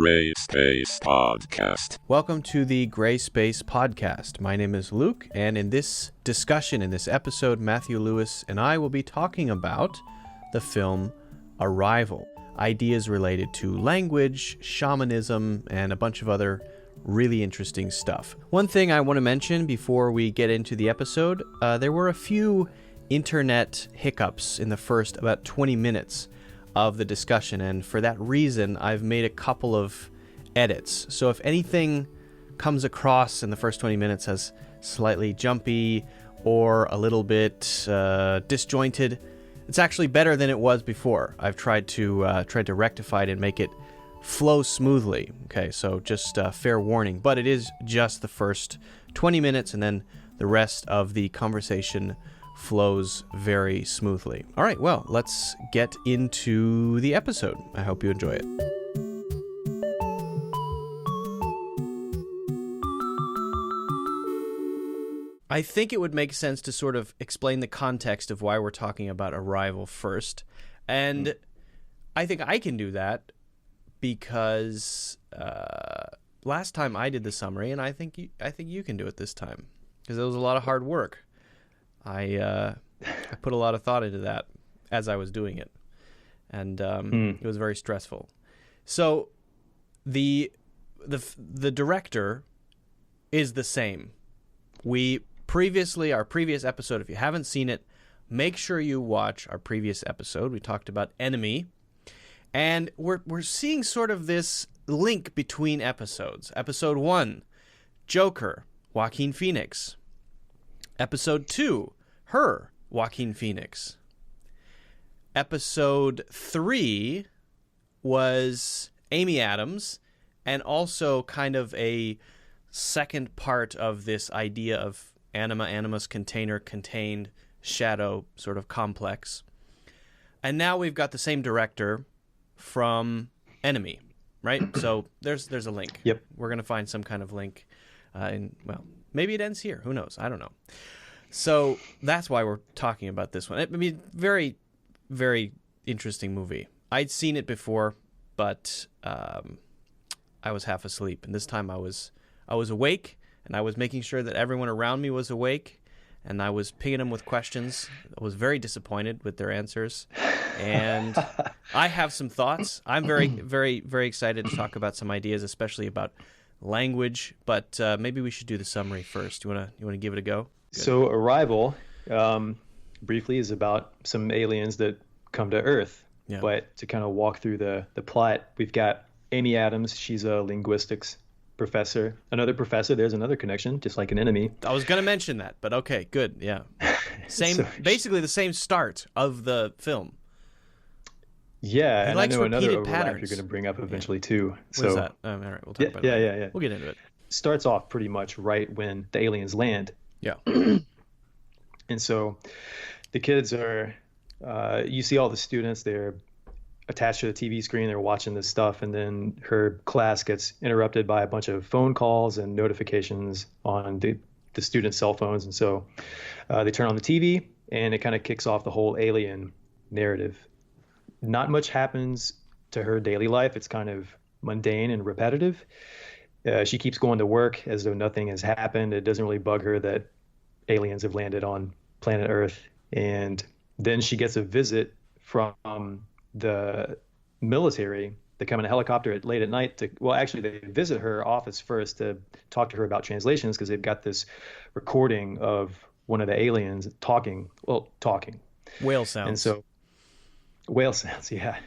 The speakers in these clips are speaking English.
Gray Space Podcast. Welcome to the Gray Space Podcast. My name is Luke, and in this discussion, in this episode, Matthew Lewis and I will be talking about the film Arrival. Ideas related to language, shamanism, and a bunch of other really interesting stuff. One thing I want to mention before we get into the episode, there were a few internet hiccups in the first about 20 minutes of the discussion, and for that reason I've made a couple of edits. So if anything comes across in the first 20 minutes as slightly jumpy or a little bit disjointed, it's actually better than it was before. I've tried to rectify it and make it flow smoothly. Okay, so just fair warning, but it is just the first 20 minutes, and then the rest of the conversation flows very smoothly. All right, well, let's get into the episode. I hope you enjoy it. I think it would make sense to sort of explain the context of why we're talking about Arrival first. And I think I can do that because last time I did the summary, and I think you can do it this time because it was a lot of hard work. I put a lot of thought into that as I was doing it, and it was very stressful. So the director is the same. Our previous episode, if you haven't seen it, make sure you watch our previous episode. We talked about Enemy, and we're seeing sort of this link between episodes. Episode 1, Joker, Joaquin Phoenix. Episode 2, Her, Joaquin Phoenix. Episode 3 was Amy Adams, and also kind of a second part of this idea of anima, animus, container, contained, shadow sort of complex. And now we've got the same director from Enemy, right? So there's a link. Yep. We're going to find some kind of link. Maybe it ends here. Who knows? I don't know. So that's why we're talking about this one. I mean, very, very interesting movie. I'd seen it before, but I was half asleep. And this time I was awake, and I was making sure that everyone around me was awake, and I was pinging them with questions. I was very disappointed with their answers. And I have some thoughts. I'm very, very, very excited to talk about some ideas, especially about language. But maybe we should do the summary first. You wanna give it a go? Good. So Arrival, briefly, is about some aliens that come to Earth. Yeah. But to kind of walk through the plot, we've got Amy Adams. She's a linguistics professor. Another professor. There's another connection, just like an Enemy. I was going to mention that, but okay, good. Yeah. Basically the same start of the film. Yeah, he and likes I know another repeated overlap patterns. You're going to bring up eventually too. What is that? All right, we'll talk about it. Yeah. We'll get into it. Starts off pretty much right when the aliens land. Yeah. And so the kids are, you see all the students, they're attached to the TV screen, they're watching this stuff, and then her class gets interrupted by a bunch of phone calls and notifications on the students' cell phones. And so they turn on the TV, and it kind of kicks off the whole alien narrative. Not much happens to her daily life. It's kind of mundane and repetitive. She keeps going to work as though nothing has happened. It doesn't really bug her that aliens have landed on planet Earth. And then she gets a visit from the military. They come in a helicopter late at night actually they visit her office first to talk to her about translations, because they've got this recording of one of the aliens talking. Whale sounds. And so whale sounds, yeah.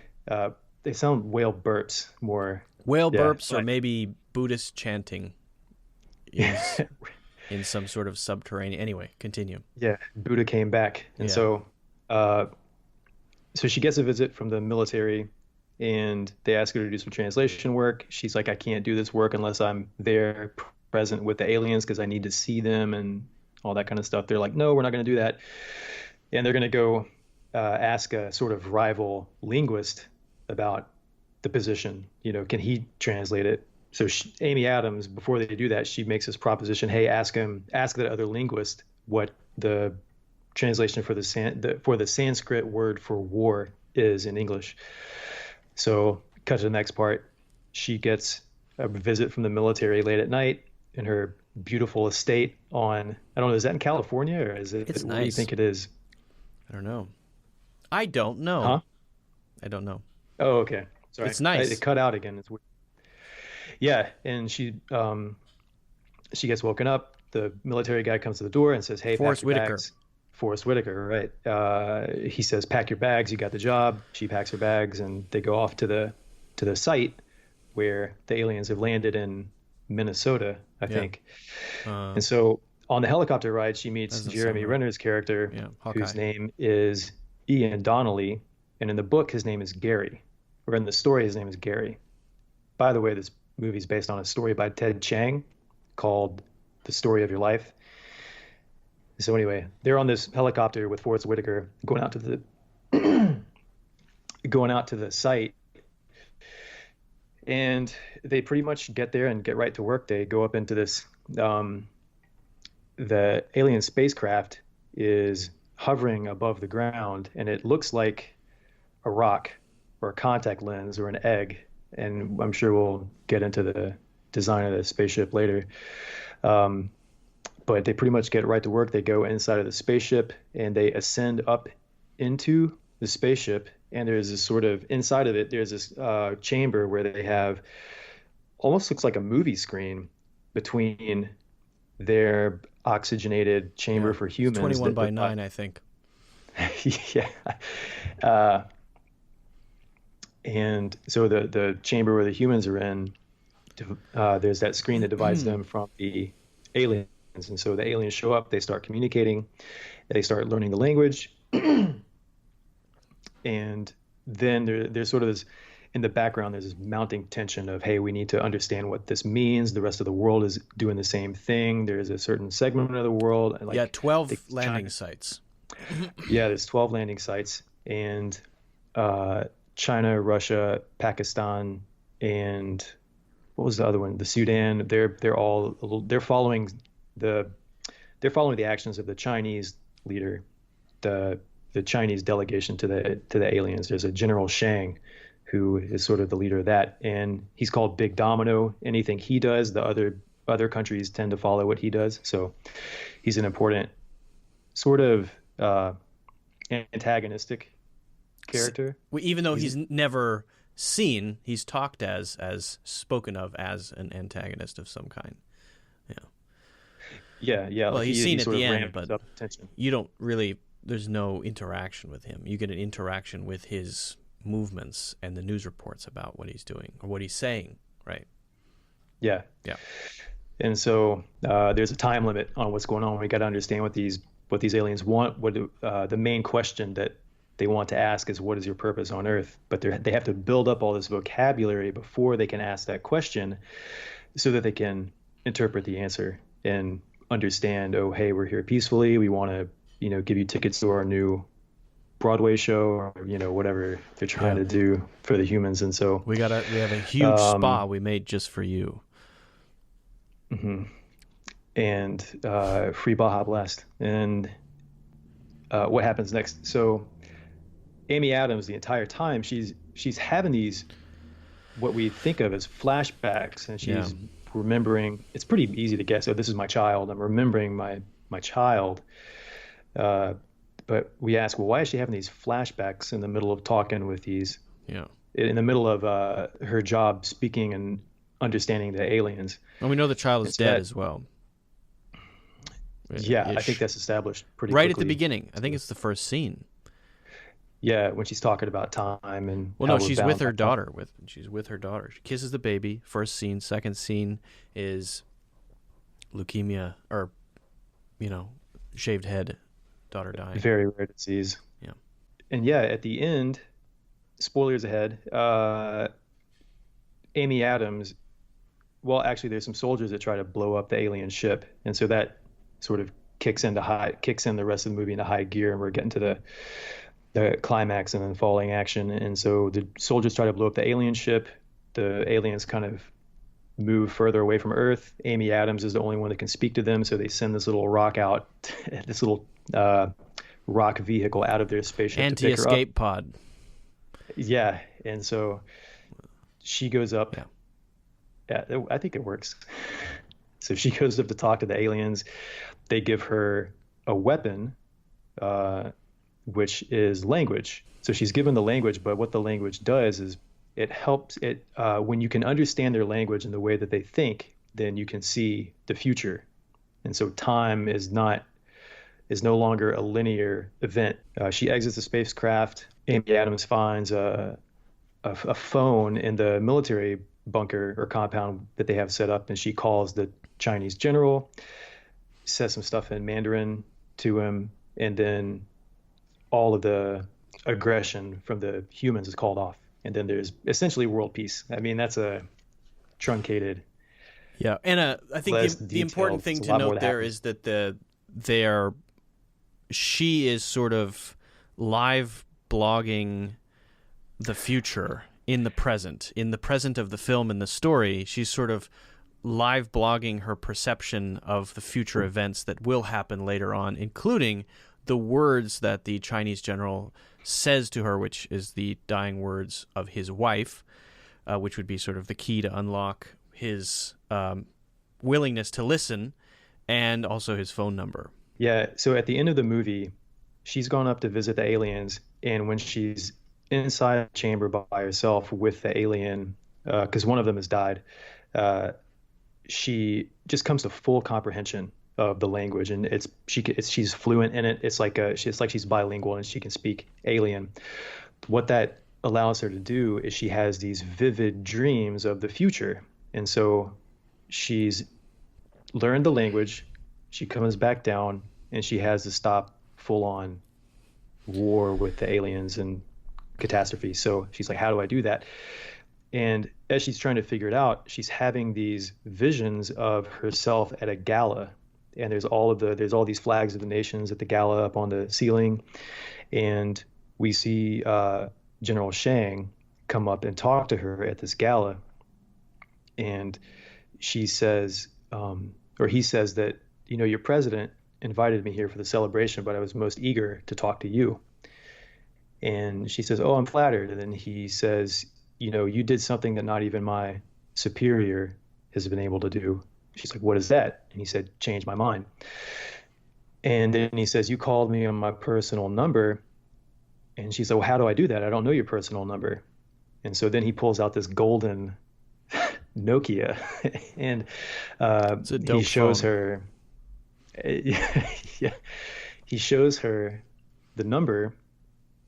They sound whale burps more. Whale burps, or maybe Buddhist chanting in some sort of subterranean. Anyway, continue. Yeah, Buddha came back. And so she gets a visit from the military, and they ask her to do some translation work. She's like, I can't do this work unless I'm there present with the aliens, because I need to see them and all that kind of stuff. They're like, no, we're not going to do that. And they're going to go ask a sort of rival linguist about the position. Can he translate it? So Amy Adams, before they do that, she makes this proposition: hey, ask that other linguist what the translation for the Sanskrit word for war is in English. So cut to the next part. she gets a visit from the military late at night in her beautiful estate on, I don't know, is that in California or is it, It's where do you nice. think it is? I don't know. I don't know. Huh? I don't know. Oh, okay. Sorry. It's nice. It cut out again. It's weird. Yeah, and she gets woken up. The military guy comes to the door and says, "Hey, Forrest pack your Whitaker. bags." Forrest Whitaker, right? He says, "Pack your bags. You got the job." She packs her bags, and they go off to the site where the aliens have landed in Minnesota, I think. And so on the helicopter ride, she meets Doesn't Jeremy sound right. Renner's character, Yeah, whose Hawkeye. name is Ian Donnelly, and in the book, his name is Gary, or in the story, his name is Gary. By the way, this movie is based on a story by Ted Chiang called The Story of Your Life. So anyway, they're on this helicopter with Forrest Whitaker going out to the site, and they pretty much get there and get right to work. They go up into this. The alien spacecraft is hovering above the ground, and it looks like a rock or a contact lens or an egg. And I'm sure we'll get into the design of the spaceship later. But they pretty much get right to work. They go inside of the spaceship and they ascend up into the spaceship. And there's this sort of, inside of it, there's this chamber where they have, almost looks like a movie screen between their oxygenated chamber for humans. It's 21 by 9, I think. Yeah. And so the chamber where the humans are in, there's that screen that divides them from the aliens. And so the aliens show up, they start communicating, they start learning the language. And then there's sort of this, in the background, there's this mounting tension of, hey, we need to understand what this means. The rest of the world is doing the same thing. There's a certain segment of the world. Like 12 landing sites. Yeah, there's 12 landing sites. And China, Russia, Pakistan, and what was the other one? The Sudan. They're following the actions of the Chinese leader, the Chinese delegation to the aliens. There's a General Shang, who is sort of the leader of that, and he's called Big Domino. Anything he does, the other countries tend to follow what he does. So he's an important sort of antagonistic character. Even though he's never seen, he's talked as spoken of as an antagonist of some kind. Yeah. Well, like he's seen at sort the of end, ramps but up tension. you don't really. There's no interaction with him. You get an interaction with his movements and the news reports about what he's doing or what he's saying, right? Yeah. And so there's a time limit on what's going on. We got to understand what these aliens want. The main question that they want to ask is, what is your purpose on Earth? But they have to build up all this vocabulary before they can ask that question, so that they can interpret the answer and understand, oh, hey, we're here peacefully. We want to, give you tickets to our new Broadway show, or whatever they're trying to do for the humans. And so we have a huge spa we made just for you. Mm-hmm. And free Baja Blast. And what happens next? So Amy Adams, the entire time, she's having these what we think of as flashbacks, and she's remembering. It's pretty easy to guess. Oh, this is my child. I'm remembering my child. But we ask, well, why is she having these flashbacks in the middle of talking with these? Yeah. In the middle of her job speaking and understanding the aliens. And we know the child is dead as well. Yeah, I think that's established pretty right quickly. At the beginning. I think it's the first scene. Yeah, when she's talking about time and she's with her daughter. She's with her daughter. She kisses the baby. First scene. Second scene is leukemia, or shaved head, daughter dying. Very rare disease. Yeah. And at the end, spoilers ahead. Amy Adams. Well, actually, there's some soldiers that try to blow up the alien ship, and so that sort of kicks in the rest of the movie into high gear, and we're getting to the climax and then falling action. And so the soldiers try to blow up the alien ship. The aliens kind of move further away from Earth. Amy Adams is the only one that can speak to them, so they send this little rock out, this little rock vehicle out of their spaceship to pick her up. Anti-escape pod. Yeah, and so she goes up Yeah, I think it works. So she goes up to talk to the aliens. They give her a weapon, which is language. So she's given the language, but what the language does is it helps it when you can understand their language and the way that they think, then you can see the future. And so time is no longer a linear event. She exits the spacecraft. Amy Adams finds a phone in the military bunker or compound that they have set up, and she calls the Chinese general, says some stuff in Mandarin to him, and then all of the aggression from the humans is called off. And then there's essentially world peace. I mean, that's a truncated. Yeah, and I think the important thing to note there is that she is sort of live blogging the future in the present of the film and the story. She's sort of live blogging her perception of the future events that will happen later on, including the words that the Chinese general says to her, which is the dying words of his wife, which would be sort of the key to unlock his willingness to listen, and also his phone number. Yeah, so at the end of the movie, she's gone up to visit the aliens, and when she's inside the chamber by herself with the alien, because one of them has died, she just comes to full comprehension of the language, and she's fluent in it. It's like she's bilingual and she can speak alien. What that allows her to do is she has these vivid dreams of the future, and so she's learned the language. She comes back down, and she has to stop full-on war with the aliens and catastrophe. So she's like, how do I do that? And as she's trying to figure it out, she's having these visions of herself at a gala, and there's all these flags of the nations at the gala up on the ceiling, and we see General Shang come up and talk to her at this gala, and she says, or he says that, your president invited me here for the celebration, but I was most eager to talk to you. And she says, oh, I'm flattered. And then he says, you did something that not even my superior has been able to do. She's like, what is that? And he said, change my mind. And then he says, you called me on my personal number. And she said, well, how do I do that? I don't know your personal number. And so then he pulls out this golden Nokia, and he shows her. Yeah, he shows her the number,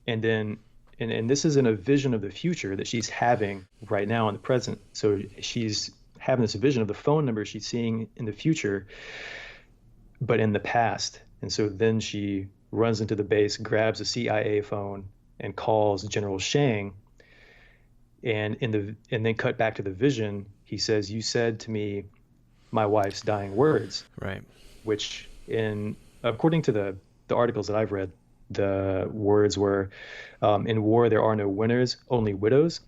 and then and this is in a vision of the future that she's having right now in the present. So she's having this vision of the phone number she's seeing in the future, but in the past. And so then she runs into the base, grabs a CIA phone, and calls General Shang. And then cut back to the vision. He says, "You said to me, my wife's dying words." Right. Which, according to the articles that I've read, the words were, "In war there are no winners, only widows."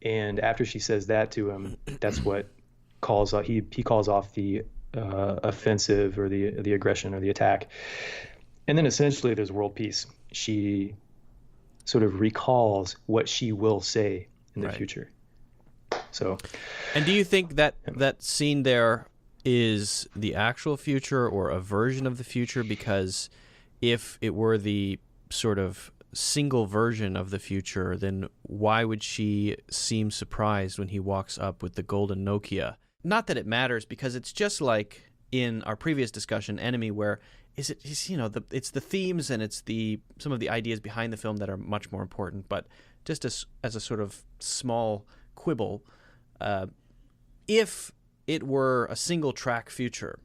And after she says that to him, that's what he calls off the offensive or the aggression or the attack. And then essentially there's world peace. She sort of recalls what she will say in the future. So, and do you think that that scene there is the actual future or a version of the future? Because if it were the sort of single version of the future, then why would she seem surprised when he walks up with the golden Nokia? Not that it matters, because it's just like in our previous discussion, Enemy, where it's the themes and it's some of the ideas behind the film that are much more important. But just as a sort of small quibble, if it were a single track future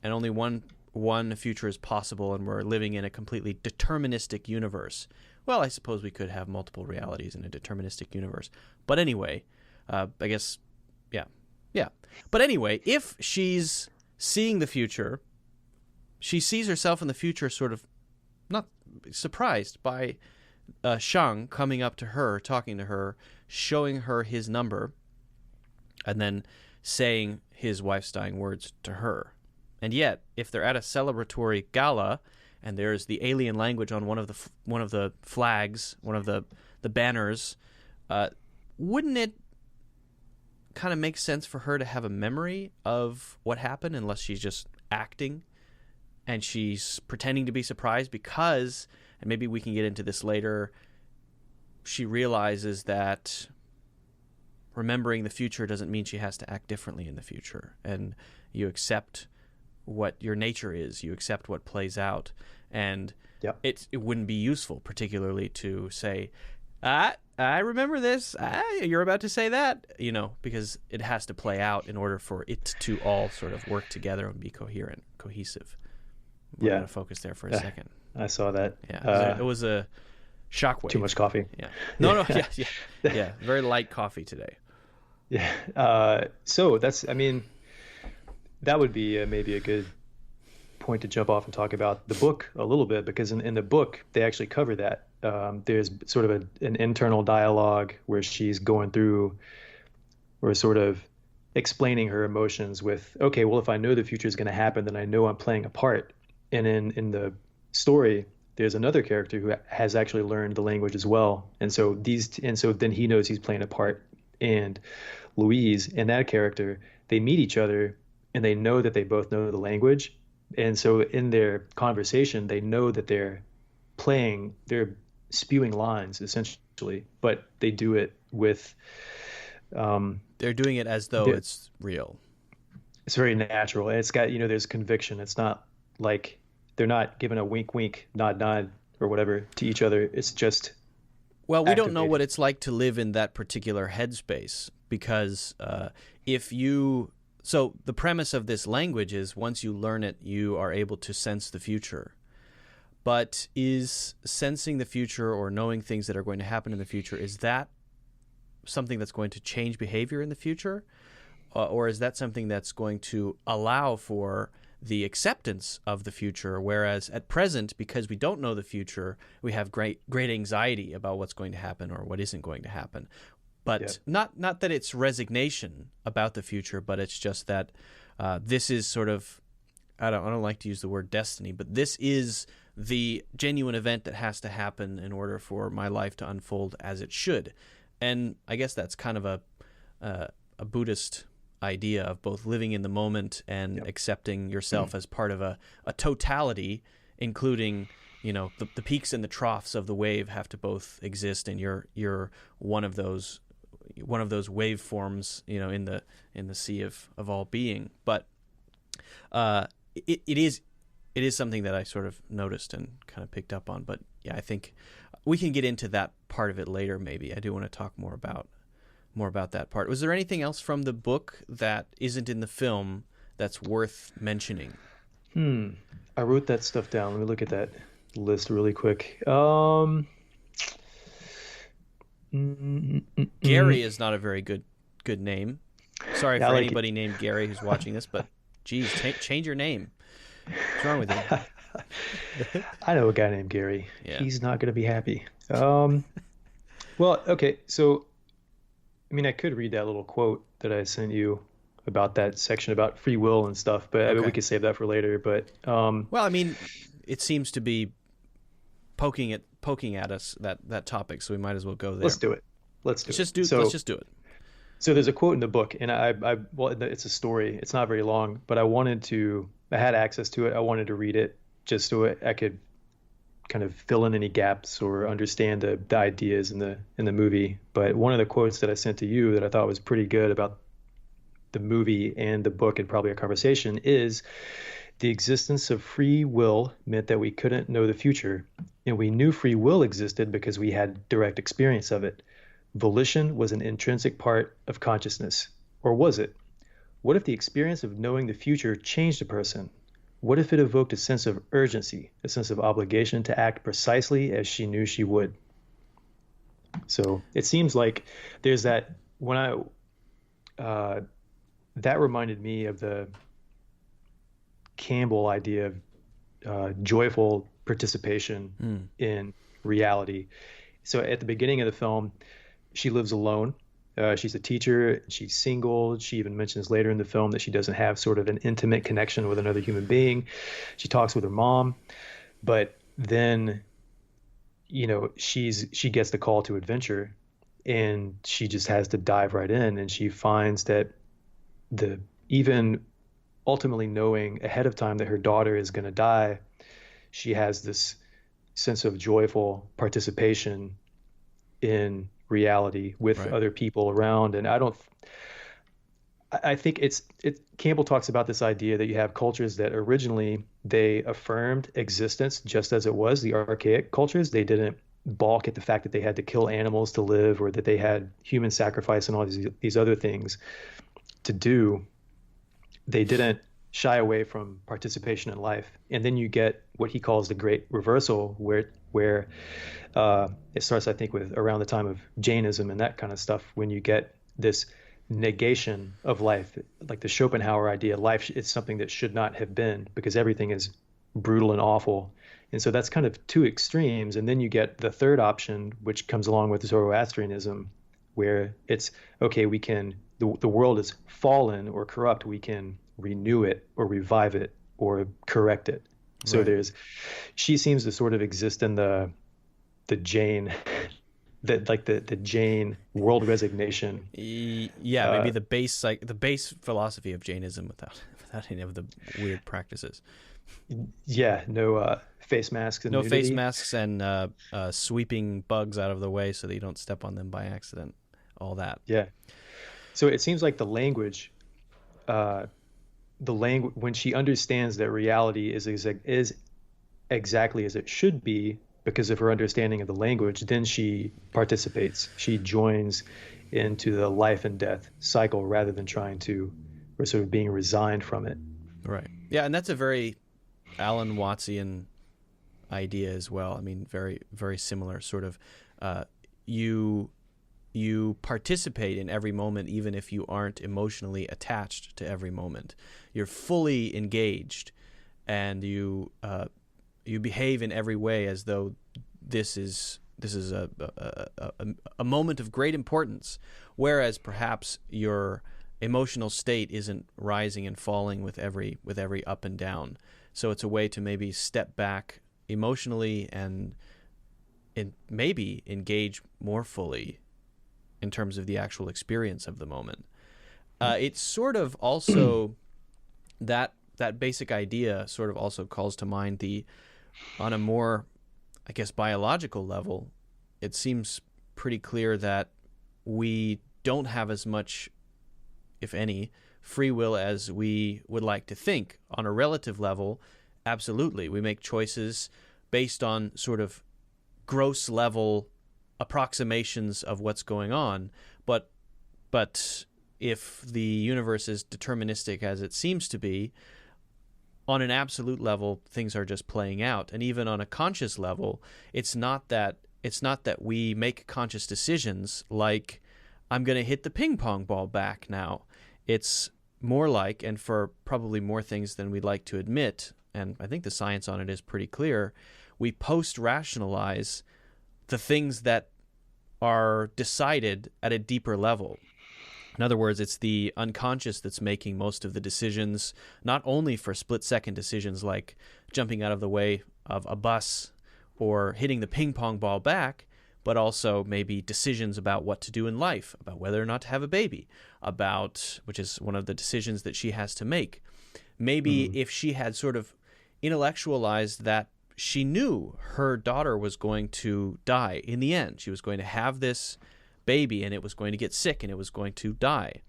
and only one future is possible and we're living in a completely deterministic universe, well, I suppose we could have multiple realities in a deterministic universe. But anyway, I guess, yeah. But anyway, if she's seeing the future, she sees herself in the future sort of not surprised by Shang coming up to her, talking to her, showing her his number, and then saying his wife's dying words to her. And yet, if they're at a celebratory gala and there's the alien language on one of the flags, one of the banners, wouldn't it kind of make sense for her to have a memory of what happened unless she's just acting and she's pretending to be surprised because, and maybe we can get into this later, she realizes that remembering the future doesn't mean she has to act differently in the future. And you accept what your nature is. You accept what plays out. And it wouldn't be useful, particularly to say, I remember this. You're about to say that, because it has to play out in order for it to all sort of work together and be coherent, cohesive. We're going to focus there for a second. I saw that. Yeah, it was a shockwave. Too much coffee. Yeah. No. Yeah. Very light coffee today. Yeah. So that would be maybe a good point to jump off and talk about the book a little bit, because in the book they actually cover that. There's sort of an internal dialogue where she's going through or sort of explaining her emotions with, okay, well, if I know the future is going to happen, then I know I'm playing a part. And in the story, there's another character who has actually learned the language as well. And so then he knows he's playing a part. And Louise and that character, they meet each other and they know that they both know the language. And so in their conversation, they know that they're spewing lines essentially, but they do it with, they're doing it as though it's real. It's very natural. And it's got, there's conviction. It's not like they're not giving a wink, wink, nod, nod, or whatever to each other. It's just, well, we don't know what it's like to live in that particular headspace, because so the premise of this language is once you learn it, you are able to sense the future. But is sensing the future or knowing things that are going to happen in the future, is that something that's going to change behavior in the future? Or is that something that's going to allow for the acceptance of the future, whereas at present, because we don't know the future, we have great anxiety about what's going to happen or what isn't going to happen. But not that it's resignation about the future, but it's just that this is sort of, I don't like to use the word destiny, but this is the genuine event that has to happen in order for my life to unfold as it should. And I guess that's kind of a Buddhist idea of both living in the moment and accepting yourself as part of a totality, including, the peaks and the troughs of the wave have to both exist, and you're one of those waveforms, in the sea of all being. But it is something that I sort of noticed and kind of picked up on. But yeah, I think we can get into that part of it later. Maybe I do want to talk more about that part. Was there anything else from the book that isn't in the film that's worth mentioning? I wrote that stuff down. Let me look at that list really quick. Gary is not a very good name. Sorry for anybody named Gary who's watching this, but geez, change your name. What's wrong with you? I know a guy named Gary. Yeah. He's not going to be happy. Well, okay. So, I could read that little quote that I sent you about that section about free will and stuff, but we could save that for later. But well, it seems to be poking at us that topic, so we might as well go there. Let's do it. Let's just do it. So there's a quote in the book, and it's a story. It's not very long, but I had access to it. I wanted to read it just so I could kind of fill in any gaps or understand the ideas in the movie. But one of the quotes that I sent to you that I thought was pretty good about the movie and the book and probably a conversation is, the existence of free will meant that we couldn't know the future, and we knew free will existed because we had direct experience of it. Volition was an intrinsic part of consciousness. Or was it? What if the experience of knowing the future changed a person? What if it evoked a sense of urgency, a sense of obligation to act precisely as she knew she would? So it seems like there's that, that reminded me of the Campbell idea of joyful participation in reality. So at the beginning of the film, she lives alone. She's a teacher. She's single. She even mentions later in the film that she doesn't have sort of an intimate connection with another human being. She talks with her mom, but then, she gets the call to adventure, and she just has to dive right in, and she finds that the even ultimately knowing ahead of time that her daughter is going to die, she has this sense of joyful participation in reality with Right. other people around. And I think Campbell talks about this idea that you have cultures that originally they affirmed existence just as it was, the archaic cultures. They didn't balk at the fact that they had to kill animals to live, or that they had human sacrifice and all these other things to do. They didn't shy away from participation in life. And then you get what he calls the great reversal, where it starts, I think, with around the time of Jainism and that kind of stuff, when you get this negation of life, like the Schopenhauer idea, life is something that should not have been because everything is brutal and awful. And so that's kind of two extremes. And then you get the third option, which comes along with Zoroastrianism, where it's okay, the world is fallen or corrupt, we can renew it or revive it or correct it. So Right. she seems to sort of exist in the Jain, the Jain world resignation. Yeah, maybe Uh, the base philosophy of Jainism without any of the weird practices. yeah, no face masks and No face nudity. masks and sweeping bugs out of the way so that you don't step on them by accident. All that. Yeah. So it seems like uh, the language, when she understands that reality is exactly as it should be because of her understanding of the language, then she participates. She joins into the life and death cycle rather than trying to, or sort of being resigned from it. Right. Yeah, and that's a very Alan Wattsian idea as well. I mean, very very similar sort of. Uh, you you participate in every moment, even if you aren't emotionally attached to every moment. You're fully engaged, and you behave in every way as though this is a moment of great importance, whereas perhaps your emotional state isn't rising and falling with every up and down. So it's a way to maybe step back emotionally and maybe engage more fully in terms of the actual experience of the moment. It's sort of also that basic idea sort of also calls to mind on a more, I guess, biological level. It seems pretty clear that we don't have as much, if any, free will as we would like to think. On a relative level, absolutely, we make choices based on sort of gross level approximations of what's going on, but if the universe is deterministic as it seems to be, on an absolute level things are just playing out. And even on a conscious level, it's not that we make conscious decisions like I'm going to hit the ping pong ball back now. It's more like, and for probably more things than we'd like to admit, and I think the science on it is pretty clear, we post-rationalize the things that are decided at a deeper level. In other words, it's the unconscious that's making most of the decisions, not only for split-second decisions like jumping out of the way of a bus or hitting the ping pong ball back, but also maybe decisions about what to do in life, about whether or not to have a baby, which is one of the decisions that she has to make. Maybe Mm. if she had sort of intellectualized that she knew her daughter was going to die in the end. She was going to have this baby and it was going to get sick and it was going to die.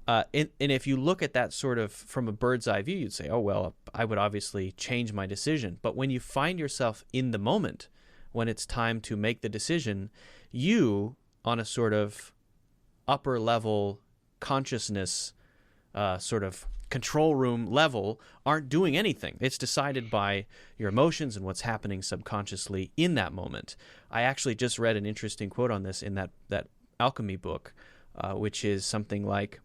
And if you look at that sort of from a bird's eye view, you'd say, oh, well, I would obviously change my decision. But when you find yourself in the moment, when it's time to make the decision, you, on a sort of upper level consciousness sort of control room level, aren't doing anything. It's decided by your emotions and what's happening subconsciously in that moment. I actually just read an interesting quote on this in that alchemy book, which is something like,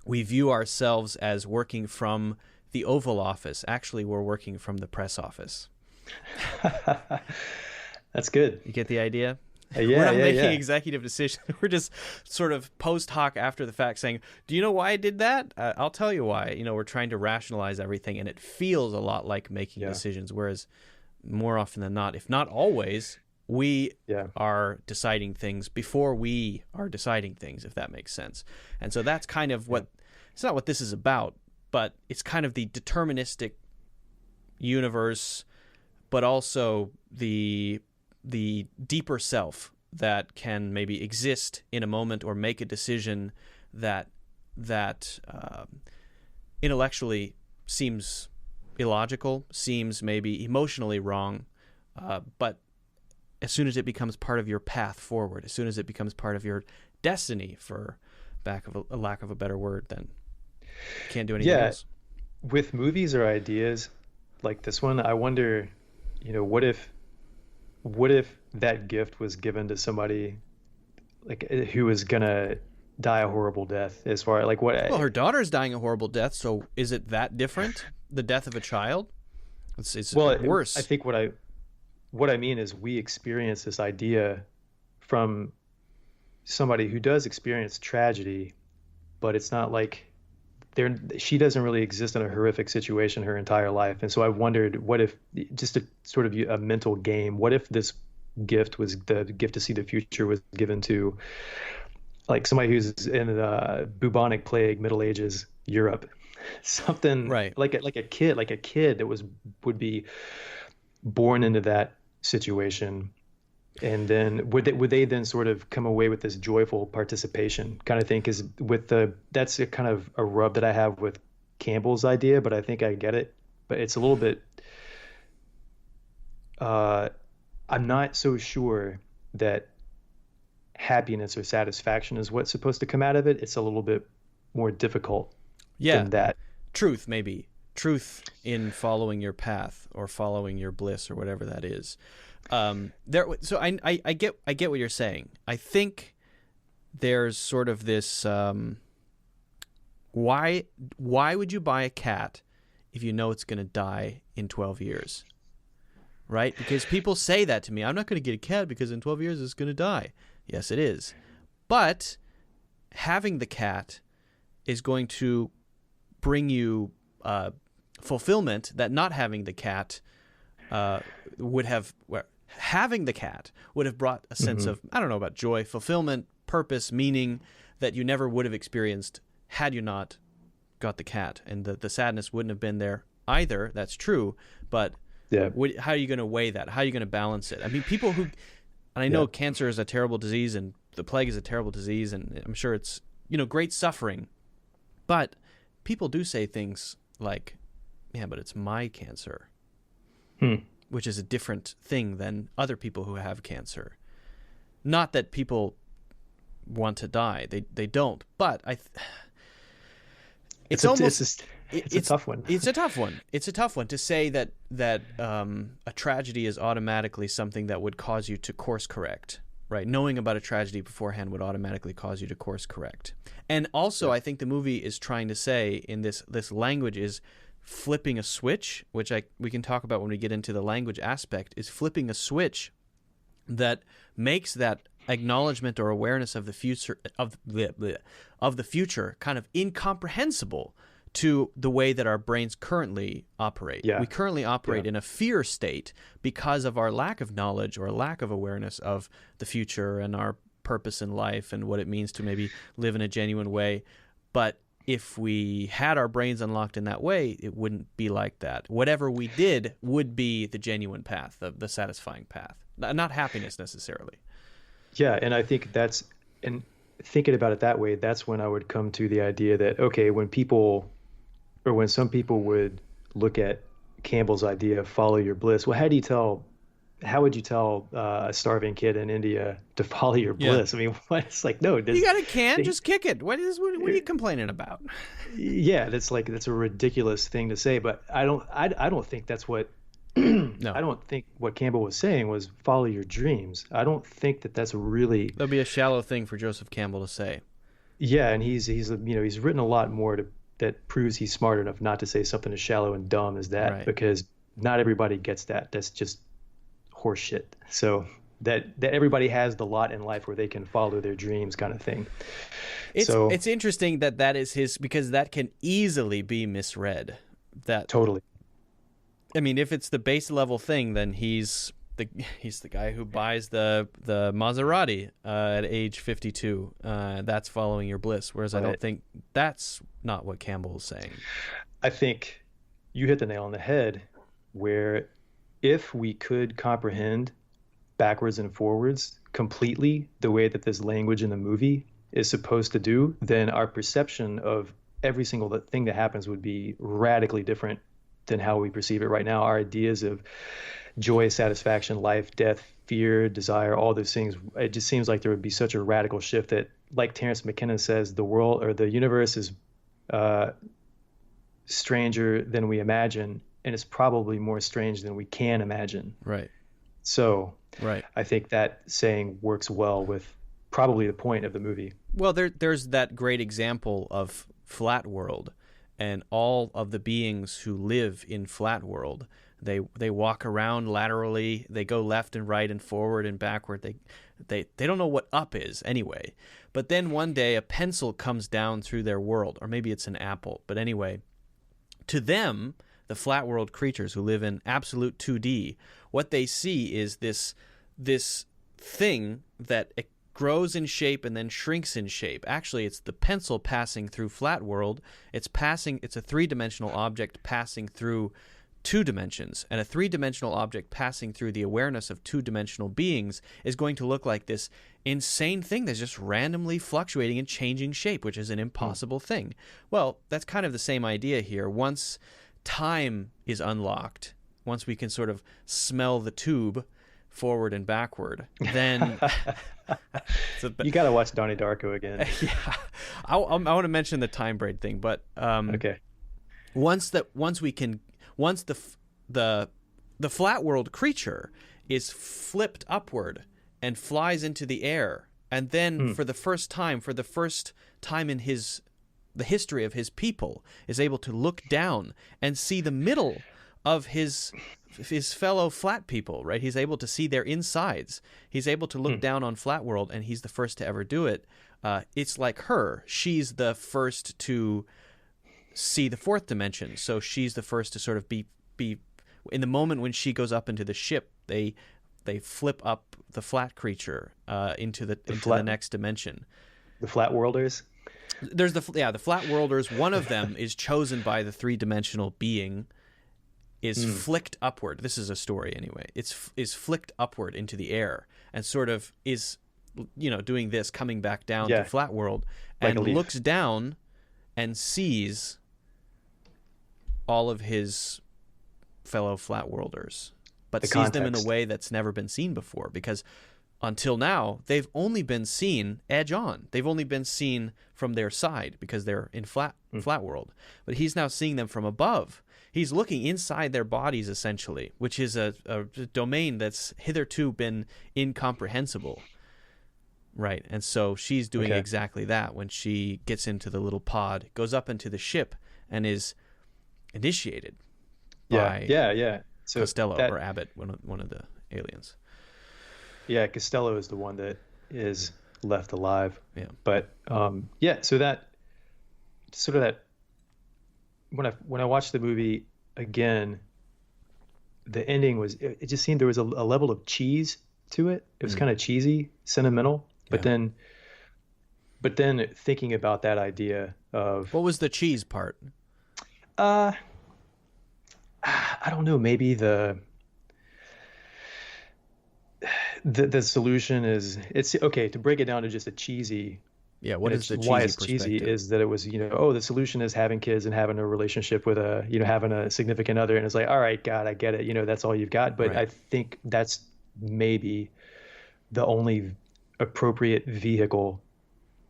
we view ourselves as working from the Oval Office. Actually, we're working from the press office. That's good. You get the idea? We're Yeah, not yeah, making yeah. executive decisions. We're just sort of post hoc after the fact saying, do you know why I did that? I'll tell you why. We're trying to rationalize everything, and it feels a lot like making Yeah. decisions, whereas more often than not, if not always, We Yeah. are deciding things before we are deciding things, if that makes sense. And so that's kind of what, it's not what this is about, but it's kind of the deterministic universe, but also the deeper self that can maybe exist in a moment or make a decision that intellectually seems illogical, seems maybe emotionally wrong, but as soon as it becomes part of your path forward, as soon as it becomes part of your destiny, for a lack of a better word, then you can't do anything else. With movies or ideas like this one, I wonder, what if that gift was given to somebody like who was gonna die a horrible death? As far like what? Well, her daughter's dying a horrible death, so is it that different? The death of a child? It's worse. I think what I mean is we experience this idea from somebody who does experience tragedy, but it's not like she doesn't really exist in a horrific situation her entire life. And so I wondered, what if, just a sort of a mental game, what if this gift the gift to see the future was given to like somebody who's in the bubonic plague, Middle Ages Europe, something right, like a kid that would be born into that situation, and then would they then sort of come away with this joyful participation kind of thing? Because that's a kind of a rub that I have with Campbell's idea, but I think I get it. But it's a little bit. I'm not so sure that happiness or satisfaction is what's supposed to come out of it. It's a little bit more difficult than that. Truth, maybe. Truth in following your path or following your bliss or whatever that is. So I get what you're saying. I think there's sort of this why would you buy a cat if you know it's going to die in 12 years? Right? Because people say that to me. I'm not going to get a cat because in 12 years it's going to die. Yes, it is. But having the cat is going to bring you fulfillment that not having the cat would have. Having the cat would have brought a sense of, I don't know about joy, fulfillment, purpose, meaning that you never would have experienced had you not got the cat. And the sadness wouldn't have been there either. That's true. But how are you going to weigh that? How are you going to balance it? I mean, people who, and I know cancer is a terrible disease and the plague is a terrible disease, and I'm sure it's, great suffering. But people do say things like, yeah, but it's my cancer. Which is a different thing than other people who have cancer. Not that people want to die. They don't. But it's a tough one. It's a tough one. It's a tough one to say that a tragedy is automatically something that would cause you to course correct. Right? Knowing about a tragedy beforehand would automatically cause you to course correct. And also, I think the movie is trying to say in this language is flipping a switch, which we can talk about when we get into the language aspect, is flipping a switch that makes that acknowledgement or awareness of the future of the future kind of incomprehensible to the way that our brains currently operate. We currently operate in a fear state because of our lack of knowledge or lack of awareness of the future and our purpose in life and what it means to maybe live in a genuine way. But if we had our brains unlocked in that way, it wouldn't be like that. Whatever we did would be the genuine path, the satisfying path, not happiness necessarily. Yeah, and I think and thinking about it that way, that's when I would come to the idea that, okay, when some people would look at Campbell's idea of follow your bliss, well, how would you tell a starving kid in India to follow your bliss? I mean, it's like, no. You got a can, just kick it. What are you complaining about? Yeah, that's a ridiculous thing to say, but I don't think that's what no. I don't think what Campbell was saying was follow your dreams. I don't think that's really. That'll be a shallow thing for Joseph Campbell to say. Yeah, and he's written a lot more that proves he's smart enough not to say something as shallow and dumb as that, right. Because not everybody gets that. That's just horse shit. So that everybody has the lot in life where they can follow their dreams kind of thing. It's interesting that is his, because that can easily be misread. That totally. I mean, if it's the base level thing, then he's he's the guy who buys the Maserati at age 52. That's following your bliss. Whereas I don't think that's not what Campbell is saying. I think you hit the nail on the head, where if we could comprehend backwards and forwards completely the way that this language in the movie is supposed to do, then our perception of every single thing that happens would be radically different than how we perceive it right now. Our ideas of joy, satisfaction, life, death, fear, desire, all those things, it just seems like there would be such a radical shift that, like Terence McKenna says, the world or the universe is stranger than we imagine, and it's probably more strange than we can imagine. Right. So right. I think that saying works well with probably the point of the movie. Well, there's that great example of Flat World, and all of the beings who live in Flat World, they walk around laterally, they go left and right and forward and backward. They don't know what up is anyway. But then one day a pencil comes down through their world, or maybe it's an apple. But anyway, to them, the Flat World creatures who live in absolute 2D, what they see is this thing that grows in shape and then shrinks in shape. Actually, it's the pencil passing through Flat World. It's a three-dimensional object passing through 2 dimensions, and a 3-dimensional object passing through the awareness of 2-dimensional beings is going to look like this insane thing that's just randomly fluctuating and changing shape, which is an impossible thing. Well, that's kind of the same idea here. Once time is unlocked, once we can sort of smell the tube forward and backward, then you got to watch Donnie Darko again. Yeah, I want to mention the time braid thing, but okay. Once the Flat World creature is flipped upward and flies into the air, and then for the first time in the history of his people, is able to look down and see the middle of his fellow flat people, right? He's able to see their insides. He's able to look down on Flat World, and he's the first to ever do it. It's like her. She's the first to see the 4th dimension, so she's the first to sort of be in the moment when she goes up into the ship, they flip up the flat creature into the next dimension. The Flat Worlders? There's the Flat Worlders. One of them is chosen by the 3-dimensional being, is flicked upward. This is a story anyway. Is flicked upward into the air and sort of is, doing this, coming back down to Flat World, and like looks down and sees all of his fellow Flat Worlders, but sees them in a way that's never been seen before, because until now they've only been seen edge on. They've only been seen from their side because they're in Flat World. But he's now seeing them from above. He's looking inside their bodies, essentially, which is a domain that's hitherto been incomprehensible. Right, and so she's doing exactly that when she gets into the little pod, goes up into the ship, and is initiated by So Costello or Abbott, one of the aliens. Yeah, Costello is the one that is left alive. Yeah, but so that sort of that when I watched the movie again, the ending was it just seemed there was a level of cheese to it. It was kind of cheesy, sentimental. But then thinking about that idea of what was the cheese part? I don't know. Maybe the solution is it's okay to break it down to just a cheesy. Yeah, what is the cheesy why it's cheesy is that it was the solution is having kids and having a relationship with having a significant other, and it's like, all right, God, I get it. That's all you've got. But I think that's maybe the only appropriate vehicle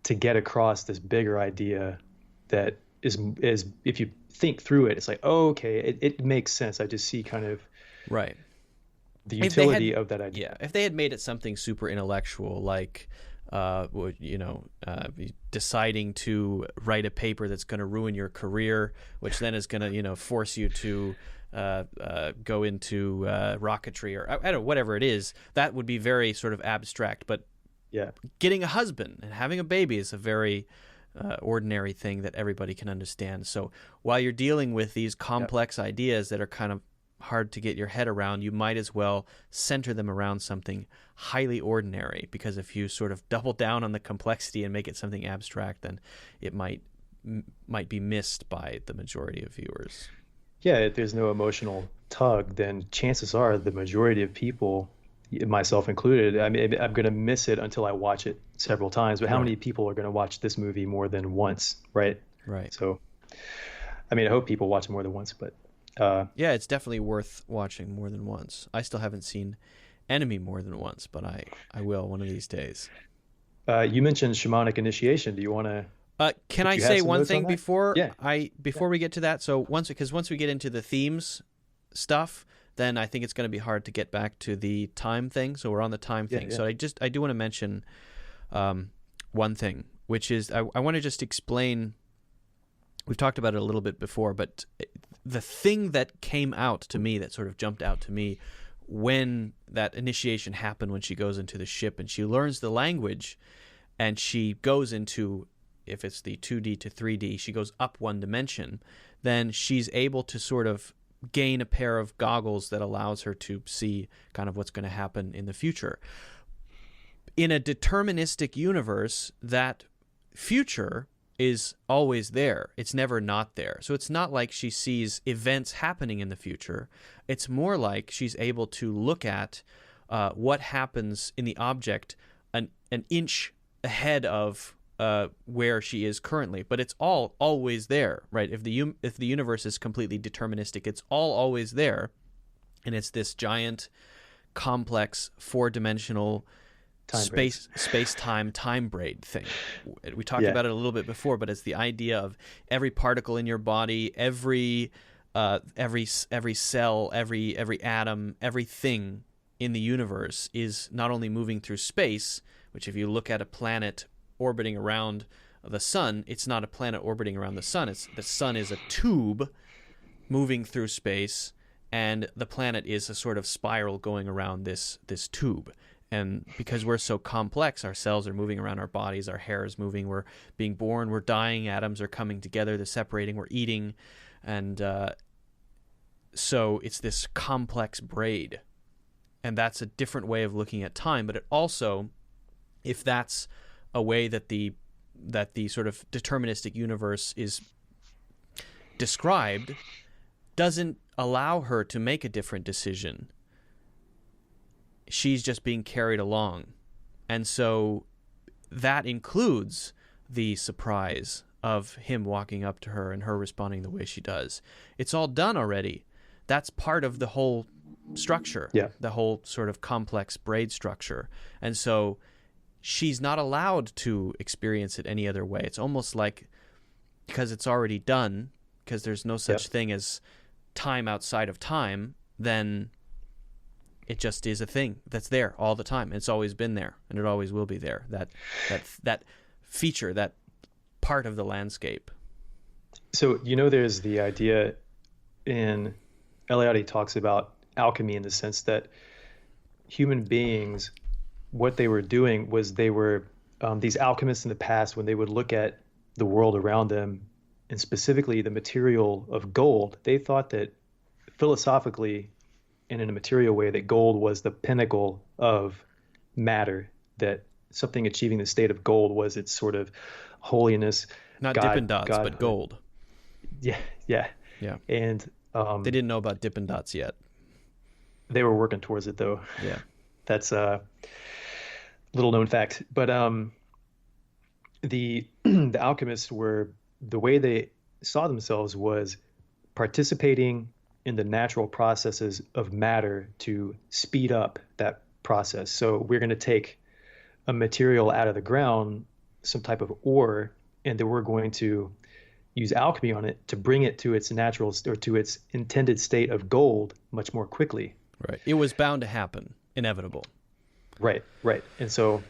to get across this bigger idea that is if you think through it, it's like, oh, okay, it makes sense. I just see kind of the utility of that idea. Yeah, if they had made it something super intellectual, like deciding to write a paper that's going to ruin your career, which then is going to force you to go into rocketry, or I don't know, whatever it is, that would be very sort of abstract. But getting a husband and having a baby is a very ordinary thing that everybody can understand. So while you're dealing with these complex ideas that are kind of hard to get your head around, you might as well center them around something highly ordinary, because if you sort of double down on the complexity and make it something abstract, then it might be missed by the majority of viewers. Yeah, if there's no emotional tug, then chances are the majority of people, myself included, I mean, I'm going to miss it until I watch it several times. But how many people are going to watch this movie more than once, right? Right. So, I mean, I hope people watch it more than once, but yeah, it's definitely worth watching more than once. I still haven't seen Enemy more than once, but I will one of these days. You mentioned Shamanic Initiation. Do you want to? Can I say one thing before before we get to that? So once we get into the themes stuff, then I think it's going to be hard to get back to the time thing. So we're on the time thing. So I do want to mention one thing, which is I want to just explain. We've talked about it a little bit before, but the thing that came out to me, that sort of jumped out to me when that initiation happened, when she goes into the ship and she learns the language and she goes into, if it's the 2D to 3D, she goes up one dimension, then she's able to sort of gain a pair of goggles that allows her to see kind of what's going to happen in the future. In a deterministic universe, that future is always there. It's never not there. So it's not like she sees events happening in the future. It's more like she's able to look at what happens in the object an inch ahead of where she is currently. But it's all always there, right? If the universe is completely deterministic, it's all always there. And it's this giant, complex, four-dimensional space-time time braid thing. We talked about it a little bit before, but it's the idea of every particle in your body, every cell, every atom, everything in the universe is not only moving through space, which if you look at a planet orbiting around the sun, it's not a planet orbiting around the sun. The sun is a tube moving through space, and the planet is a sort of spiral going around this tube. And because we're so complex, our cells are moving around our bodies, our hair is moving, we're being born, we're dying, atoms are coming together, they're separating, we're eating. And so it's this complex braid. And that's a different way of looking at time. But it also, if that's a way that the sort of deterministic universe is described, doesn't allow her to make a different decision. She's just being carried along. And so that includes the surprise of him walking up to her and her responding the way she does. It's all done already. That's part of the whole structure, the whole sort of complex braid structure. And so she's not allowed to experience it any other way. It's almost like, because it's already done, because there's no such thing as time outside of time, then it just is a thing that's there all the time. It's always been there, and it always will be there. That feature, that part of the landscape. So, there's the idea in Eliade talks about alchemy in the sense that human beings, what they were doing was they were these alchemists in the past, when they would look at the world around them, and specifically the material of gold, they thought that philosophically and in a material way that gold was the pinnacle of matter, that something achieving the state of gold was its sort of holiness. Not Dippin' Dots, but gold. Yeah. And they didn't know about Dippin' Dots yet. They were working towards it, though. Yeah. That's a little known fact. But the alchemists were, the way they saw themselves was participating in the natural processes of matter to speed up that process. So we're going to take a material out of the ground, some type of ore, and then we're going to use alchemy on it to bring it to its natural, or to its intended state of gold much more quickly. Right. It was bound to happen, inevitable. Right. And so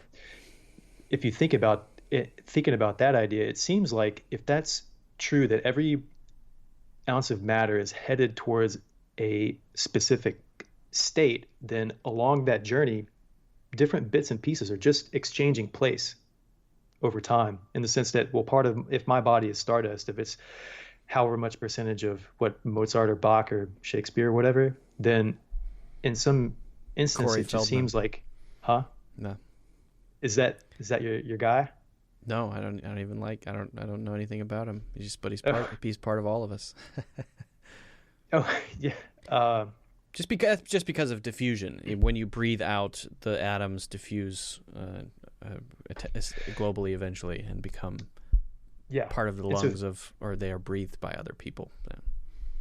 if you think about it, thinking about that idea, it seems like if that's true, that every ounce of matter is headed towards a specific state, then along that journey, different bits and pieces are just exchanging place over time, in the sense that, well, part of, if my body is stardust, if it's however much percentage of what Mozart or Bach or Shakespeare or whatever, then in some instance Corey it just Feldman. seems like, huh? No, Is that your guy? no, I don't know anything about him. He's part of all of us. Oh, yeah. Just because of diffusion, when you breathe out, the atoms diffuse globally eventually and become part of the lungs or they are breathed by other people. Yeah.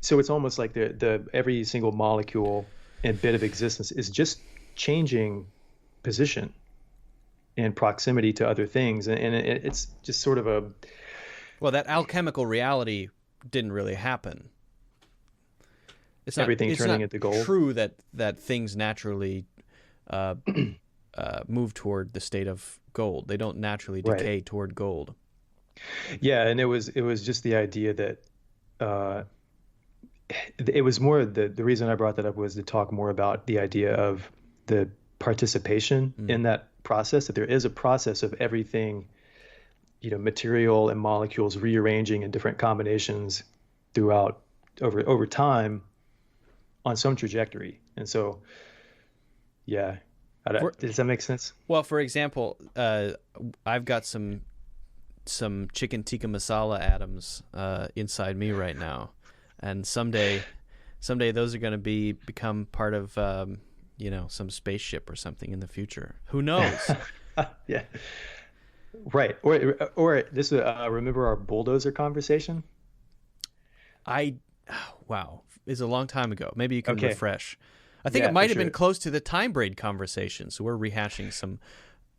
So it's almost like the every single molecule and bit of existence is just changing position and proximity to other things, and it's just sort of a. Well, that alchemical reality didn't really happen. It's not, everything turning into gold. It's true that things naturally move toward the state of gold. They don't naturally decay toward gold. Yeah, and it was just the idea that it was more the reason I brought that up was to talk more about the idea of the participation in that process, that there is a process of everything, material and molecules rearranging in different combinations throughout over time on some trajectory. And so, yeah, does that make sense? Well, for example, I've got some chicken tikka masala atoms inside me right now, and someday those are going to become part of some spaceship or something in the future. Who knows? Yeah, right. Or this remember our bulldozer conversation? Wow, it's a long time ago. Maybe you can refresh. I think Yeah, it might have for been sure. close to the time braid conversation, so we're rehashing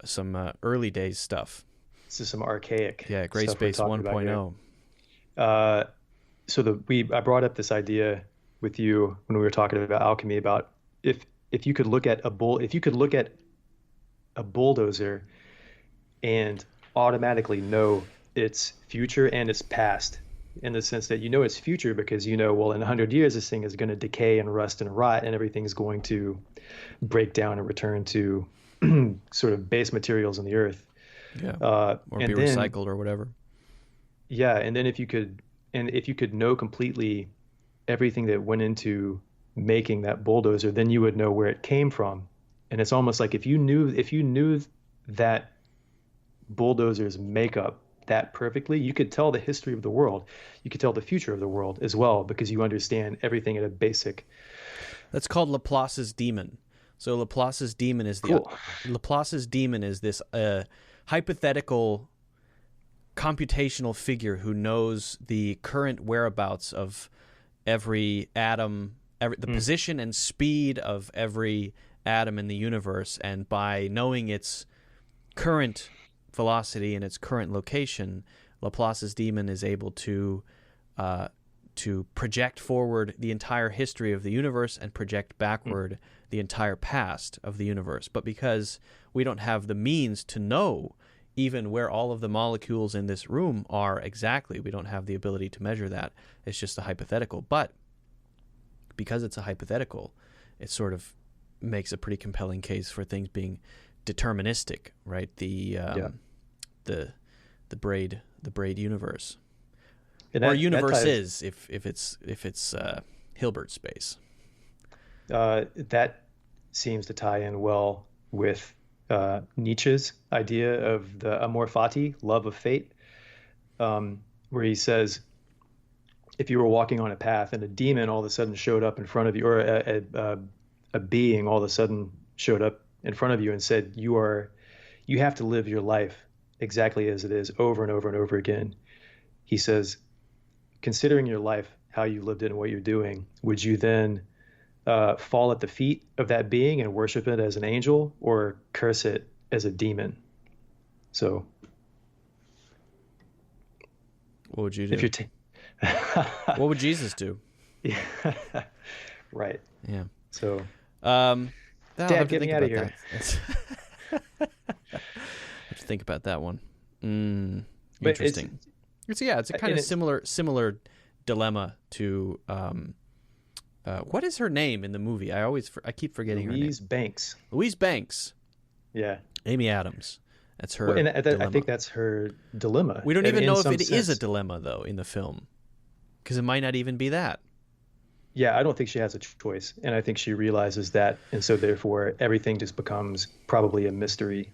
some early days stuff. This is some archaic. Yeah, Gray stuff we're Space talking about 1.0. So I brought up this idea with you when we were talking about alchemy, about if you could look at a bulldozer and automatically know its future and its past, in the sense that its future because well, in 100 years this thing is going to decay and rust and rot and everything's going to break down and return to sort of base materials in the earth. Yeah, or be recycled or whatever. Yeah, and then if you could know completely everything that went into making that bulldozer, then you would know where it came from. And it's almost like if you knew that bulldozer's makeup that perfectly, you could tell the history of the world. You could tell the future of the world as well, because you understand everything at a basic. That's called Laplace's demon. So Laplace's demon is this hypothetical computational figure who knows the current whereabouts of every atom, the position and speed of every atom in the universe, and by knowing its current velocity and its current location, Laplace's demon is able to project forward the entire history of the universe and project backward the entire past of the universe. But because we don't have the means to know even where all of the molecules in this room are exactly, we don't have the ability to measure that. It's just a hypothetical. But because it's a hypothetical, it sort of makes a pretty compelling case for things being deterministic, right? The braid universe, or universes if it's Hilbert space. That seems to tie in well with Nietzsche's idea of the amor fati, love of fate, where he says, if you were walking on a path and a demon all of a sudden showed up in front of you, or a being all of a sudden showed up in front of you and said, you have to live your life exactly as it is over and over and over again. He says, considering your life, how you lived it and what you're doing, would you then fall at the feet of that being and worship it as an angel, or curse it as a demon? So what would you do? If you're what would Jesus do? Yeah. Right. Yeah. So Dad, get me out of here. I have to think about that one. But Interesting. It's a kind of similar dilemma to what is her name in the movie? I keep forgetting her name. Louise Banks. Yeah. Amy Adams. That's her. Well, and dilemma. I think that's her dilemma. We don't even in know if some it sense. is a dilemma though in the film, because it might not even be that. yeah, I don't think she has a choice, and I think she realizes that, and so therefore everything just becomes probably a mystery.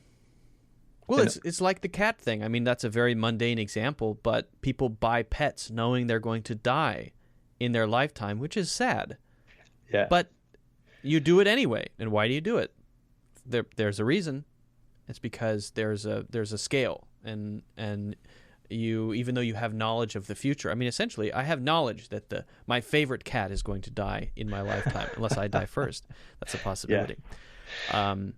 Well, And it's like the cat thing. I mean, that's a very mundane example, but people buy pets knowing they're going to die in their lifetime, which is sad. yeah, But you do it anyway. And why do you do it? There's a reason. It's because there's a scale, and you, even though you have knowledge of the future. I mean, essentially, I have knowledge that my favorite cat is going to die in my lifetime, unless I die first. That's a possibility. and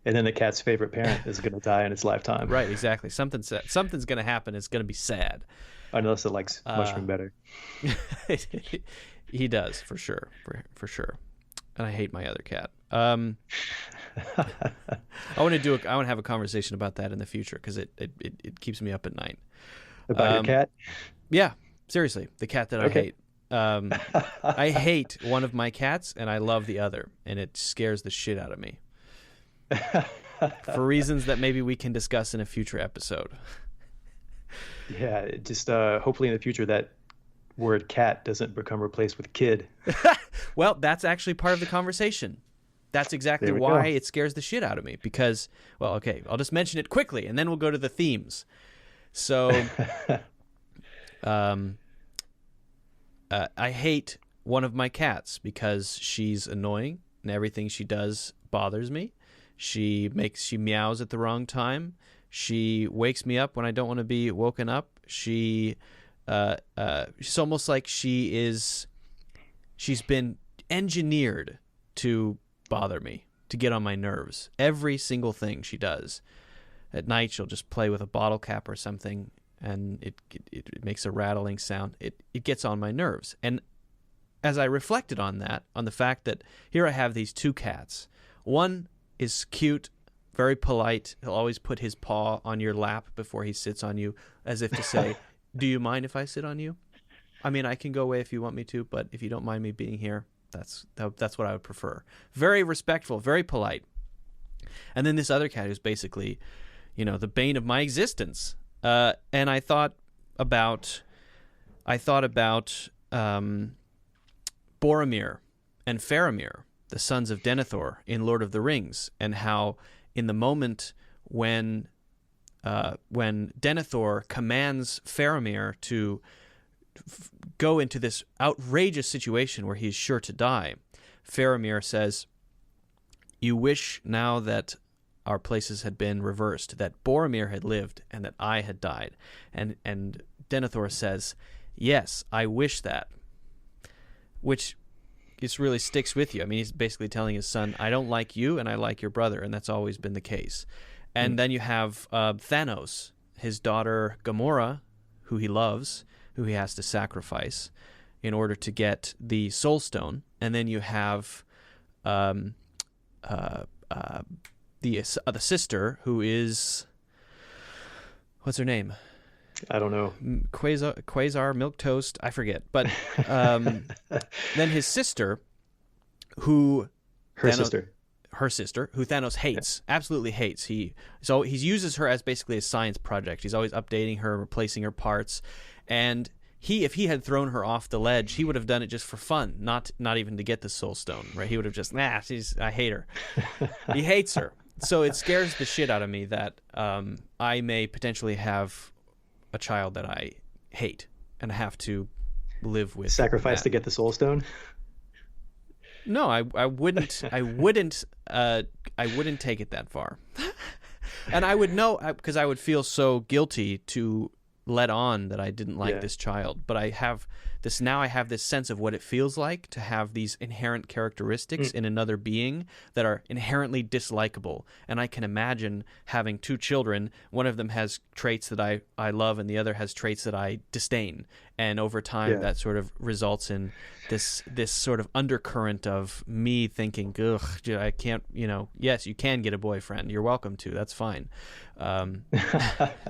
then the cat's favorite parent is going to die in its lifetime, Right, exactly. Something's going to happen. It's going to be sad. unless it likes mushroom better. He does, for sure, for sure. And I hate my other cat. I want to have a conversation about that in the future, because it keeps me up at night. About your cat? Yeah, seriously, the cat that I hate. I hate one of my cats, and I love the other, and it scares the shit out of me. For reasons that maybe we can discuss in a future episode. Yeah, just hopefully in the future that word cat doesn't become replaced with kid. Well, that's actually part of the conversation. That's exactly why it scares the shit out of me, because, well, okay, I'll just mention it quickly, and then we'll go to the themes. So, I hate one of my cats because she's annoying, and everything she does bothers me. She meows at the wrong time. She wakes me up when I don't want to be woken up. She's almost like she's been engineered to bother me, to get on my nerves. Every single thing she does. At night, she'll just play with a bottle cap or something, and it makes a rattling sound. It gets on my nerves. And as I reflected on that, on the fact that here I have these two cats. One is cute, very polite. He'll always put his paw on your lap before he sits on you, as if to say, do you mind if I sit on you? I mean, I can go away if you want me to, but if you don't mind me being here, that's what I would prefer. Very respectful, very polite. And then this other cat who's basically, the bane of my existence. And I thought about Boromir and Faramir, the sons of Denethor in Lord of the Rings, and how in the moment when Denethor commands Faramir to go into this outrageous situation where he's sure to die, Faramir says, "You wish now that our places had been reversed, that Boromir had lived and that I had died." And Denethor says, "Yes, I wish that." Which just really sticks with you. I mean, he's basically telling his son, I don't like you and I like your brother, and that's always been the case. And then you have Thanos, his daughter Gamora, who he loves, who he has to sacrifice in order to get the Soul Stone. And then you have the sister, who is, what's her name? I don't know. Quasar, Milquetoast, I forget. But then his sister, who Her sister, who Thanos hates, absolutely hates. He uses her as basically a science project. He's always updating her, replacing her parts, and if he had thrown her off the ledge, he would have done it just for fun, not even to get the Soul Stone, right? He would have just, I hate her. He hates her. So it scares the shit out of me that I may potentially have a child that I hate and have to live with. Sacrifice to get the Soul Stone? No, I wouldn't. I wouldn't take it that far. And I would know, because I would feel so guilty to let on that I didn't like this child. But I have this sense of what it feels like to have these inherent characteristics in another being that are inherently dislikable. And I can imagine having two children. One of them has traits that I love, and the other has traits that I disdain. And over time, that sort of results in this sort of undercurrent of me thinking, ugh, I can't, yes, you can get a boyfriend. You're welcome to. That's fine.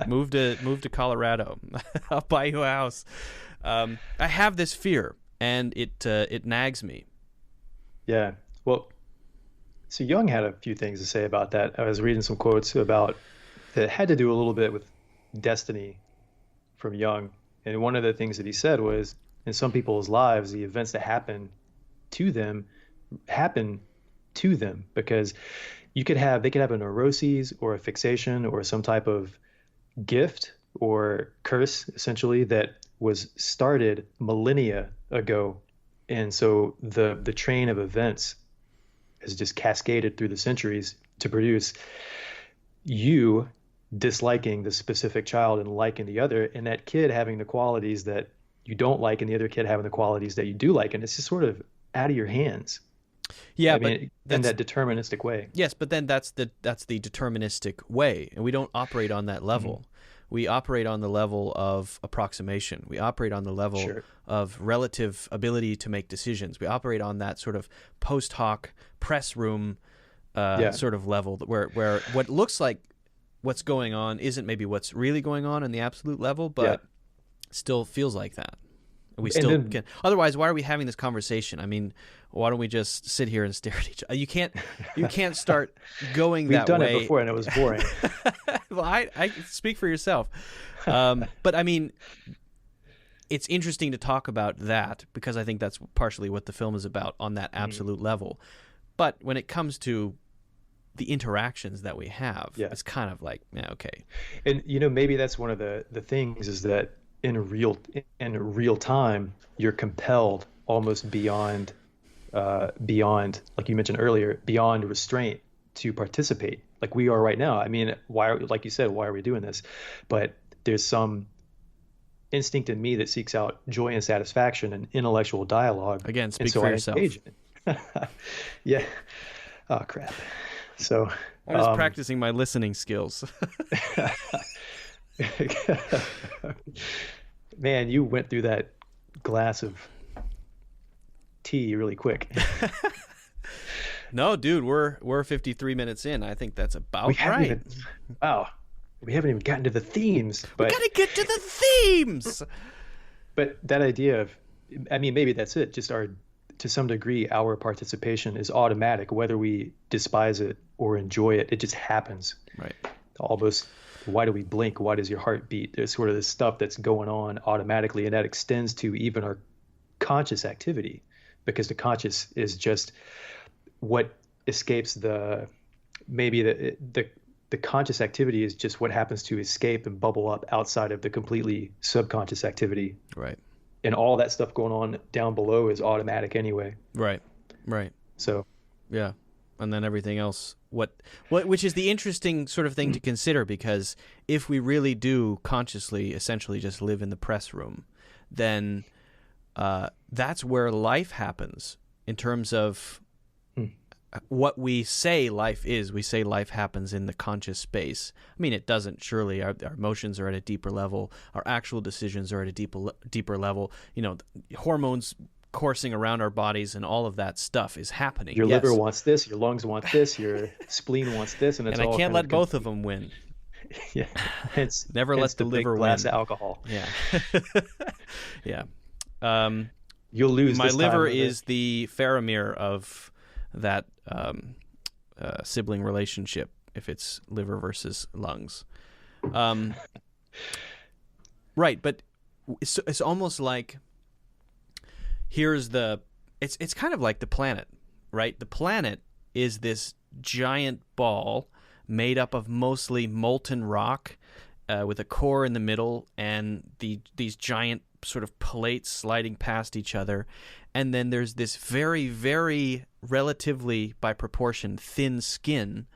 Move to Colorado. I'll buy you a house. I have this fear, and it nags me. Yeah. Well, so Jung had a few things to say about that. I was reading some quotes about that had to do a little bit with destiny from Jung. And one of the things that he said was, in some people's lives, the events that happen to them happen to them, because they could have a neuroses or a fixation or some type of gift or curse, essentially, that was started millennia ago. And so the train of events has just cascaded through the centuries to produce you disliking the specific child and liking the other, and that kid having the qualities that you don't like and the other kid having the qualities that you do like. And it's just sort of out of your hands. Yeah, I mean, in that deterministic way. Yes, but then that's the deterministic way, and we don't operate on that level. Mm-hmm. We operate on the level of approximation. We operate on the level of relative ability to make decisions. We operate on that sort of post hoc press room sort of level where what looks like what's going on isn't maybe what's really going on in the absolute level, but still feels like that. We still can. Otherwise, why are we having this conversation? I mean, why don't we just sit here and stare at each other? You can't start going that way. We've done it before, and it was boring. Well, I speak for yourself. But I mean, it's interesting to talk about that because I think that's partially what the film is about on that absolute level. But when it comes to the interactions that we have, it's kind of like, yeah, okay. And maybe that's one of the things is that in real time, you're compelled almost beyond, like you mentioned earlier, beyond restraint to participate, like we are right now. I mean, like you said, why are we doing this? But there's some instinct in me that seeks out joy and satisfaction and intellectual dialogue. Again, speak for yourself. Yeah. Oh, crap. So I'm just practicing my listening skills. Man, you went through that glass of tea really quick. No, dude, we're 53 minutes in. I think that's about right. We haven't even gotten to the themes. But, we gotta get to the themes. But that idea of, I mean, maybe that's it. Just to some degree, our participation is automatic, whether we despise it or enjoy it. It just happens. Right. Almost. Why do we blink? Why does your heart beat? There's sort of this stuff that's going on automatically, and that extends to even our conscious activity, because the conscious is just what escapes the conscious activity is just what happens to escape and bubble up outside of the completely subconscious activity. Right. And all that stuff going on down below is automatic anyway. Right. So. Yeah. And then everything else, which is the interesting sort of thing to consider, because if we really do consciously essentially just live in the press room, then that's where life happens in terms of what we say life is. We say life happens in the conscious space. I mean, it doesn't, surely. Our emotions are at a deeper level. Our actual decisions are at a deeper level. Hormones coursing around our bodies and all of that stuff is happening. Your liver wants this, your lungs want this, your spleen wants this, and it's all. And I can't let both of them win. Yeah, never let the liver win. Glass of alcohol. Yeah, yeah. You'll lose. My liver is the Faramir of that sibling relationship. If it's liver versus lungs, right? But it's almost like. It's kind of like the planet, right? The planet is this giant ball made up of mostly molten rock with a core in the middle and these giant sort of plates sliding past each other. And then there's this very, very relatively by proportion thin skin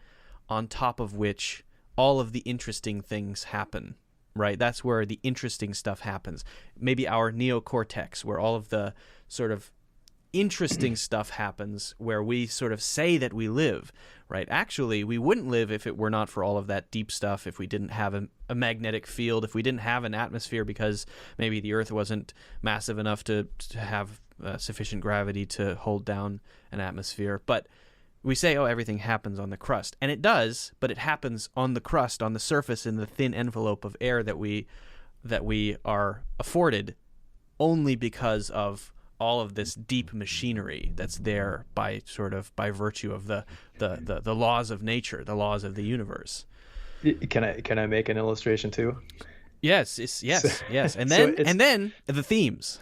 on top of which all of the interesting things happen. Right, that's where the interesting stuff happens. Maybe our neocortex, where all of the sort of interesting stuff happens, where we sort of say that we live. Right, actually, we wouldn't live if it were not for all of that deep stuff. If we didn't have a magnetic field, if we didn't have an atmosphere, because maybe the Earth wasn't massive enough to have sufficient gravity to hold down an atmosphere, but we say, oh, everything happens on the crust. And it does, but it happens on the crust, on the surface, in the thin envelope of air that we are afforded only because of all of this deep machinery that's there by virtue of the laws of nature, the laws of the universe. Can I make an illustration too? Yes, yes. And So then the themes.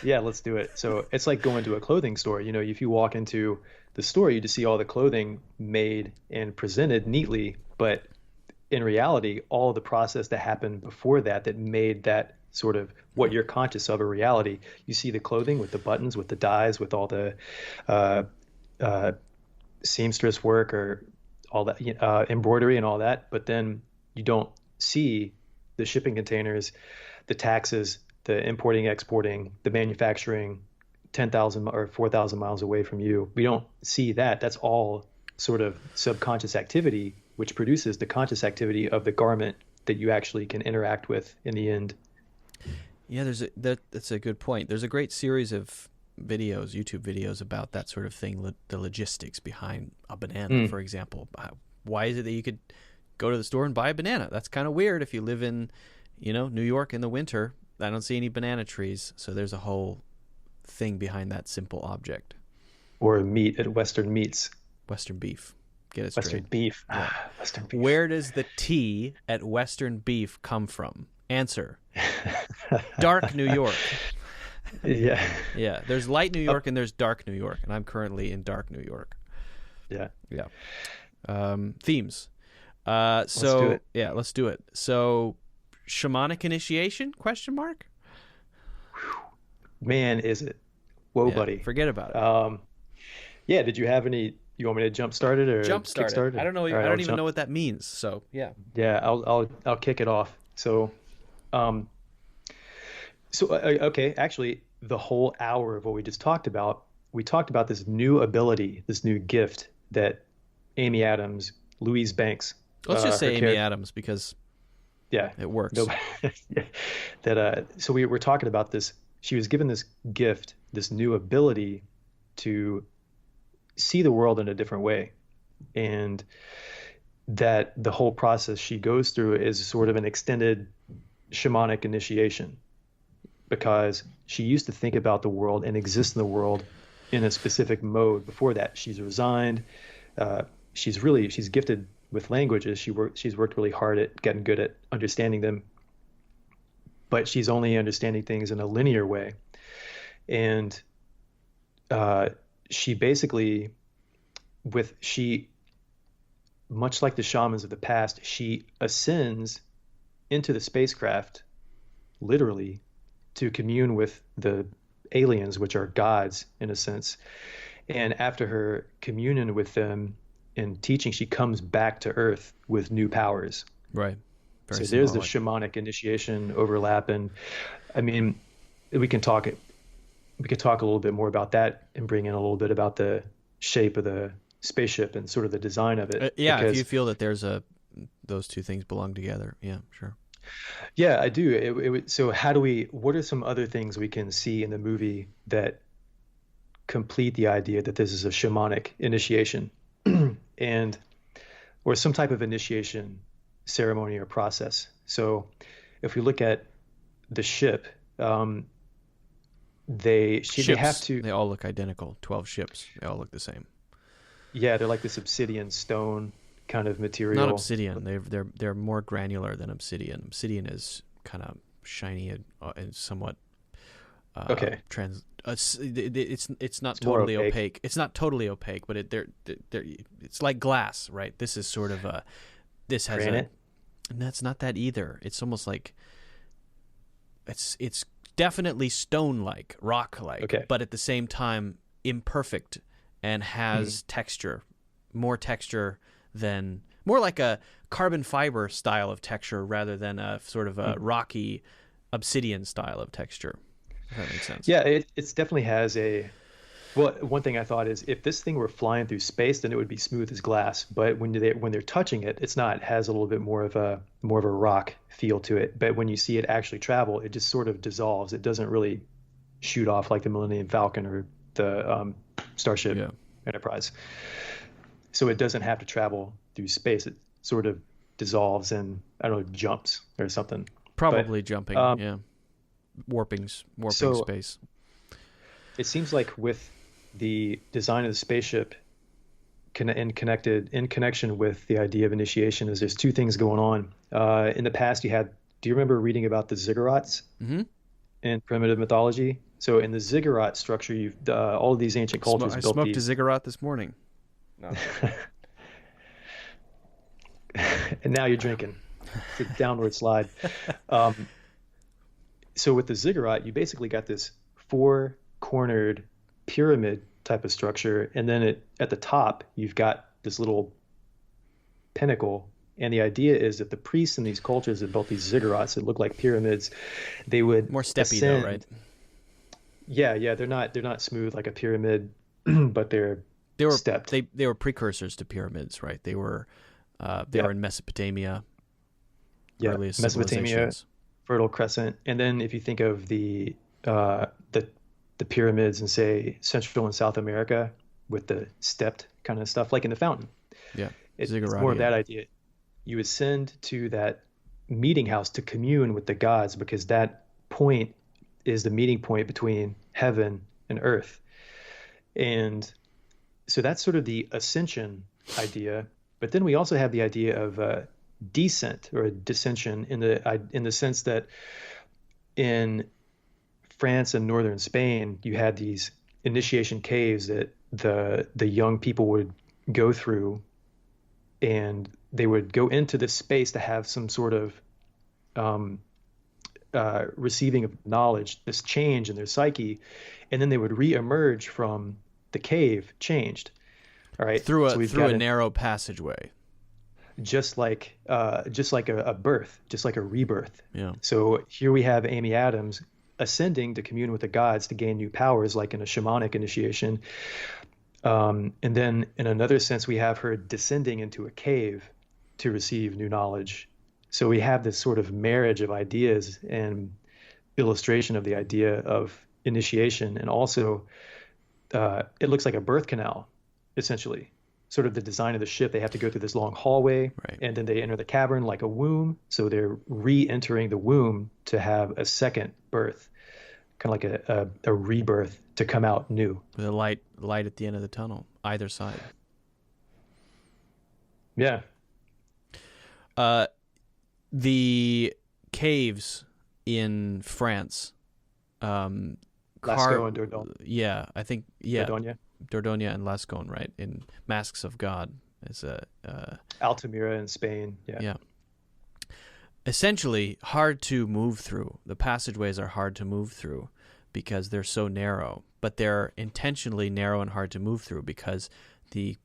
yeah, let's do it. So it's like going to a clothing store. You know, if you walk into the store, you just see all the clothing made and presented neatly, but in reality, all the process that happened before that made that sort of what you're conscious of a reality. You see the clothing with the buttons, with the dyes, with all the uh, uh, seamstress work or all that embroidery and all that, but then you don't see the shipping containers, the taxes, the importing, exporting, the manufacturing 10,000 or 4,000 miles away from you. We don't see that. That's all sort of subconscious activity, which produces the conscious activity of the garment that you actually can interact with in the end. Yeah, that's a good point. There's a great series of videos, YouTube videos about that sort of thing, the logistics behind a banana, for example. Why is it that you could go to the store and buy a banana? That's kind of weird if you live in, New York in the winter. I don't see any banana trees, so there's a whole thing behind that simple object. Or meat at Western Meats. Western beef. Get it Western straight. beef. Yeah. Western beef. Where does the T at Western beef come from? Answer. Dark New York. Yeah. Yeah. There's light New York and there's dark New York, and I'm currently in dark New York. Yeah. Yeah. Themes. Let's do it. Yeah, let's do it. So, shamanic initiation? Question mark. Man, is it? Whoa, Yeah, buddy. forget about it. Yeah. Did you have any? You want me to jump start it or Jump start kick start it. I don't know. All right, I don't I'll even jump. know what that means. So yeah. Yeah, I'll kick it off. So, okay, actually, the whole hour of what we just talked about, we talked about this new ability, this new gift that Amy Adams, Louise Banks. Let's just say her Amy character- Adams because Yeah, it works. nobody, yeah, that. So we were talking about this. She was given this gift, this new ability to see the world in a different way, and that the whole process she goes through is sort of an extended shamanic initiation, because she used to think about the world and exist in the world in a specific mode. Before that, she's resigned. She's gifted with languages. She's worked really hard at getting good at understanding them, but she's only understanding things in a linear way. And she basically, much like the shamans of the past, she ascends into the spacecraft, literally, to commune with the aliens, which are gods in a sense. And after her communion with them and teaching, she comes back to Earth with new powers. Right. So Very there's the symbolic. shamanic initiation overlap. And I mean, we could talk a little bit more about that and bring in a little bit about the shape of the spaceship and sort of the design of it. Yeah, because, if you feel that those two things belong together. Yeah, sure. yeah, I do. So what are some other things we can see in the movie that complete the idea that this is a shamanic initiation or some type of initiation ceremony or process? So if we look at the ship, they have to. They all look identical. 12 ships. They all look the same. Yeah, they're like this obsidian stone kind of material. Not obsidian. They're more granular than obsidian. Obsidian is kind of shiny and somewhat Okay. It's not more totally opaque. opaque. It's not totally opaque, but it's like glass, right? This is sort of this has Granite? and that's not that either. It's almost like it's definitely stone-like, rock-like, Okay. but at the same time imperfect and has texture, more like a carbon fiber style of texture rather than a sort of a rocky obsidian style of texture. If that makes sense. Yeah, it's definitely has one thing I thought is if this thing were flying through space, then it would be smooth as glass. But when they're touching it, it's not. It has a little bit more of a rock feel to it. But when you see it actually travel, it just sort of dissolves. It doesn't really shoot off like the Millennium Falcon or the Starship Enterprise. So it doesn't have to travel through space. It sort of dissolves and, I don't know, jumps or something. Probably jumping, yeah. Warping So- space. It seems like with the design of the spaceship in connection with the idea of initiation is there's two things going on. In the past, you had do you remember reading about the ziggurats in primitive mythology? So in the ziggurat structure, you've all of these ancient cultures I built smoked these. a ziggurat this morning. No. And now you're drinking. It's a downward slide. So with the ziggurat, you basically got this four-cornered pyramid type of structure, and then at the top, you've got this little pinnacle. And the idea is that the priests in these cultures that built these ziggurats that look like pyramids, they would more steppy ascend. though, right? Yeah, they're not smooth like a pyramid, but they were stepped. They were precursors to pyramids, right? They were in Mesopotamia. Yeah, earliest Mesopotamia, civilizations. Fertile Crescent, and then if you think of the pyramids in, say, Central and South America with the stepped kind of stuff, like in the fountain. Yeah, it's more of that idea. You ascend to that meeting house to commune with the gods, because that point is the meeting point between heaven and earth. And so that's sort of the ascension idea. But then we also have the idea of descent or a dissension in the sense that in France and northern Spain, you had these initiation caves that the young people would go through, and they would go into this space to have some sort of receiving of knowledge, this change in their psyche, and then they would re-emerge from the cave changed. All right, through a narrow passageway, just like a birth, just like a rebirth. Yeah. So here we have Amy Adams ascending to commune with the gods to gain new powers, like in a shamanic initiation. And then in another sense, we have her descending into a cave to receive new knowledge. So we have this sort of marriage of ideas and illustration of the idea of initiation. And also it looks like a birth canal, essentially. Sort of the design of the ship, they have to go through this long hallway, right, and then they enter the cavern like a womb. So they're re-entering the womb to have a second birth, kind of like a rebirth to come out new. With a light at the end of the tunnel, either side. Yeah. The caves in France. Lascaux and Dordogne. Yeah, I think, yeah. Dordogne and Lascaux, right? In Masks of God. Is Altamira in Spain. Yeah. Essentially, hard to move through. The passageways are hard to move through because they're so narrow, but they're intentionally narrow and hard to move through because the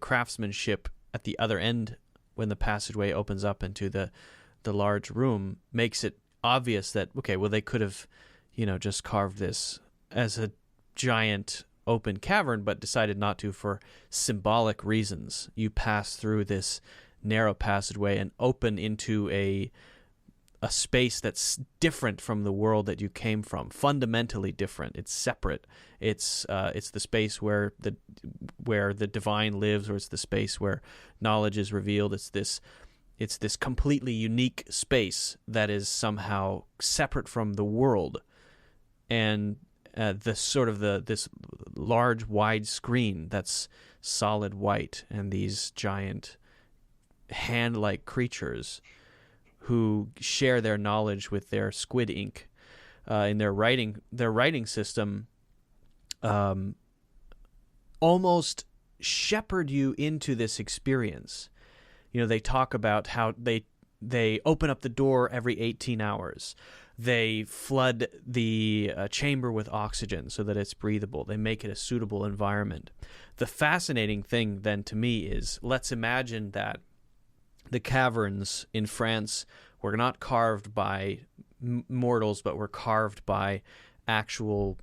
craftsmanship at the other end, when the passageway opens up into the large room, makes it obvious that, okay, well, they could have, just carved this as a giant open cavern, but decided not to for symbolic reasons. You pass through this narrow passageway and open into a space that's different from the world that you came from, fundamentally different. It's separate. It's the space where the divine lives, or it's the space where knowledge is revealed. It's this completely unique space that is somehow separate from the world, and this large wide screen that's solid white, and these giant hand-like creatures who share their knowledge with their squid ink in their writing system, almost shepherd you into this experience. They talk about how they open up the door every 18 hours. They flood the chamber with oxygen so that it's breathable. They make it a suitable environment. The fascinating thing then to me is, let's imagine that the caverns in France were not carved by mortals, but were carved by actual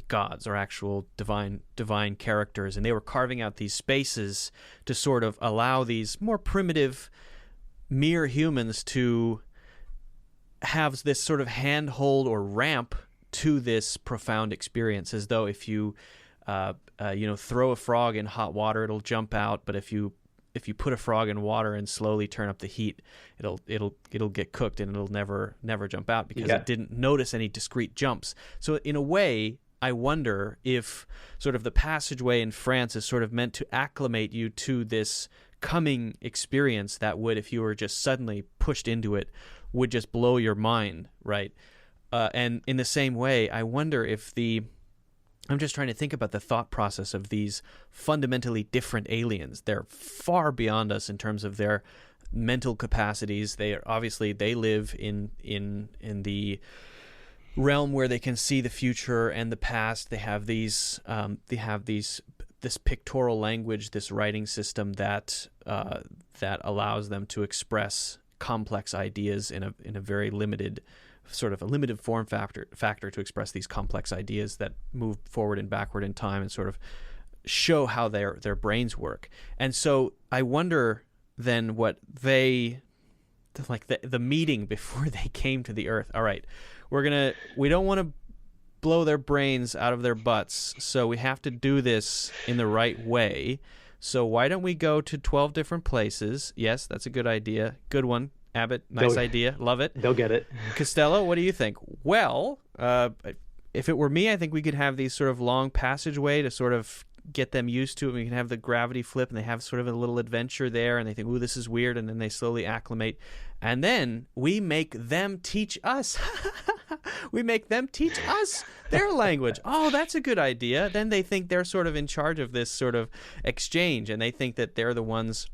gods or actual divine characters, and they were carving out these spaces to sort of allow these more primitive mere humans to have this sort of handhold or ramp to this profound experience, as though if you throw a frog in hot water, it'll jump out, but if you put a frog in water and slowly turn up the heat, it'll get cooked and it'll never jump out because it didn't notice any discrete jumps. So in a way, I wonder if sort of the passageway in France is sort of meant to acclimate you to this coming experience that would, if you were just suddenly pushed into it, would just blow your mind, right? And in the same way, I wonder if I'm just trying to think about the thought process of these fundamentally different aliens. They're far beyond us in terms of their mental capacities. They live in the realm where they can see the future and the past. They have this pictorial language, this writing system that allows them to express complex ideas in a very limited form factor to express these complex ideas that move forward and backward in time and sort of show how their brains work. And so I wonder then what the meeting before they came to the Earth. All right, we don't want to blow their brains out of their butts, so we have to do this in the right way. So why don't we go to 12 different places? Yes, that's a good idea. Good one, Abbott. Nice idea. Love it. They'll get it. Costello, what do you think? Well, if it were me, I think we could have these sort of long passageway to sort of get them used to it. We can have the gravity flip, and they have sort of a little adventure there, and they think, ooh, this is weird, and then they slowly acclimate. And then we make them teach us. We make them teach us their language. Oh, that's a good idea. Then they think they're sort of in charge of this sort of exchange, and they think that they're the ones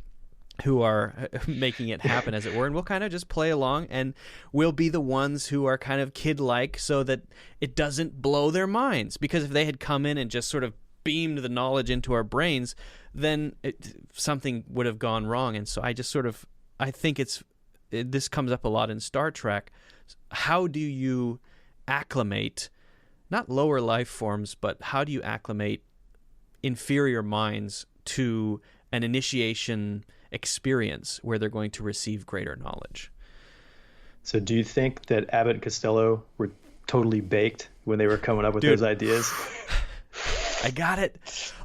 who are making it happen, as it were, and we'll kind of just play along, and we'll be the ones who are kind of kid-like so that it doesn't blow their minds. Because if they had come in and just sort of beamed the knowledge into our brains, then something would have gone wrong. And so I think this comes up a lot in Star Trek. How do you acclimate, not lower life forms, but how do you acclimate inferior minds to an initiation experience where they're going to receive greater knowledge? So do you think that Abbott and Costello were totally baked when they were coming up with those ideas? I got it.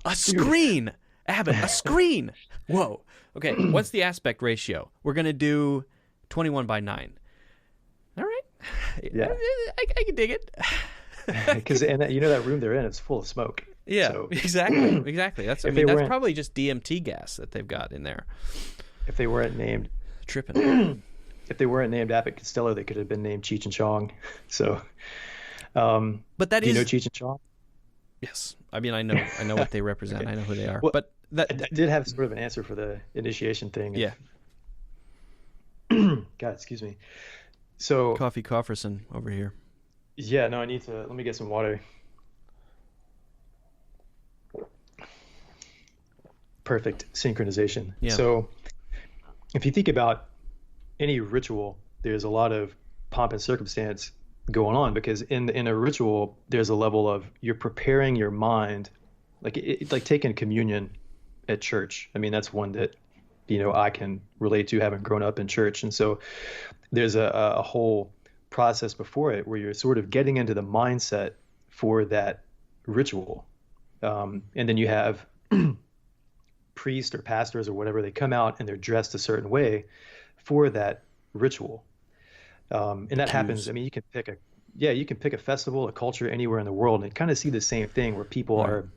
A screen. Abbott, a screen. Whoa. Okay, what's the aspect ratio? We're going to do 21:9. All right. Yeah. I can dig it. Because that room they're in is full of smoke. Yeah, so, exactly. That's probably just DMT gas that they've got in there. If they weren't named tripping. If they weren't named Abbott Costello, they could have been named Cheech and Chong. So, but that do you know Cheech and Chong? Yes, I mean I know what they represent. Okay. I know who they are. Well, but I did have sort of an answer for the initiation thing. Yeah. God, excuse me. So Coffee Cofferson over here. Yeah, no, let me get some water. Perfect synchronization. Yeah. So if you think about any ritual, there's a lot of pomp and circumstance going on, because in a ritual, there's a level of you're preparing your mind, like taking communion at church. I mean, that's one that, I can relate to, having grown up in church. And so there's a whole process before it where you're sort of getting into the mindset for that ritual. And then you have priests or pastors or whatever, they come out and they're dressed a certain way for that ritual. And that happens. I mean, you can pick a festival, a culture anywhere in the world, and kind of see the same thing where people are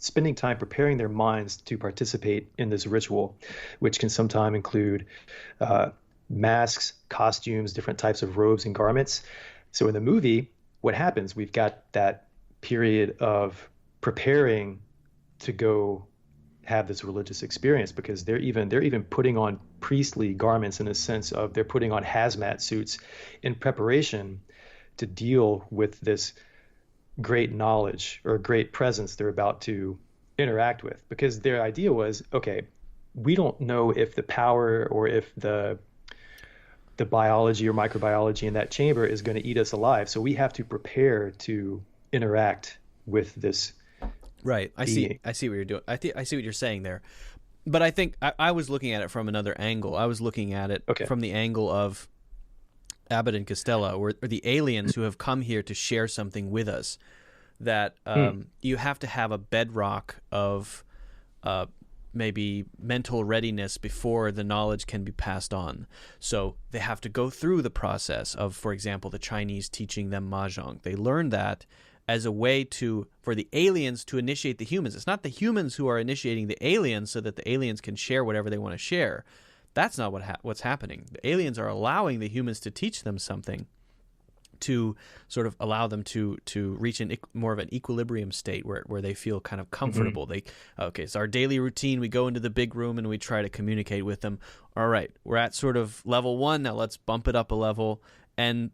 spending time preparing their minds to participate in this ritual, which can sometimes include masks, costumes, different types of robes and garments. So in the movie, what happens? We've got that period of preparing to go have this religious experience, because they're even putting on priestly garments, in a sense of they're putting on hazmat suits in preparation to deal with this great knowledge or great presence they're about to interact with. Because their idea was, okay, we don't know if the power or if the biology or microbiology in that chamber is going to eat us alive. So we have to prepare to interact with this. Right. I see what you're doing. I see what you're saying there. But I think I was looking at it from another angle. I was looking at it from the angle of Abbott and Costello, or the aliens who have come here to share something with us, that you have to have a bedrock of maybe mental readiness before the knowledge can be passed on. So they have to go through the process of, for example, the Chinese teaching them Mahjong. They learn that as a way for the aliens to initiate the humans. It's not the humans who are initiating the aliens so that the aliens can share whatever they want to share. That's not what's happening. The aliens are allowing the humans to teach them something, to sort of allow them to reach more of an equilibrium state where they feel kind of comfortable. Okay, it's our daily routine. We go into the big room and we try to communicate with them. All right, we're at sort of level 1 now. Let's bump it up a level, and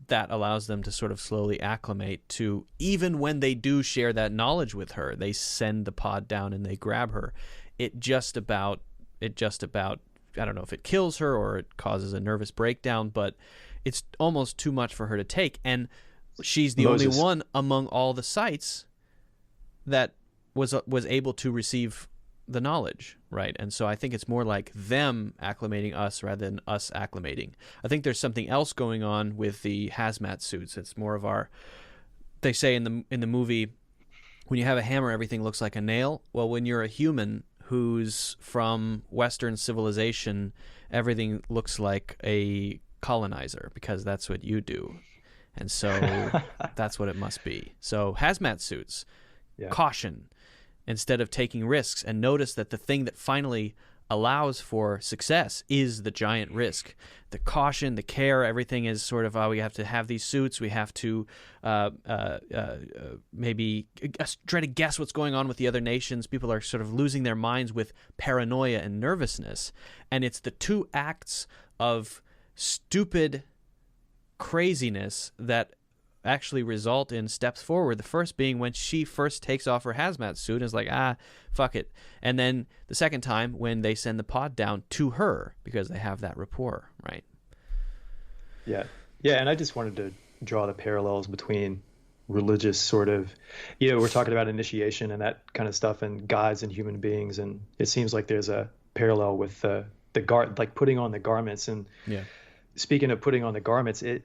that allows them to sort of slowly acclimate to, even when they do share that knowledge with her, they send the pod down and they grab her. It just about I don't know if it kills her or it causes a nervous breakdown, but it's almost too much for her to take. And she's the only one among all the sites that was able to receive the knowledge, right? And so I think it's more like them acclimating us rather than us acclimating. I think there's something else going on with the hazmat suits. It's more of they say in the movie, when you have a hammer, everything looks like a nail. Well, when you're a human who's from Western civilization, everything looks like a colonizer, because that's what you do. And so that's what it must be. So hazmat suits, caution, instead of taking risks. And notice that the thing that finally allows for success is the giant risk. The caution, the care, everything is sort of, we have to have these suits. We have to maybe try to guess what's going on with the other nations. People are sort of losing their minds with paranoia and nervousness. And it's the two acts of stupid craziness that actually result in steps forward. The first being when she first takes off her hazmat suit and is like, fuck it. And then the second time when they send the pod down to her, because they have that rapport, right? Yeah. And I just wanted to draw the parallels between religious sort of, we're talking about initiation and that kind of stuff, and gods and human beings. And it seems like there's a parallel with like putting on the garments. And speaking of putting on the garments, and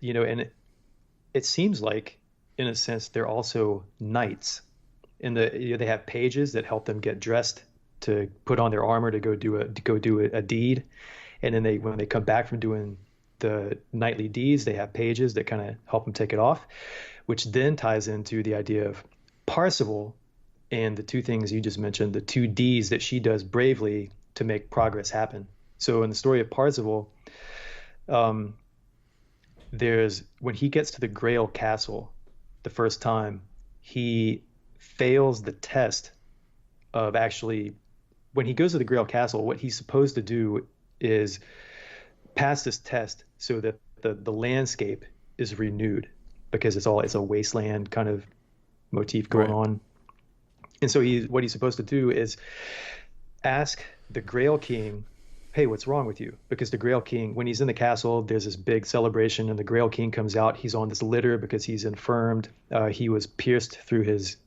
it seems like, in a sense, they're also knights. They have pages that help them get dressed, to put on their armor to go do a deed, and then when they come back from doing the knightly deeds, they have pages that kind of help them take it off, which then ties into the idea of Parzival and the two things you just mentioned, the two deeds that she does bravely to make progress happen. So in the story of Parzival, when he gets to the Grail Castle the first time, he fails the test of actually, when he goes to the Grail Castle, what he's supposed to do is pass this test so that the landscape is renewed, because it's a wasteland kind of motif going on. And so what he's supposed to do is ask the Grail King, hey, what's wrong with you? Because the Grail King, when he's in the castle, there's this big celebration, and the Grail King comes out. He's on this litter because he's infirmed. He was pierced through his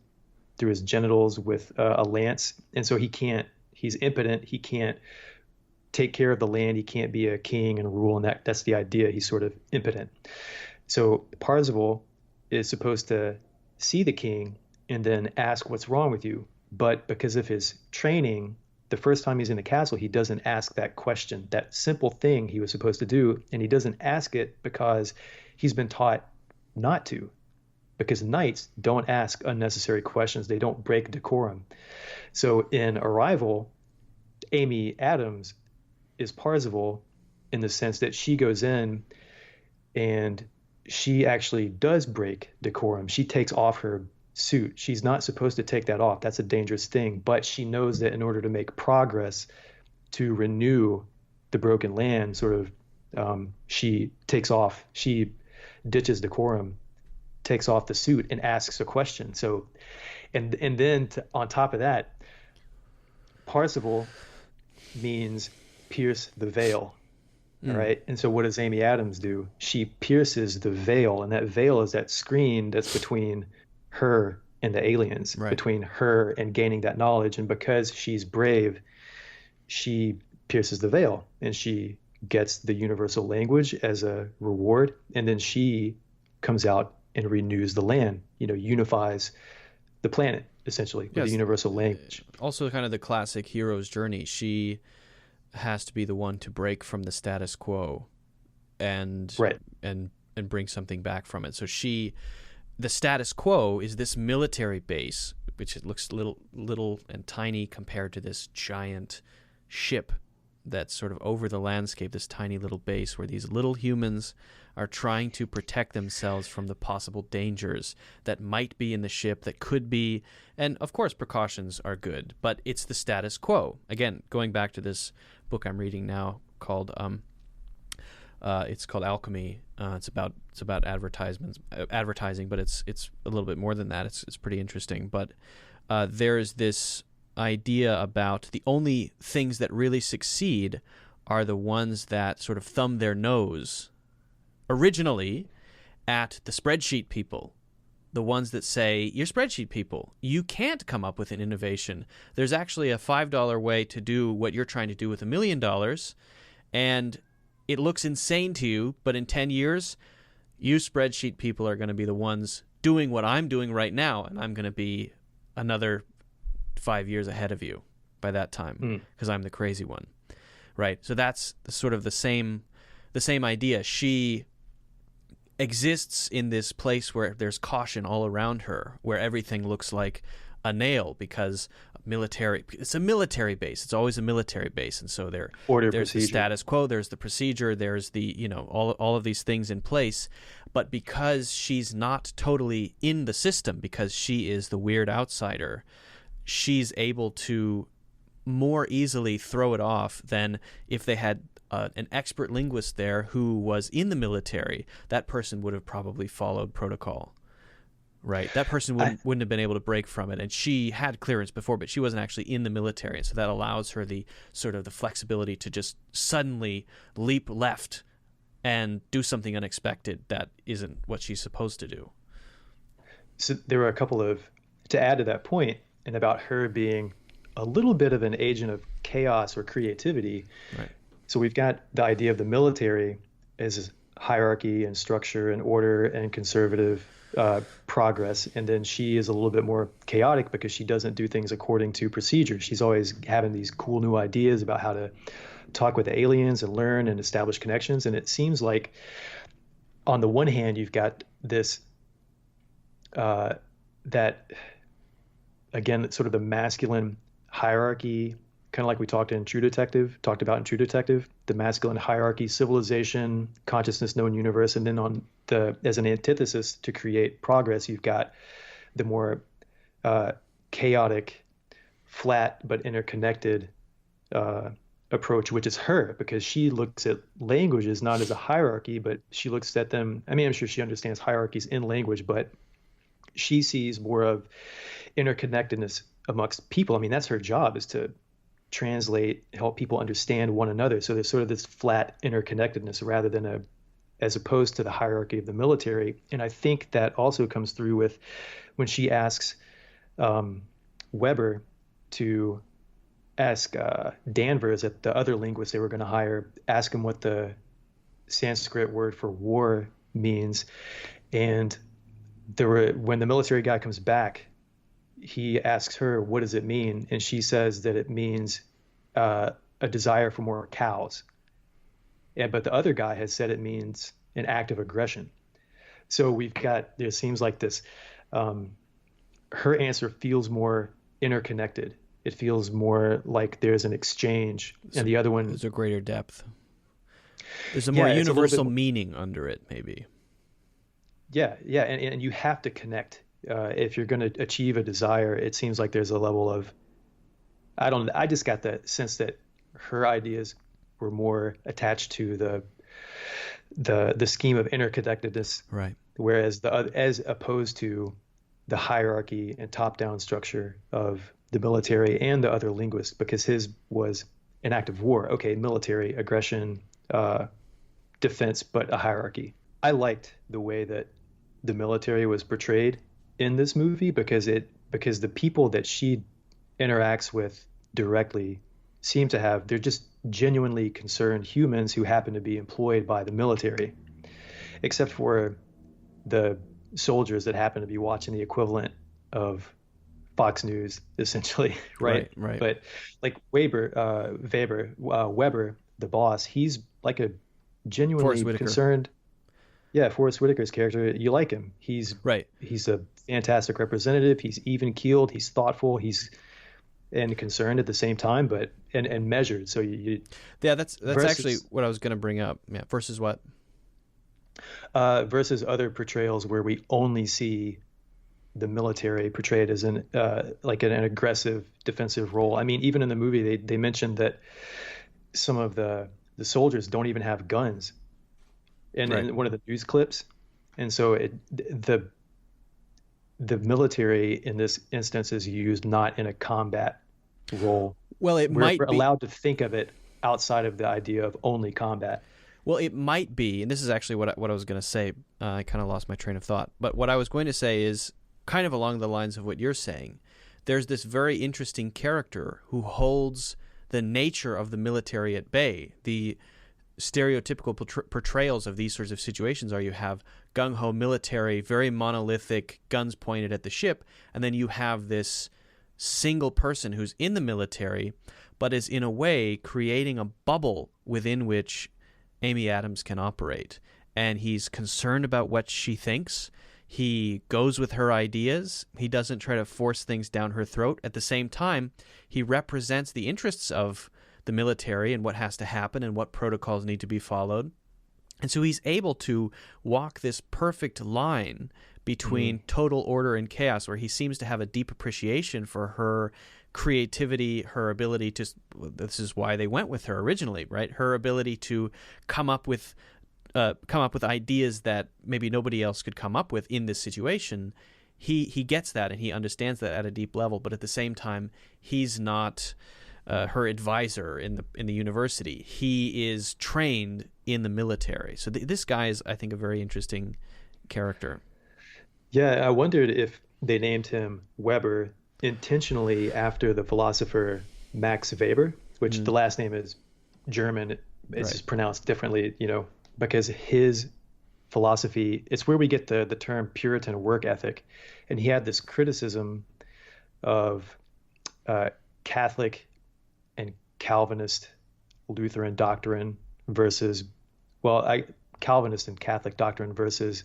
genitals with a lance, and so he's impotent. He can't take care of the land. He can't be a king and rule, and that's the idea. He's sort of impotent. So Parzival is supposed to see the king and then ask, what's wrong with you? But because of his training, the first time he's in the castle, he doesn't ask that question, that simple thing he was supposed to do. And he doesn't ask it because he's been taught not to, because knights don't ask unnecessary questions. They don't break decorum. So in Arrival, Amy Adams is Parzival in the sense that she goes in and she actually does break decorum. She takes off her suit. She's not supposed to take that off. That's a dangerous thing. But she knows that in order to make progress, to renew the broken land, sort of, she ditches decorum, takes off the suit, and asks a question. So, and then on top of that, Parzival means pierce the veil. All right. And so what does Amy Adams do? She pierces the veil, and that veil is that screen that's between her and the aliens, between her and gaining that knowledge. And because she's brave, she pierces the veil and she gets the universal language as a reward. And then she comes out and renews the land, unifies the planet essentially with the universal language. Also kind of the classic hero's journey. She has to be the one to break from the status quo and bring something back from it. So the status quo is this military base, which it looks little and tiny compared to this giant ship that's sort of over the landscape, this tiny little base where these little humans are trying to protect themselves from the possible dangers that might be in the ship, that could be, and of course precautions are good, but it's the status quo. Again, going back to this book I'm reading now called it's called Alchemy. It's about advertising, but it's a little bit more than that. It's pretty interesting. But there's this idea about the only things that really succeed are the ones that sort of thumb their nose originally at the spreadsheet people. The ones that say, you're spreadsheet people. You can't come up with an innovation. There's actually a $5 way to do what you're trying to do with $1 million, and it looks insane to you, but in 10 years, you spreadsheet people are going to be the ones doing what I'm doing right now, and I'm going to be another 5 years ahead of you by that time because I'm the crazy one, right? So that's sort of the same idea. She exists in this place where there's caution all around her, where everything looks like a nail because it's a military base. It's always a military base, and so there's procedure. The status quo, there's the procedure, there's the all of these things in place. But because she's not totally in the system, because she is the weird outsider, she's able to more easily throw it off than if they had an expert linguist there who was in the military. That person would have probably followed protocol. Right, that person wouldn't have been able to break from it, and she had clearance before, but she wasn't actually in the military, and so that allows her the flexibility to just suddenly leap left and do something unexpected that isn't what she's supposed to do. So there were a couple to add to that point, and about her being a little bit of an agent of chaos or creativity. Right. So we've got the idea of the military as hierarchy and structure and order and conservative progress, and then she is a little bit more chaotic because she doesn't do things according to procedure. She's always having these cool new ideas about how to talk with the aliens and learn and establish connections. And it seems like on the one hand you've got this that again sort of the masculine hierarchy, kind of like we talked about in True Detective, the masculine hierarchy, civilization, consciousness, known universe, and then as an antithesis to create progress, you've got the more chaotic, flat but interconnected approach, which is her, because she looks at languages not as a hierarchy, but she looks at them. I mean, I'm sure she understands hierarchies in language, but she sees more of interconnectedness amongst people. I mean, that's her job, is to translate, help people understand one another. So there's sort of this flat interconnectedness rather than as opposed to the hierarchy of the military. And I think that also comes through with when she asks Weber to ask Danvers, at the other linguist they were going to hire, ask him what the Sanskrit word for war means. And when the military guy comes back, he asks her, what does it mean? And she says that it means a desire for more cows. But the other guy has said it means an act of aggression. So there seems like this, her answer feels more interconnected. It feels more like there's an exchange. And the other one, there's a greater depth. There's a more universal meaning under it, maybe. Yeah. And you have to connect. If you're going to achieve a desire, it seems like there's a level of, I just got the sense that her ideas were more attached to the scheme of interconnectedness, right? Whereas as opposed to the hierarchy and top-down structure of the military and the other linguists, because his was an act of war. Okay, military aggression, defense, but a hierarchy. I liked the way that the military was portrayed in this movie because the people that she interacts with directly seem to they're just genuinely concerned humans who happen to be employed by the military, except for the soldiers that happen to be watching the equivalent of Fox News, essentially, right? Right. But like Weber, the boss, he's like a genuinely concerned. Yeah, Forrest Whitaker's character, you like him. He's a fantastic representative. He's even keeled. He's thoughtful. He's and concerned at the same time, but and measured. So Yeah, that's versus, actually what I was going to bring up. Yeah, versus what? Versus other portrayals where we only see the military portrayed as an like an aggressive defensive role. I mean, even in the movie, they mentioned that some of the soldiers don't even have guns in one of the news clips, and so the military in this instance is used not in a combat role. Well, We're allowed to think of it outside of the idea of only combat. Well, it might be, and this is actually what I was going to say. I kind of lost my train of thought. But what I was going to say is kind of along the lines of what you're saying. There's this very interesting character who holds the nature of the military at bay. The stereotypical portrayals of these sorts of situations are you have gung-ho military, very monolithic, guns pointed at the ship, and then you have this single person who's in the military, but is in a way creating a bubble within which Amy Adams can operate. And he's concerned about what she thinks. He goes with her ideas. He doesn't try to force things down her throat. At the same time, he represents the interests of the military and what has to happen and what protocols need to be followed. And so he's able to walk this perfect line between total order and chaos, where he seems to have a deep appreciation for her creativity, her ability to, this is why they went with her originally, right? Her ability to come up with ideas that maybe nobody else could come up with in this situation. He gets that and he understands that at a deep level, but at the same time, he's not her advisor in the university. He is trained in the military. So this guy is, I think, a very interesting character. Yeah, I wondered if they named him Weber intentionally after the philosopher Max Weber, which the last name is German. It's just pronounced differently, because his philosophy, it's where we get the term Puritan work ethic. And he had this criticism of Catholic and Calvinist Lutheran doctrine versus, Calvinist and Catholic doctrine versus,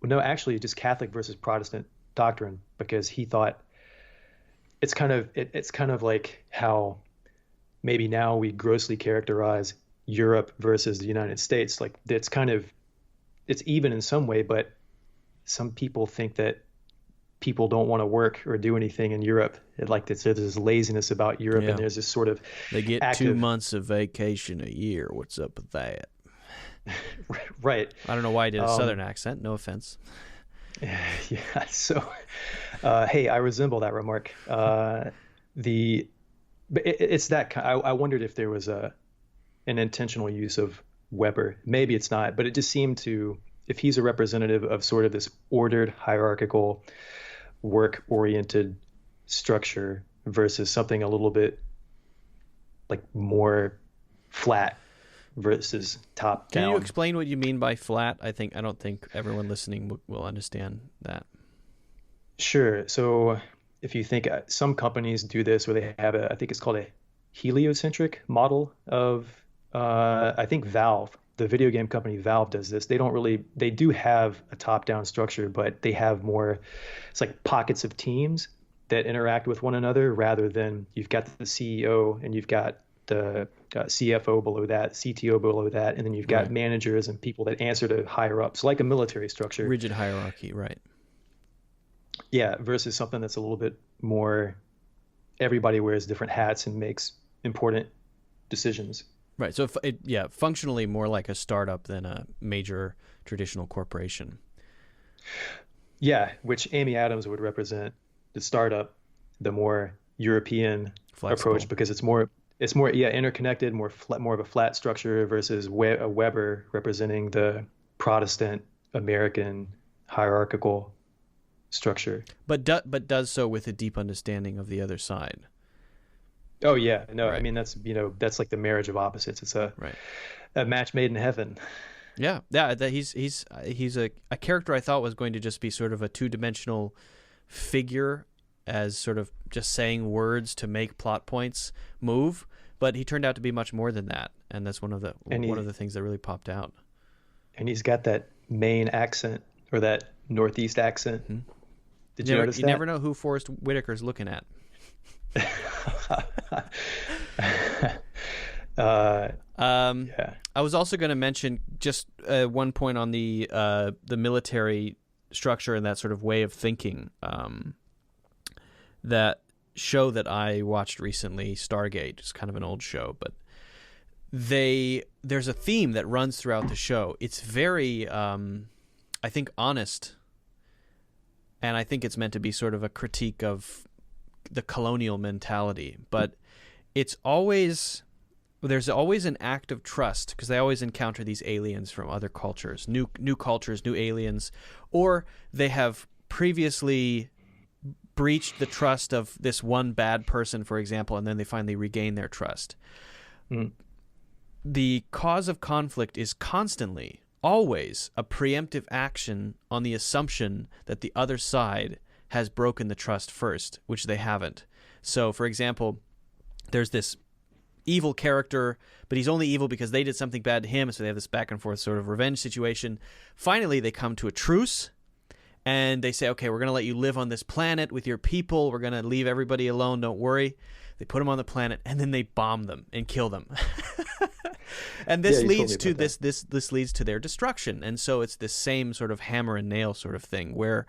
just Catholic versus Protestant doctrine, because he thought it's kind of like how maybe now we grossly characterize Europe versus the United States. Like it's even in some way, but some people think that people don't want to work or do anything in Europe. There's this laziness about Europe, and there's this sort of they get 2 months of vacation a year. What's up with that? Right. I don't know why I did a Southern accent. No offense. Yeah. So, hey, I resemble that remark. But it's that I wondered if there was an intentional use of Weber. Maybe it's not, but it just seemed to, if he's a representative of sort of this ordered, hierarchical, work-oriented structure versus something a little bit like more flat versus top down. Can you explain what you mean by flat? I don't think everyone listening will understand that. Sure. So if you think some companies do this where they have I think it's called a heliocentric model of, I think Valve, the video game company Valve does this. They do have a top-down structure, but they have more, it's like pockets of teams that interact with one another rather than you've got the CEO and you've got the CFO below that, CTO below that, and then you've got managers and people that answer to higher ups, like a military structure. Rigid hierarchy, right. Yeah, versus something that's a little bit more, everybody wears different hats and makes important decisions. Right. So, functionally more like a startup than a major traditional corporation. Yeah, which Amy Adams would represent the startup, the more European Flexible approach, because it's more interconnected, more of a flat structure versus a Weber representing the Protestant American hierarchical structure. But does so with a deep understanding of the other side. Oh yeah, no, right. I mean that's like the marriage of opposites. It's a match made in heaven. Yeah. He's a character I thought was going to just be sort of a two-dimensional figure, as sort of just saying words to make plot points move, but he turned out to be much more than that, and that's one of the things that really popped out. And he's got that Maine accent, or that Northeast accent. Mm-hmm. Did you notice that? You never know who Forrest Whitaker's looking at. Yeah. I was also going to mention just one point on the military structure and that sort of way of thinking. That show that I watched recently, Stargate, is kind of an old show, but there's a theme that runs throughout the show. It's very, I think, honest, and I think it's meant to be sort of a critique of the colonial mentality. But there's always an act of trust, because they always encounter these aliens from other cultures, new cultures, new aliens, or they have previously breached the trust of this one bad person, for example, and then they finally regain their trust. Mm. The cause of conflict is constantly, always, a preemptive action on the assumption that the other side has broken the trust first, which they haven't. So, for example, there's this evil character, but he's only evil because they did something bad to him, so they have this back and forth sort of revenge situation. Finally, they come to a truce, and they say, okay, we're going to let you live on this planet with your people. We're going to leave everybody alone. Don't worry. They put them on the planet, and then they bomb them and kill them. And this leads to this leads to their destruction. And so it's this same sort of hammer and nail sort of thing where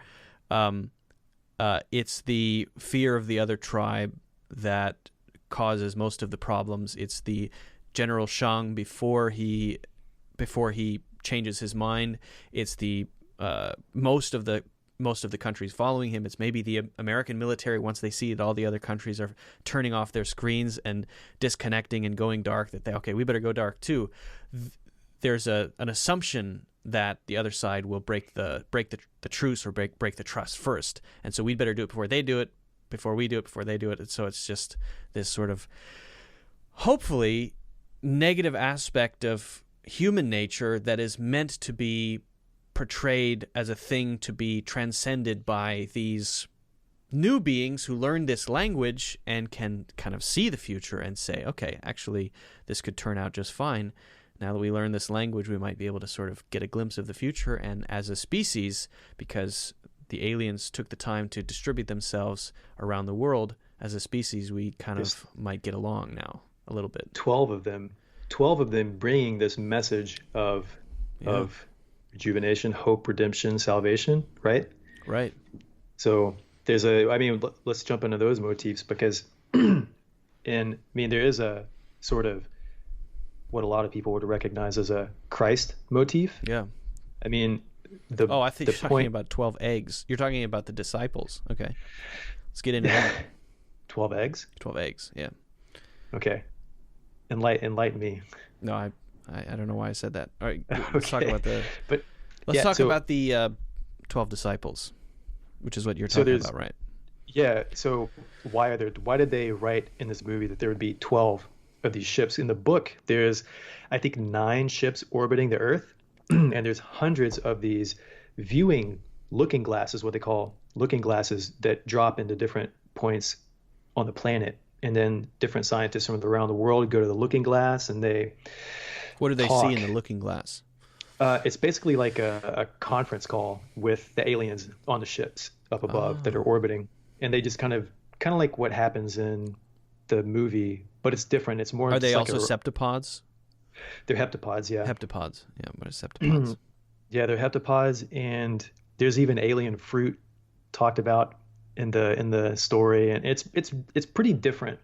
it's the fear of the other tribe that causes most of the problems. It's the General Shang before he changes his mind. It's the most of the countries following him. It's maybe the American military, once they see that all the other countries are turning off their screens and disconnecting and going dark, that we better go dark too. There's an assumption that the other side will break the truce or break the trust first, and so we'd better do it before they do it, before we do it, before they do it. And so it's just this sort of hopefully negative aspect of human nature that is meant to be portrayed as a thing to be transcended by these new beings who learn this language and can kind of see the future and say, okay, actually, this could turn out just fine. Now that we learn this language, we might be able to sort of get a glimpse of the future. And as a species, because the aliens took the time to distribute themselves around the world, as a species, we kind of might get along now a little bit. 12 of them bringing this message of rejuvenation, hope, redemption, salvation, right? Right. So let's jump into those motifs, because there is a sort of what a lot of people would recognize as a Christ motif. Yeah. I mean, I think you're talking about 12 eggs. You're talking about the disciples. Okay. Let's get into that. 12 eggs? 12 eggs, yeah. Okay. Enlighten me. No, I don't know why I said that. All right, let's talk about about the 12 disciples, which is what you're talking about, right? Yeah. So why did they write in this movie that there would be 12 of these ships? In the book, there's, I think, 9 ships orbiting the Earth, and there's hundreds of these looking glasses, what they call looking glasses, that drop into different points on the planet. And then different scientists from around the world go to the looking glass, and they What do they see in the looking glass? It's basically like a conference call with the aliens on the ships up above that are orbiting, and they just kind of like what happens in the movie, but it's different. It's more. Are they also septopods? They're heptapods, yeah. Heptapods, yeah. What are septopods? Yeah, they're heptapods, and there's even alien fruit talked about in the story, and it's pretty different,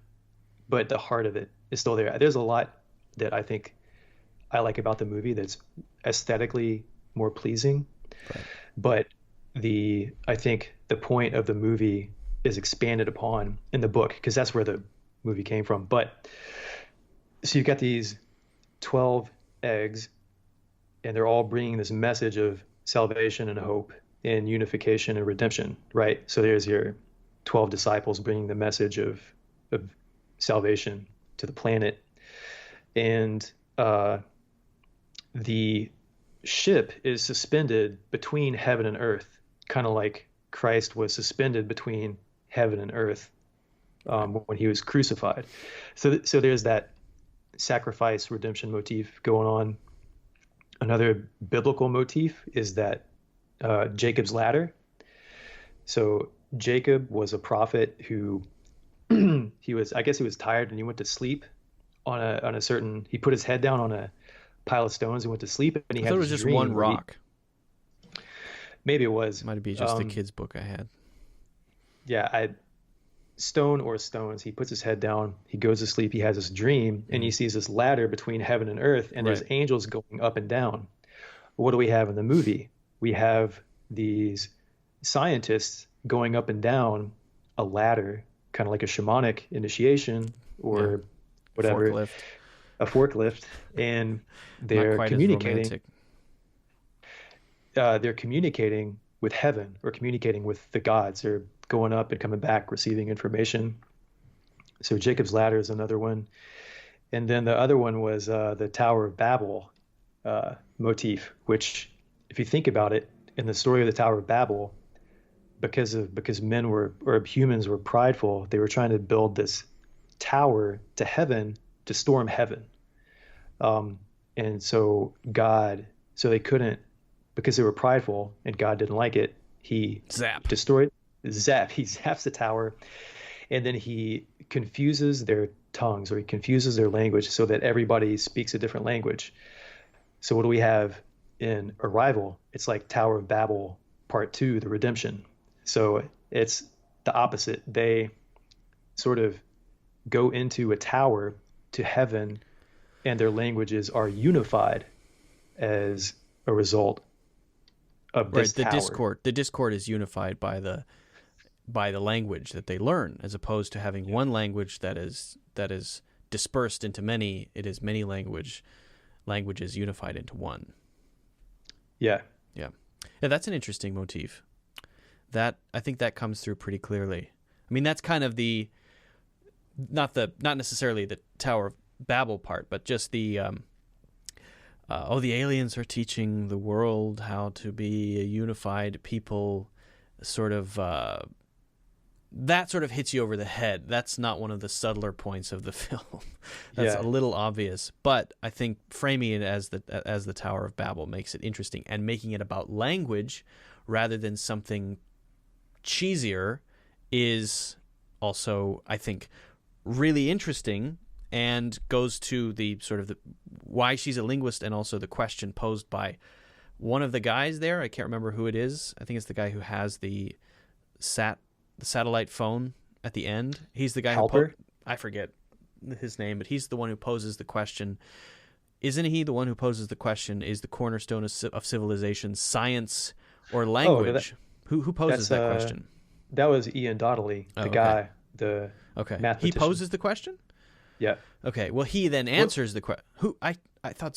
but the heart of it is still there. There's a lot that I think I like about the movie that's aesthetically more pleasing, right. But I think the point of the movie is expanded upon in the book, because that's where the movie came from. But so you've got these 12 eggs, and they're all bringing this message of salvation and hope and unification and redemption, right? So there's your 12 disciples bringing the message of salvation to the planet. And the ship is suspended between heaven and earth, kind of like Christ was suspended between heaven and earth when he was crucified. So there's that sacrifice redemption motif going on. Another biblical motif is that Jacob's ladder. So Jacob was a prophet who I guess he was tired and he went to sleep on a certain. He put his head down on a pile of stones and went to sleep, and he I had thought it this was just dream one where rock. maybe it was. Might be just the kid's book I had. Yeah, stone or stones. He puts his head down, he goes to sleep, he has this dream, and he sees this ladder between heaven and earth, and there's Right. angels going up and down. What do we have in the movie? We have these scientists going up and down a ladder, kind of like a shamanic initiation or whatever, Forklift. a forklift, and Not they're quite as communicating. romantic. They're communicating with heaven or communicating with the gods. They're going up and coming back, receiving information. So Jacob's Ladder is another one. And then the other one was the Tower of Babel motif, which, if you think about it, in the story of the Tower of Babel, because humans were prideful, they were trying to build this tower to heaven to storm heaven. And so they couldn't, because they were prideful and God didn't like it, he he zaps the tower, and then he confuses their tongues, or he confuses their language so that everybody speaks a different language. So what do we have in Arrival? It's like Tower of Babel Part 2, the redemption. So it's the opposite. They sort of go into a tower to heaven, and their languages are unified as a result of this tower. The Discord is unified by the language that they learn, as opposed to having one language that is dispersed into many. It is many languages unified into one. Yeah. Yeah, that's an interesting motif. That, I think, that comes through pretty clearly. I mean, that's kind of the not necessarily the Tower of Babel part, but just the the aliens are teaching the world how to be a unified people, sort of. That sort of hits you over the head. That's not one of the subtler points of the film. That's a little obvious, but I think framing it as the Tower of Babel makes it interesting, and making it about language rather than something cheesier is also, I think, really interesting, and goes to the sort of why she's a linguist, and also the question posed by one of the guys there. I can't remember who it is. I think it's the guy who has the satellite phone at the end. He's the guy I forget his name, but he's the one who poses the question. Isn't he the one who poses the question, is the cornerstone of civilization science or language? Who poses that question? That was Ian Donnelly, the guy, the mathematician. He poses the question? Yeah. Okay. Well, he then answers the question. I thought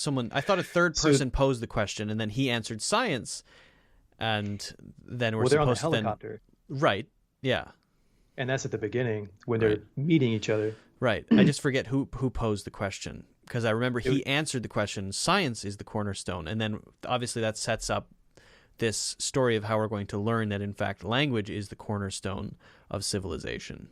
a third person posed the question, and then he answered science, and then they're on the helicopter. Right. Yeah. And that's at the beginning when they're meeting each other. Right. I just forget who posed the question, because I remember he answered the question, science is the cornerstone. And then obviously that sets up this story of how we're going to learn that, in fact, language is the cornerstone of civilization.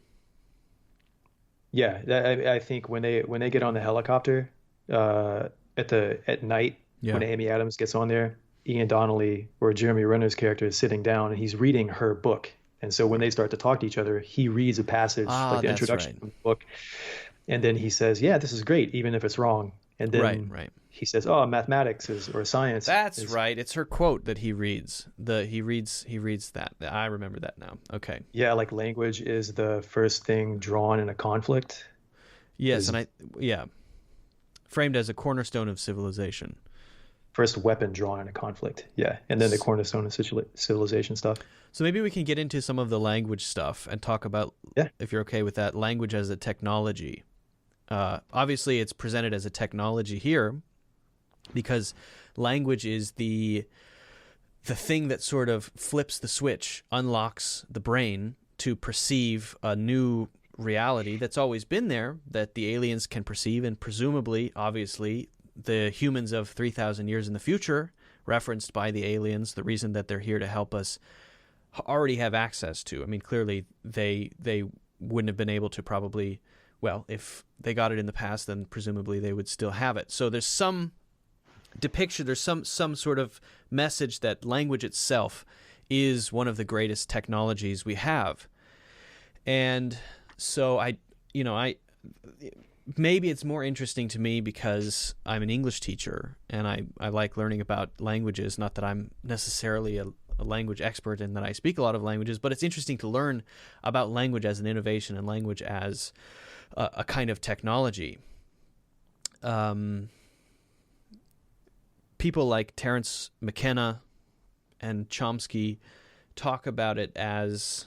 Yeah. I think when they get on the helicopter at night, when Amy Adams gets on there, Ian Donnelly, or Jeremy Renner's character, is sitting down and he's reading her book. And so when they start to talk to each other, he reads a passage, like the introduction of the book. And then he says, yeah, this is great, even if it's wrong. And then he says, oh, mathematics or science. That's right. It's her quote that he reads. He reads that. I remember that now. Okay. Yeah, like language is the first thing drawn in a conflict. Yes, framed as a cornerstone of civilization. First weapon drawn in a conflict. Yeah, and then the cornerstone of civilization stuff. So maybe we can get into some of the language stuff and talk about, if you're okay with that, language as a technology. Obviously, it's presented as a technology here because language is the thing that sort of flips the switch, unlocks the brain to perceive a new reality that's always been there, that the aliens can perceive, and presumably, obviously, the humans of 3,000 years in the future, referenced by the aliens, the reason that they're here to help us, already have access to. I mean, clearly they wouldn't have been able to probably, well, if they got it in the past, then presumably they would still have it. So there's some depiction, there's some sort of message that language itself is one of the greatest technologies we have. And So maybe it's more interesting to me because I'm an English teacher and I like learning about languages. Not that I'm necessarily a language expert and that I speak a lot of languages, but it's interesting to learn about language as an innovation and language as a kind of technology. People like Terence McKenna and Chomsky talk about it as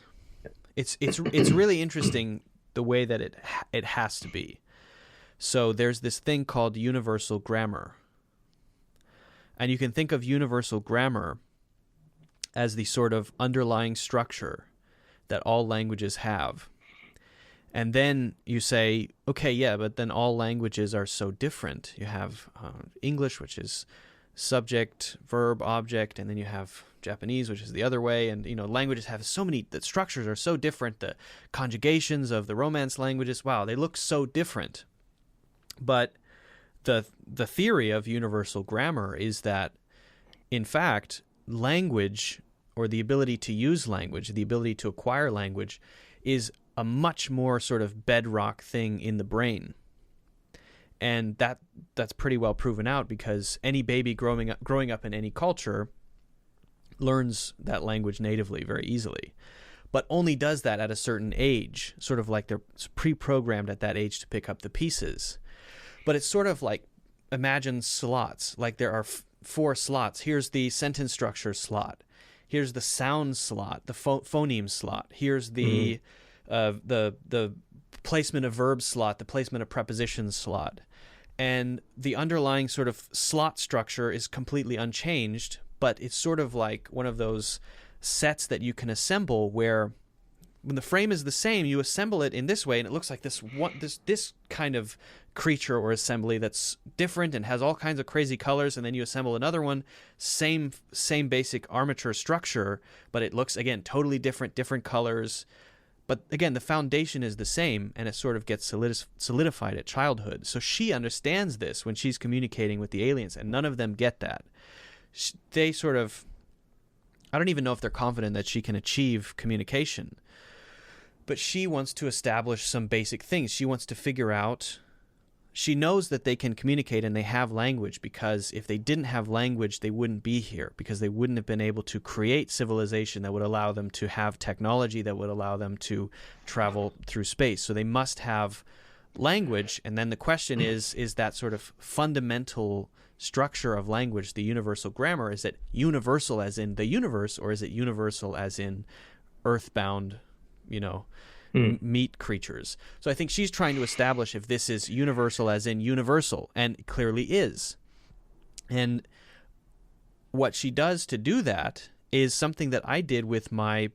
it's really interesting the way that it has to be. So there's this thing called universal grammar. And you can think of universal grammar as the sort of underlying structure that all languages have. And then you say, okay, yeah, but then all languages are so different. You have English, which is subject, verb, object, and then you have Japanese, which is the other way. And, languages have so many, the structures are so different. The conjugations of the Romance languages, wow, they look so different. But the theory of universal grammar is that, in fact, language, or the ability to use language, the ability to acquire language, is a much more sort of bedrock thing in the brain. And that's pretty well proven out because any baby growing up in any culture learns that language natively very easily, but only does that at a certain age, sort of like they're pre-programmed at that age to pick up the pieces. But it's sort of like, imagine slots, like there are 4 slots. Here's the sentence structure slot. Here's the sound slot, the phoneme slot. Here's the placement of verbs slot, the placement of prepositions slot. And the underlying sort of slot structure is completely unchanged, but it's sort of like one of those sets that you can assemble where when the frame is the same, you assemble it in this way, and it looks like this kind of creature or assembly that's different and has all kinds of crazy colors, and then you assemble another one, same basic armature structure, but it looks, again, totally different colors. But again, the foundation is the same, and it sort of gets solidified at childhood. So she understands this when she's communicating with the aliens, and none of them get that. They sort of, I don't even know if they're confident that she can achieve communication, but she wants to establish some basic things. She wants to figure out, she knows that they can communicate and they have language, because if they didn't have language, they wouldn't be here, because they wouldn't have been able to create civilization that would allow them to have technology that would allow them to travel through space. So they must have language. And then the question is that sort of fundamental structure of language, the universal grammar, is it universal as in the universe, or is it universal as in earthbound, meat creatures? So I think she's trying to establish if this is universal as in universal, and it clearly is. And what she does to do that is something that I did with my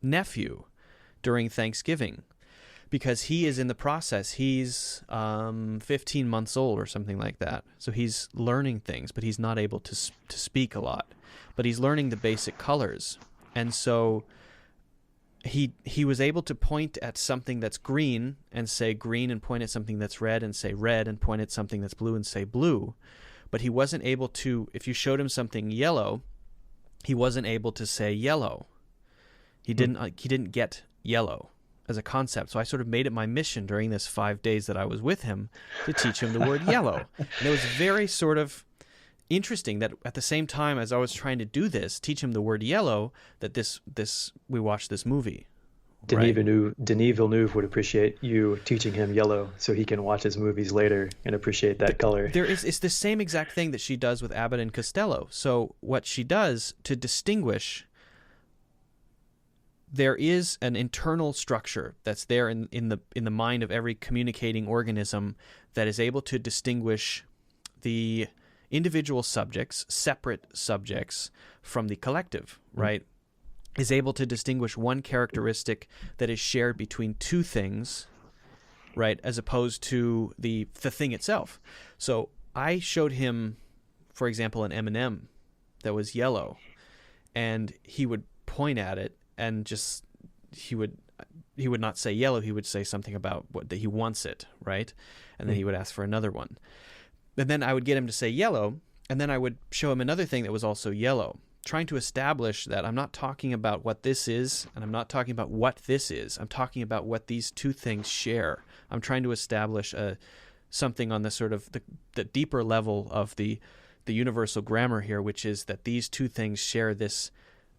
nephew during Thanksgiving, because he is in the process. He's 15 months old or something like that. So he's learning things, but he's not able to speak a lot. But he's learning the basic colors. And so he was able to point at something that's green and say green, and point at something that's red and say red, and point at something that's blue and say blue. But he wasn't able to, if you showed him something yellow, he wasn't able to say yellow. He didn't get yellow as a concept. So I sort of made it my mission during this 5 days that I was with him to teach him the word yellow. And it was very sort of interesting that at the same time as I was trying to do this, teach him the word yellow, that we watched this movie. Denis Villeneuve would appreciate you teaching him yellow so he can watch his movies later and appreciate that color. It's the same exact thing that she does with Abbott and Costello. So what she does to distinguish, there is an internal structure that's there in the mind of every communicating organism that is able to distinguish the individual subjects, separate subjects, from the collective, right? Is able to distinguish one characteristic that is shared between two things, right, as opposed to the thing itself. So I showed him, for example, an M&M that was yellow, and he would point at it and just he would not say yellow. He would say something about that he wants it, right? And then he would ask for another one. And then I would get him to say yellow, and then I would show him another thing that was also yellow. trying to establish that I'm not talking about what this is, and I'm not talking about what this is. I'm talking about what these two things share. I'm trying to establish something on the sort of the deeper level of the universal grammar here, which is that these two things share this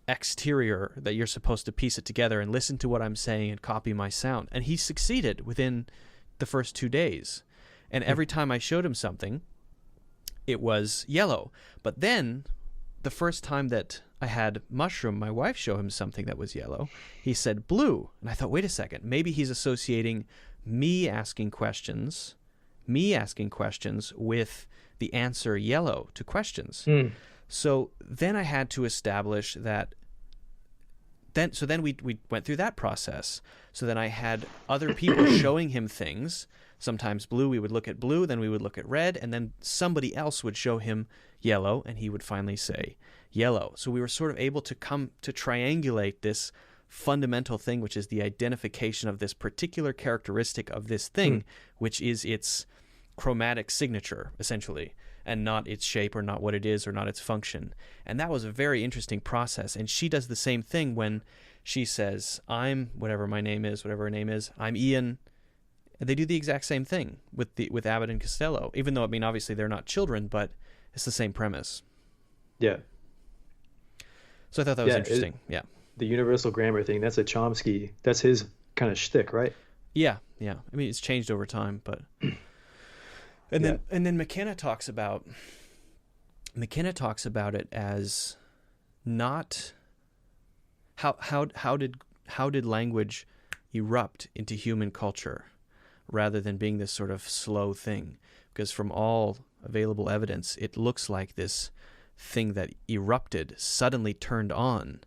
exterior that you're supposed to piece it together and listen to what I'm saying and copy my sound. And he succeeded within the first 2 days. And every time I showed him something, it was yellow. But then the first time that I had Mushroom, my wife, show him something that was yellow, he said blue. And I thought, wait a second, maybe he's associating me asking questions with the answer yellow to questions. So then I had to establish that. Then we went through that process. So then I had other people showing him things. Sometimes blue, we would look at blue, then we would look at red, and then somebody else would show him yellow, and he would finally say yellow. So we were sort of able to come to triangulate this fundamental thing, which is the identification of this particular characteristic of this thing, which is its chromatic signature, essentially, and not its shape or not what it is or not its function. And that was a very interesting process. And she does the same thing when she says, I'm whatever my name is, whatever her name is, I'm Ian. And they do the exact same thing with Abbott and Costello, even though, I mean, obviously they're not children, but it's the same premise. Yeah. So I thought that was interesting. The universal grammar thing, that's a Chomsky, that's his kind of shtick, right? Yeah. I mean, it's changed over time, but... And then McKenna talks about it as not how did language erupt into human culture rather than being this sort of slow thing, because from all available evidence it looks like this thing that erupted suddenly turned on.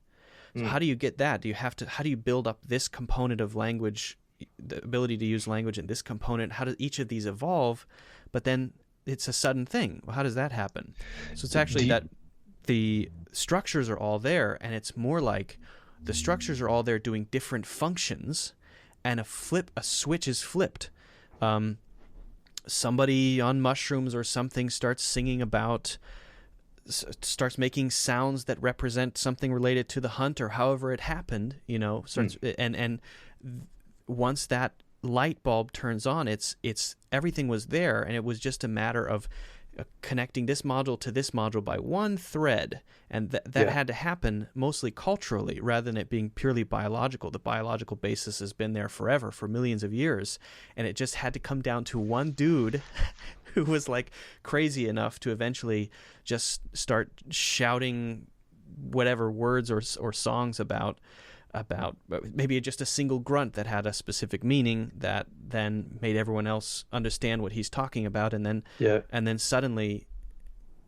So how do you get that? How do you build up this component of language, the ability to use language, in this component? How does each of these evolve? But then it's a sudden thing. Well, how does that happen? So it's actually that the structures are all there, and it's more like the structures are all there doing different functions, and a switch is flipped. Somebody on mushrooms or something starts making sounds that represent something related to the hunt or however it happened, and once that light bulb turns on, it's everything was there, and it was just a matter of connecting this module to this module by one thread, and that had to happen mostly culturally rather than it being purely biological. The biological basis has been there forever, for millions of years, and it just had to come down to one dude who was like crazy enough to eventually just start shouting whatever words or songs about maybe just a single grunt that had a specific meaning that then made everyone else understand what he's talking about. And then suddenly,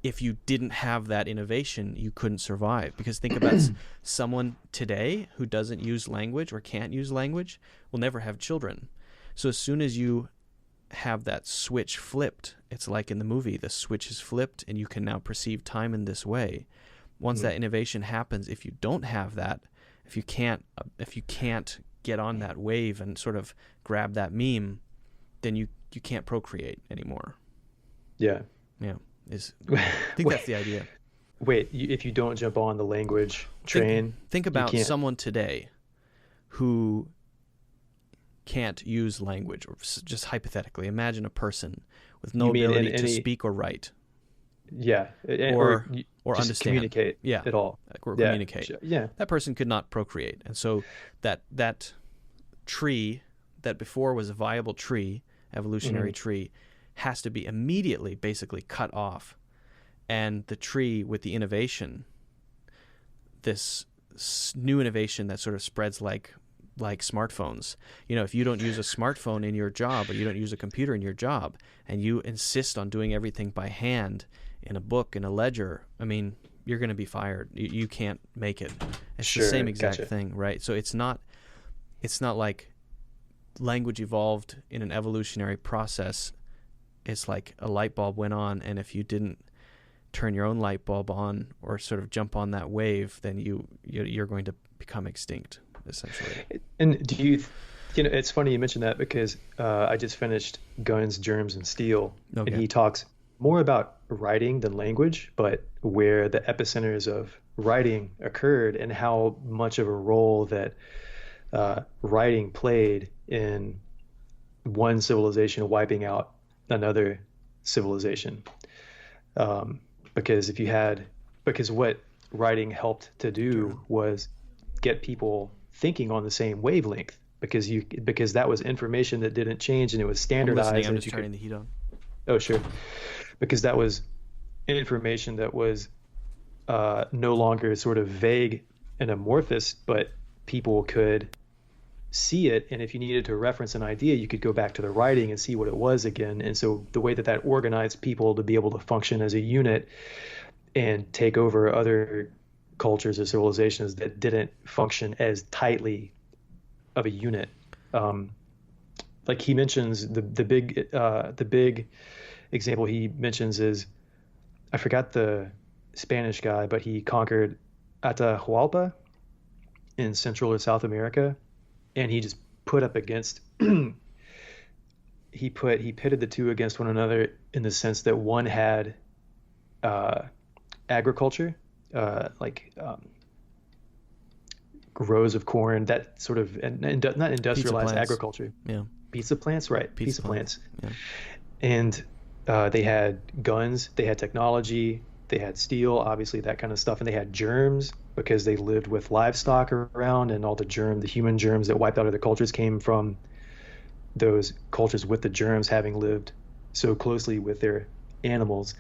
if you didn't have that innovation, you couldn't survive. Because think about someone today who doesn't use language or can't use language will never have children. So as soon as you have that switch flipped, it's like in the movie, the switch is flipped and you can now perceive time in this way. Once that innovation happens, if you don't have that, if you can't get on that wave and sort of grab that meme, then you can't procreate anymore. I think that's the idea. Wait, if you don't jump on the language train, think about someone today who can't use language, or just hypothetically imagine a person with no ability to speak or write. Or understand, communicate at all, or communicate. That person could not procreate, and so that tree that before was a viable tree, evolutionary tree, has to be immediately basically cut off, and the tree with the innovation, this new innovation that sort of spreads like smartphones. If you don't use a smartphone in your job, or you don't use a computer in your job, and you insist on doing everything by hand in a book, in a ledger, I mean, you're going to be fired. You can't make it. It's the same exact thing, right? So it's not like language evolved in an evolutionary process. It's like a light bulb went on, and if you didn't turn your own light bulb on or sort of jump on that wave, then you're going to become extinct, essentially. And do you it's funny you mentioned that, because I just finished Guns, Germs, and Steel, and he talks more about writing than language, but where the epicenters of writing occurred and how much of a role that writing played in one civilization wiping out another civilization. Because what writing helped to do was get people thinking on the same wavelength, because that was information that didn't change and it was standardized. I'm just turning the heat on. Oh, sure. Because that was information that was no longer sort of vague and amorphous, but people could see it. And if you needed to reference an idea, you could go back to the writing and see what it was again. And so the way that organized people to be able to function as a unit and take over other cultures or civilizations that didn't function as tightly of a unit. Like he mentions the big example he mentions is, I forgot the Spanish guy, but he conquered Atahualpa in Central or South America, and he just put up against he pitted the two against one another in the sense that one had agriculture, rows of corn, that sort of, not industrialized agriculture. Yeah. Pizza plants, right? Pizza plants. Yeah. And they had guns, they had technology, they had steel, obviously that kind of stuff, and they had germs because they lived with livestock around, and all the human germs that wiped out other cultures came from those cultures with the germs having lived so closely with their animals.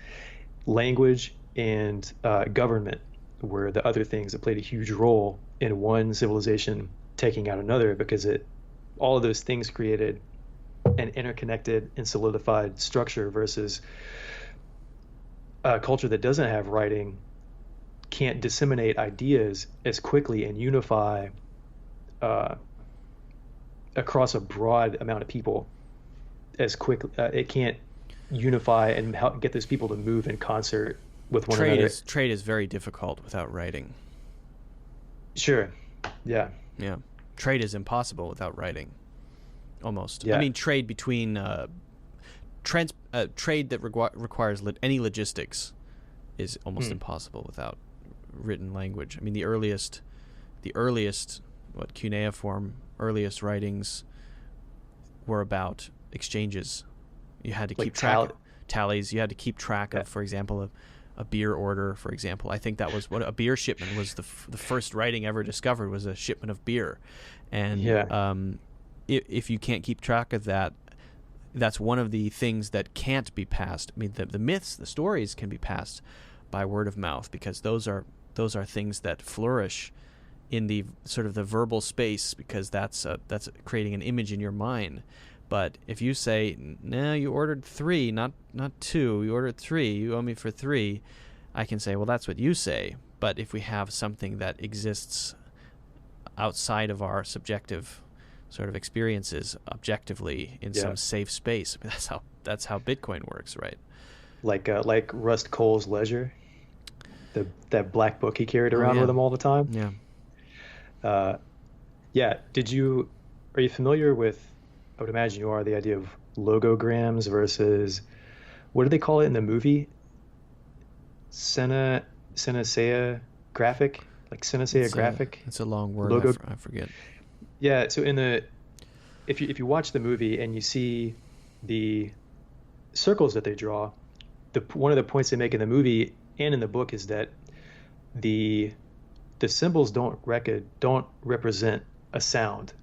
Language and government were the other things that played a huge role in one civilization taking out another, because all of those things created an interconnected and solidified structure, versus a culture that doesn't have writing can't disseminate ideas as quickly and unify across a broad amount of people as quick. It can't unify and help get those people to move in concert with one another. Trade is very difficult without writing. Sure. Yeah. Yeah. Trade is impossible without writing. Almost. Yeah. I mean, trade between trade that requires any logistics is almost impossible without written language. I mean, the earliest cuneiform earliest writings were about exchanges. You had to keep track of tallies. You had to keep track of, for example, a beer order, for example. I think that was what a beer shipment was. The first writing ever discovered was a shipment of beer. And if you can't keep track of that, that's one of the things that can't be passed. I mean, the myths, the stories can be passed by word of mouth, because those are things that flourish in the sort of the verbal space, because that's creating an image in your mind. But if you say, no, you ordered 3, not 2, you ordered 3, you owe me for 3, I can say, well, that's what you say. But if we have something that exists outside of our subjective sort of experiences objectively in some safe space, I mean, that's how Bitcoin works, right? Like Rust Cole's ledger, that black book he carried around with him all the time. Yeah. Are you familiar with, I would imagine you are, the idea of logograms versus, what do they call it in the movie? Synesthesia graphic? Like synesthesia graphic? It's a long word. I forget. Yeah, so if you watch the movie and you see the circles that they draw, one of the points they make in the movie and in the book is that the symbols don't represent a sound.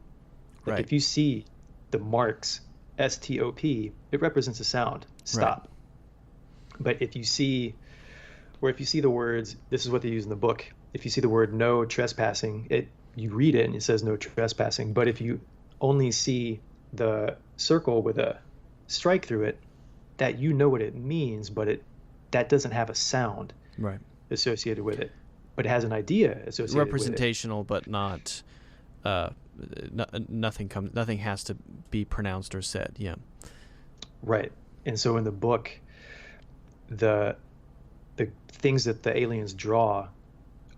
Like if you see the marks STOP, it represents a sound. Stop. Right. But if you see the words, this is what they use in the book. If you see the word no trespassing, you read it and it says no trespassing. But if you only see the circle with a strike through it, that you know what it means, but that doesn't have a sound associated with it. But it has an idea associated with it. Representational, but not nothing has to be pronounced or said. Yeah. Right. And so in the book, the things that the aliens draw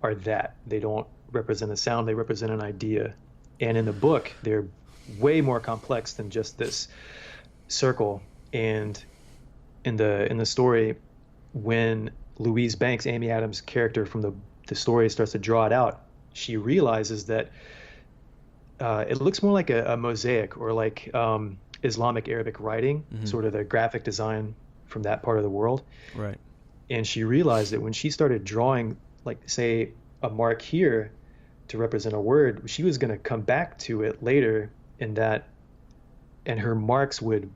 are that they don't represent a sound, they represent an idea. And in the book, they're way more complex than just this circle. And in the story, when Louise Banks, Amy Adams' character from the story, starts to draw it out, she realizes that it looks more like a mosaic, or like Islamic Arabic writing, sort of the graphic design from that part of the world. Right. And she realized that when she started drawing, like, say, a mark here to represent a word, she was going to come back to it later, and her marks would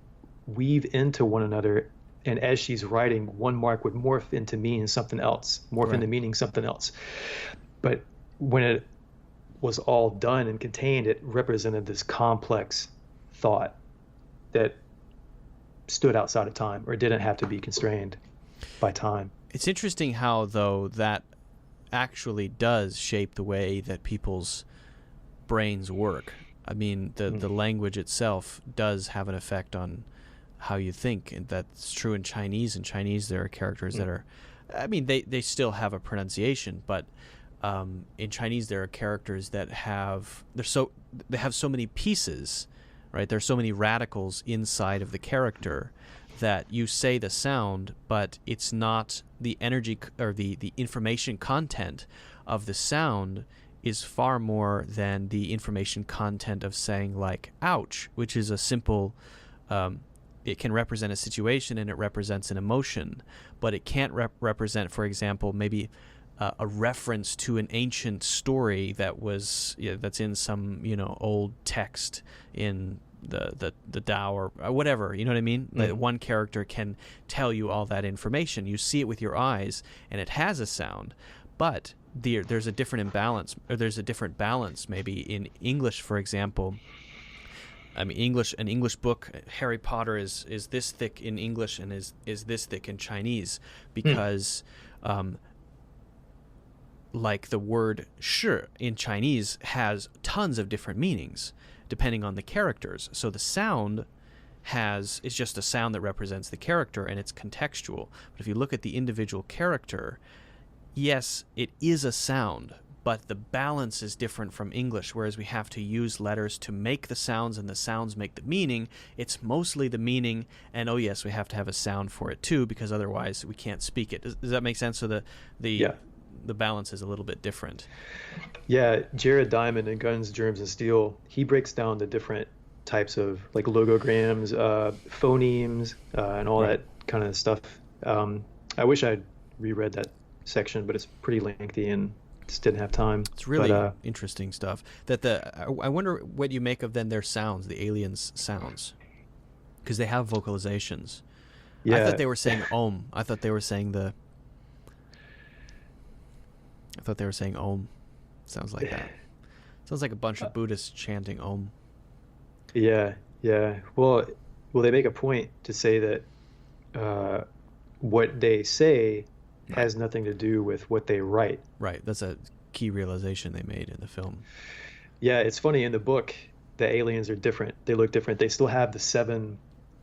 weave into one another. And as she's writing, one mark would morph into meaning something else, into meaning something else. But when it was all done and contained, it represented this complex thought that stood outside of time, or didn't have to be constrained by time. It's interesting how, though, that actually does shape the way that people's brains work. I mean, the language itself does have an effect on how you think, and that's true in Chinese. In Chinese, there are characters that are, I mean, they still have a pronunciation, but in Chinese there are characters that they have so many pieces, right? There's so many radicals inside of the character that you say the sound, but it's not the energy or the information content of the sound is far more than the information content of saying, like, ouch, which is a simple, it can represent a situation and it represents an emotion, but it can't represent, for example, maybe a reference to an ancient story that was that's in some old text in the Tao or whatever, you know what I mean? Like, one character can tell you all that information. You see it with your eyes, and it has a sound, but there's a different imbalance, or there's a different balance. Maybe in English, for example. I mean, an English book, Harry Potter is this thick in English and is this thick in Chinese, because like the word 是 in Chinese has tons of different meanings depending on the characters. So the sound is just a sound that represents the character, and it's contextual. But if you look at the individual character, yes, it is a sound, but the balance is different from English, whereas we have to use letters to make the sounds, and the sounds make the meaning. It's mostly the meaning, and oh yes, we have to have a sound for it too, because otherwise we can't speak it. Does that make sense? So the balance is a little bit different. Yeah, Jared Diamond in Guns, Germs, and Steel, he breaks down the different types of, like, logograms, phonemes, and all that kind of stuff. I wish I'd reread that section, but it's pretty lengthy and just didn't have time. It's really interesting stuff. I wonder what you make of then their sounds, the aliens' sounds, because they have vocalizations. Yeah. I thought they were saying Om. I thought they were saying Om. Sounds like that. Sounds like a bunch of Buddhists chanting Om. Yeah. Well, they make a point to say that what they say has nothing to do with what they write. Right. That's a key realization they made in the film. Yeah, it's funny. In the book, the aliens are different. They look different. They still have the 7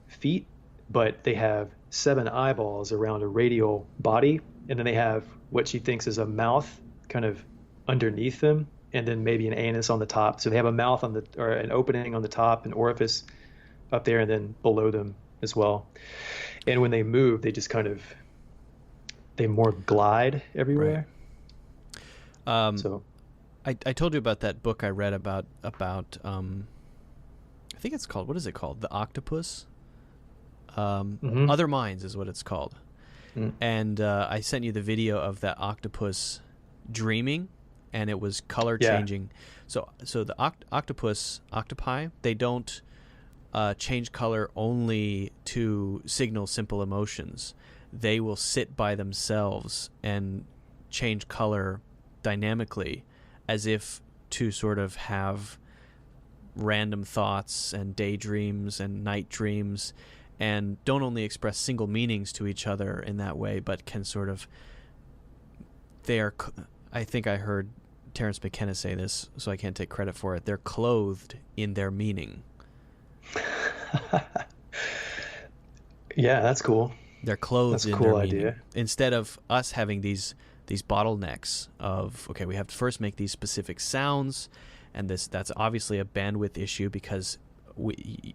feet, but they have 7 eyeballs around a radial body, and then they have what she thinks is a mouth kind of underneath them, and then maybe an anus on the top. So they have a mouth or an opening on the top, an orifice up there, and then below them as well. And when they move, they just kind of more glide everywhere. Right. So I told you about that book I read about I think it's called, what is it called? The Octopus? Other Minds is what it's called. And I sent you the video of that octopus dreaming, and it was color changing. So the octopi, they don't change color only to signal simple emotions. They will sit by themselves and change color dynamically, as if to sort of have random thoughts and daydreams and night dreams, and don't only express single meanings to each other in that way, but can sort of, I think I heard Terence McKenna say this, so I can't take credit for it, they're clothed in their meaning. Yeah, that's cool. They're clothed that's in cool their idea. meaning. Instead of us having these bottlenecks of, okay, we have to first make these specific sounds, and that's obviously a bandwidth issue, because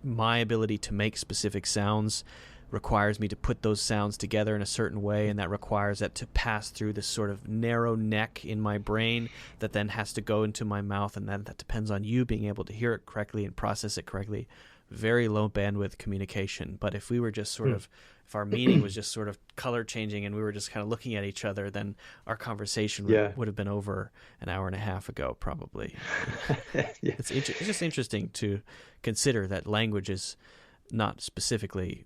my ability to make specific sounds requires me to put those sounds together in a certain way, and that requires that to pass through this sort of narrow neck in my brain that then has to go into my mouth, and then that depends on you being able to hear it correctly and process it correctly. Very low bandwidth communication. But if we were just sort of, if our meaning was just sort of color changing and we were just kind of looking at each other, then our conversation would have been over an hour and a half ago, probably. It's just interesting to consider that language is not specifically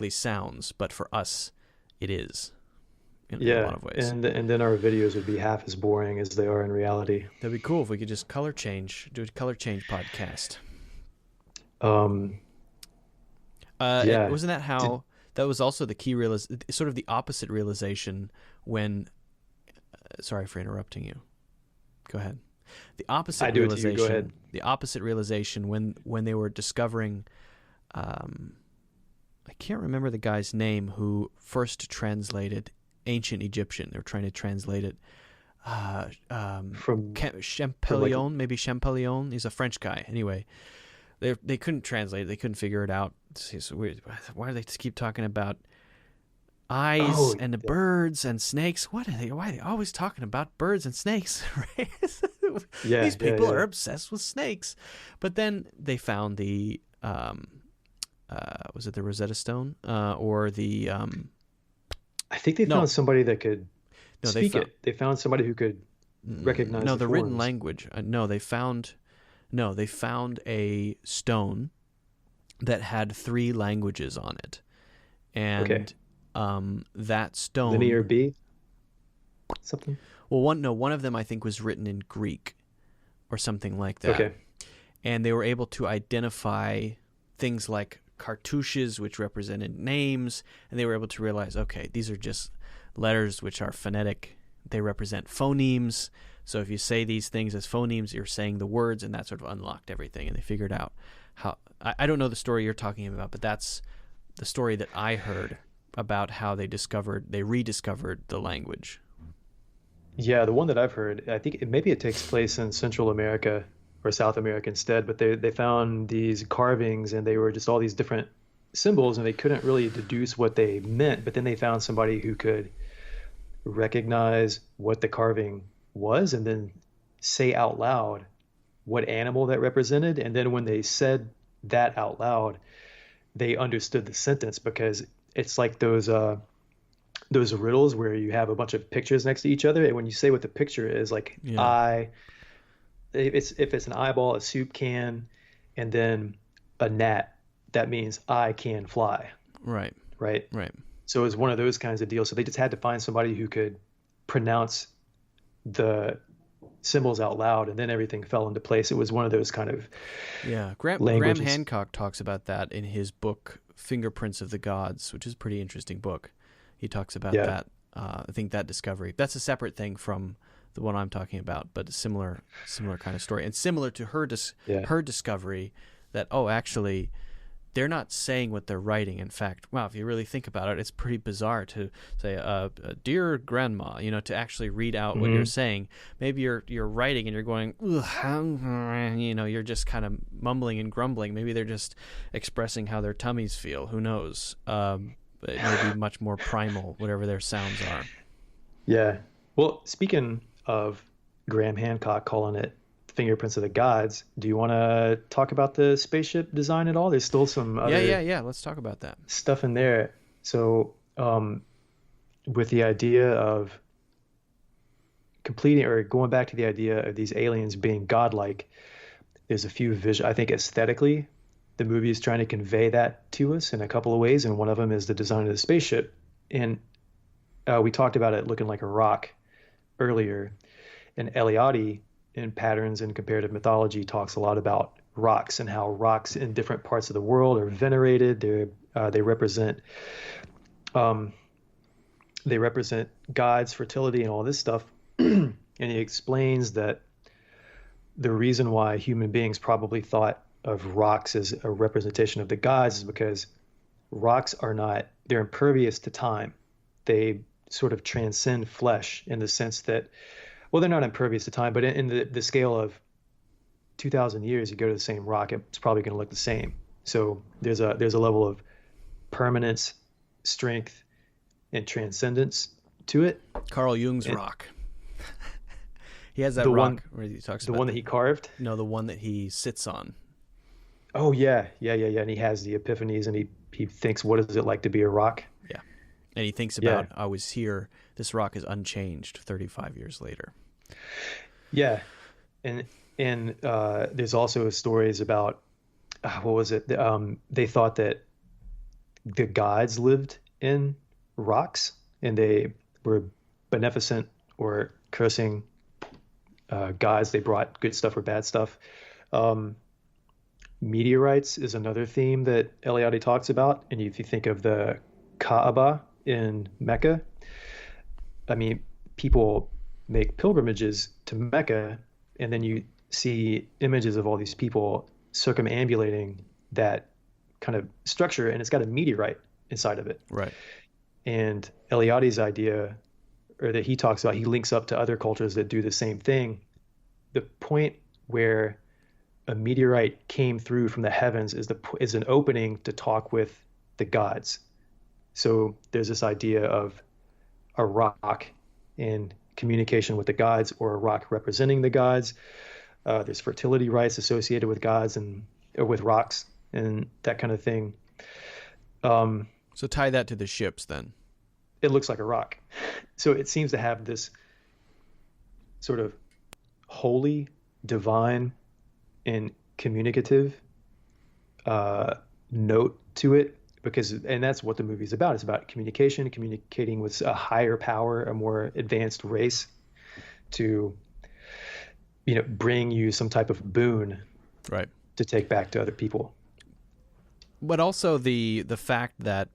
sounds, but for us, it is in a lot of ways. And then our videos would be half as boring as they are in reality. That'd be cool if we could just do a color change podcast. Yeah. Wasn't that how that was also the key sort of the opposite realization when sorry for interrupting you. Go ahead. The opposite realization. Go ahead. The opposite realization when they were discovering I can't remember the guy's name who first translated ancient Egyptian. They were trying to translate it from Champollion, maybe Champollion. He's a French guy. Anyway, they couldn't translate it. They couldn't figure it out. So why do they just keep talking about eyes and the birds and snakes? Why are they always talking about birds and snakes? Right? These people are obsessed with snakes. But then they found the was it the Rosetta Stone or the I think they found somebody that could speak it. They found somebody who could recognize the written language. They found a stone that had 3 languages on it, and that stone Linear B something. Well, one of them I think was written in Greek or something like that. Okay. And they were able to identify things like cartouches, which represented names, and they were able to realize, okay, these are just letters which are phonetic. They represent phonemes. So if you say these things as phonemes, you're saying the words, and that sort of unlocked everything. And they figured out how. I don't know the story you're talking about, but that's the story that I heard about how they rediscovered the language. Yeah, the one that I've heard, I think maybe it takes place in Central America or South America instead, but they found these carvings and they were just all these different symbols and they couldn't really deduce what they meant, but then they found somebody who could recognize what the carving was and then say out loud what animal that represented. And then when they said that out loud, they understood the sentence, because it's like those riddles where you have a bunch of pictures next to each other, and when you say what the picture is, like if it's an eyeball, a soup can, and then a gnat, that means I can fly. Right. So it was one of those kinds of deals. So they just had to find somebody who could pronounce the symbols out loud, and then everything fell into place. It was one of those kind of Graham Hancock talks about that in his book Fingerprints of the Gods, which is a pretty interesting book. He talks about that. I think that discovery, that's a separate thing from the one I'm talking about, but a similar kind of story, and similar to her discovery that actually they're not saying what they're writing. In fact, if you really think about it, it's pretty bizarre to say, "Dear Grandma," to actually read out what you're saying. Maybe you're writing and you're going, you're just kind of mumbling and grumbling. Maybe they're just expressing how their tummies feel. Who knows? But it may be much more primal, whatever their sounds are. Yeah. Well, speaking of Graham Hancock calling it Fingerprints of the Gods, do you want to talk about the spaceship design at all? There's still some other let's talk about that stuff in there. So with the idea of completing or going back to the idea of these aliens being godlike, there's a few I think aesthetically the movie is trying to convey that to us in a couple of ways, and one of them is the design of the spaceship. And we talked about it looking like a rock earlier, and Eliade in Patterns in Comparative Mythology talks a lot about rocks and how rocks in different parts of the world are venerated. They represent gods, fertility, and all this stuff. And he explains that the reason why human beings probably thought of rocks as a representation of the gods is because rocks they're impervious to time. They sort of transcend flesh in the sense that, well, they're not impervious to time, but in the scale of 2,000 years, you go to the same rock, it's probably going to look the same. So there's a level of permanence, strength, and transcendence to it. Carl Jung's rock. He has that The rock one- where he talks The about one that he carved. no, the one that he sits on. Oh yeah. And he has the epiphanies, and he thinks, what is it like to be a rock? Yeah. And he thinks about, I was here, this rock is unchanged 35 years later. Yeah. And there's also stories about what was it? They thought that the gods lived in rocks, and they were beneficent or cursing gods. They brought good stuff or bad stuff. Meteorites is another theme that Eliade talks about. And if you think of the Kaaba in Mecca, I mean, people make pilgrimages to Mecca, and then you see images of all these people circumambulating that kind of structure, and it's got a meteorite inside of it. Right. And Eliade's idea, or that he talks about, he links up to other cultures that do the same thing. The point where a meteorite came through from the heavens is an opening to talk with the gods. So there's this idea of a rock in communication with the gods, or a rock representing the gods. There's fertility rites associated with gods or with rocks and that kind of thing. So tie that to the ships then. It looks like a rock. So it seems to have this sort of holy, divine, and communicative note to it, and that's what the movie's about. It's about communicating with a higher power, a more advanced race, to bring you some type of boon, right, to take back to other people. But also the fact that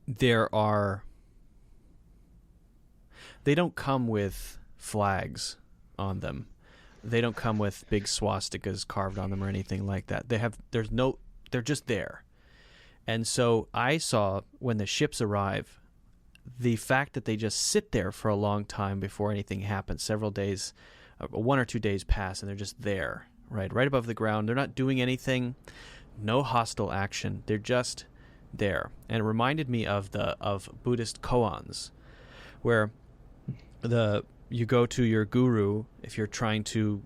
they don't come with flags on them. They don't come with big swastikas carved on them or anything like that. They're just there. And so I saw, when the ships arrive, the fact that they just sit there for a long time before anything happens, several days, 1 or 2 days pass, and they're just there, right above the ground. They're not doing anything, no hostile action. They're just there. And it reminded me of Buddhist koans, where you go to your guru if you're trying to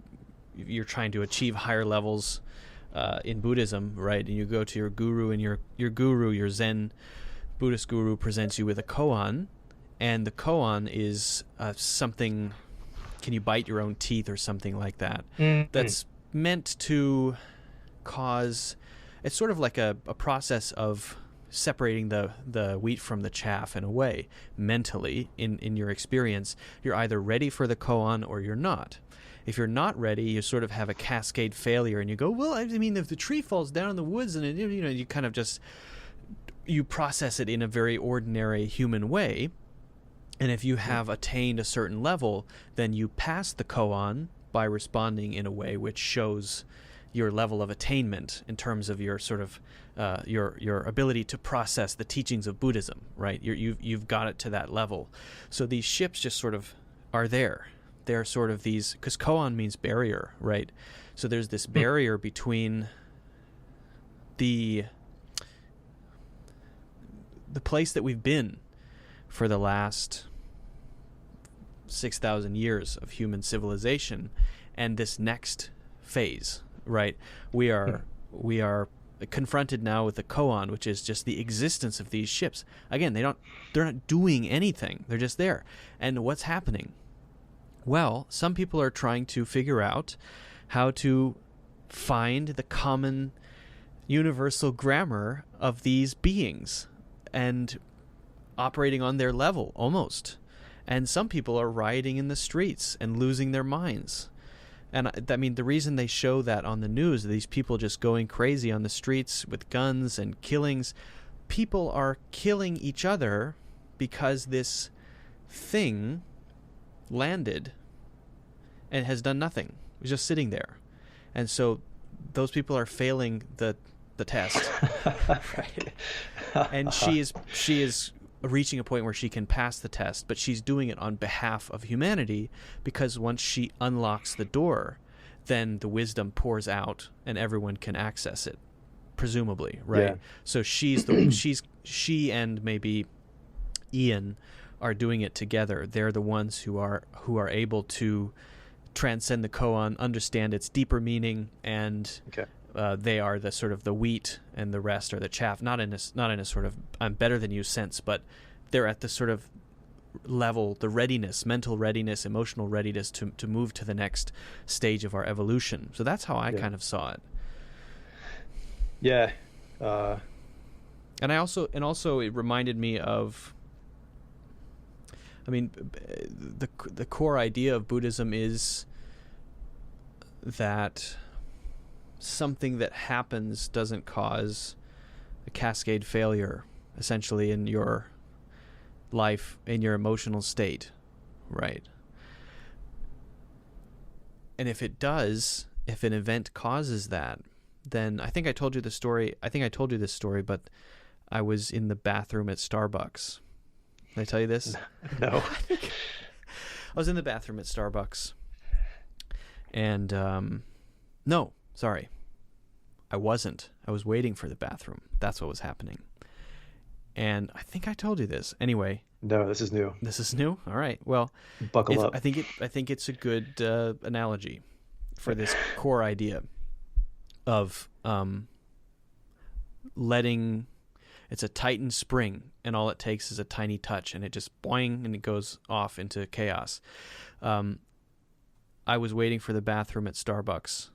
achieve higher levels in Buddhism, right? And you go to your guru, and your Zen Buddhist guru presents you with a koan, and the koan is something. Can you bite your own teeth or something like that? Mm-hmm. That's meant to cause. It's sort of like a process of separating the wheat from the chaff in a way. Mentally, in your experience, you're either ready for the koan or you're not. If you're not ready, you sort of have a cascade failure, and you go, well, I mean, if the tree falls down in the woods, and you kind of just, you process it in a very ordinary human way. And if you have attained a certain level, then you pass the koan by responding in a way which shows your level of attainment in terms of your sort of your ability to process the teachings of Buddhism, right? You've got it to that level. So these ships just sort of are there. They're sort of these, because koan means barrier, right? So there's this barrier between the place that we've been for the last 6,000 years of human civilization and this next phase, right? We are confronted now with the koan, which is just the existence of these ships. Again, they're not doing anything. They're just there. And what's happening? Well, some people are trying to figure out how to find the common universal grammar of these beings and operating on their level almost. And some people are rioting in the streets and losing their minds. And I mean, the reason they show that on the news, these people just going crazy on the streets with guns and killings, people are killing each other because this thing landed and has done nothing. It was just sitting there. And so those people are failing the test. Right. And she is reaching a point where she can pass the test, but she's doing it on behalf of humanity, because once she unlocks the door, then the wisdom pours out and everyone can access it presumably, right? Yeah. So she and maybe Ian are doing it together. They're the ones who are able to transcend the koan, understand its deeper meaning, and they are the sort of the wheat, and the rest are the chaff. Not in a sort of I'm better than you sense, but they're at the sort of level, the readiness, mental readiness, emotional readiness to move to the next stage of our evolution. So that's how I kind of saw it. Yeah. And also it reminded me of, I mean, the core idea of Buddhism is that something that happens doesn't cause a cascade failure, essentially, in your life, in your emotional state, right? And if it does, if an event causes that, then I think I told you this story, but I was in the bathroom at Starbucks. Did I tell you this? No. I was in the bathroom at Starbucks, and no, sorry, I wasn't. I was waiting for the bathroom. That's what was happening. And I think I told you this. Anyway. No, this is new. This is new? All right. Well, buckle up. I think it's a good analogy for this core idea of letting. It's a tightened spring, and all it takes is a tiny touch, and it just boing, and it goes off into chaos. I was waiting for the bathroom at Starbucks,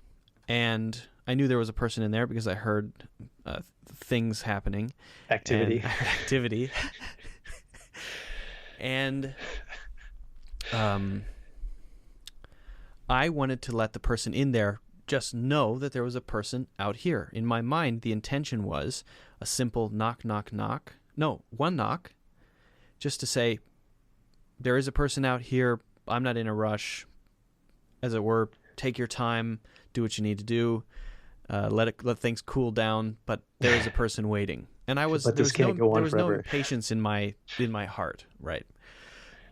and I knew there was a person in there because I heard things happening. Activity. And I wanted to let the person in there just know that there was a person out here. In my mind, the intention was a simple knock, knock, knock. No, one knock, just to say, there is a person out here. I'm not in a rush, as it were. Take your time, do what you need to do. Let things cool down, but there is a person waiting. And there was no patience in my heart, right?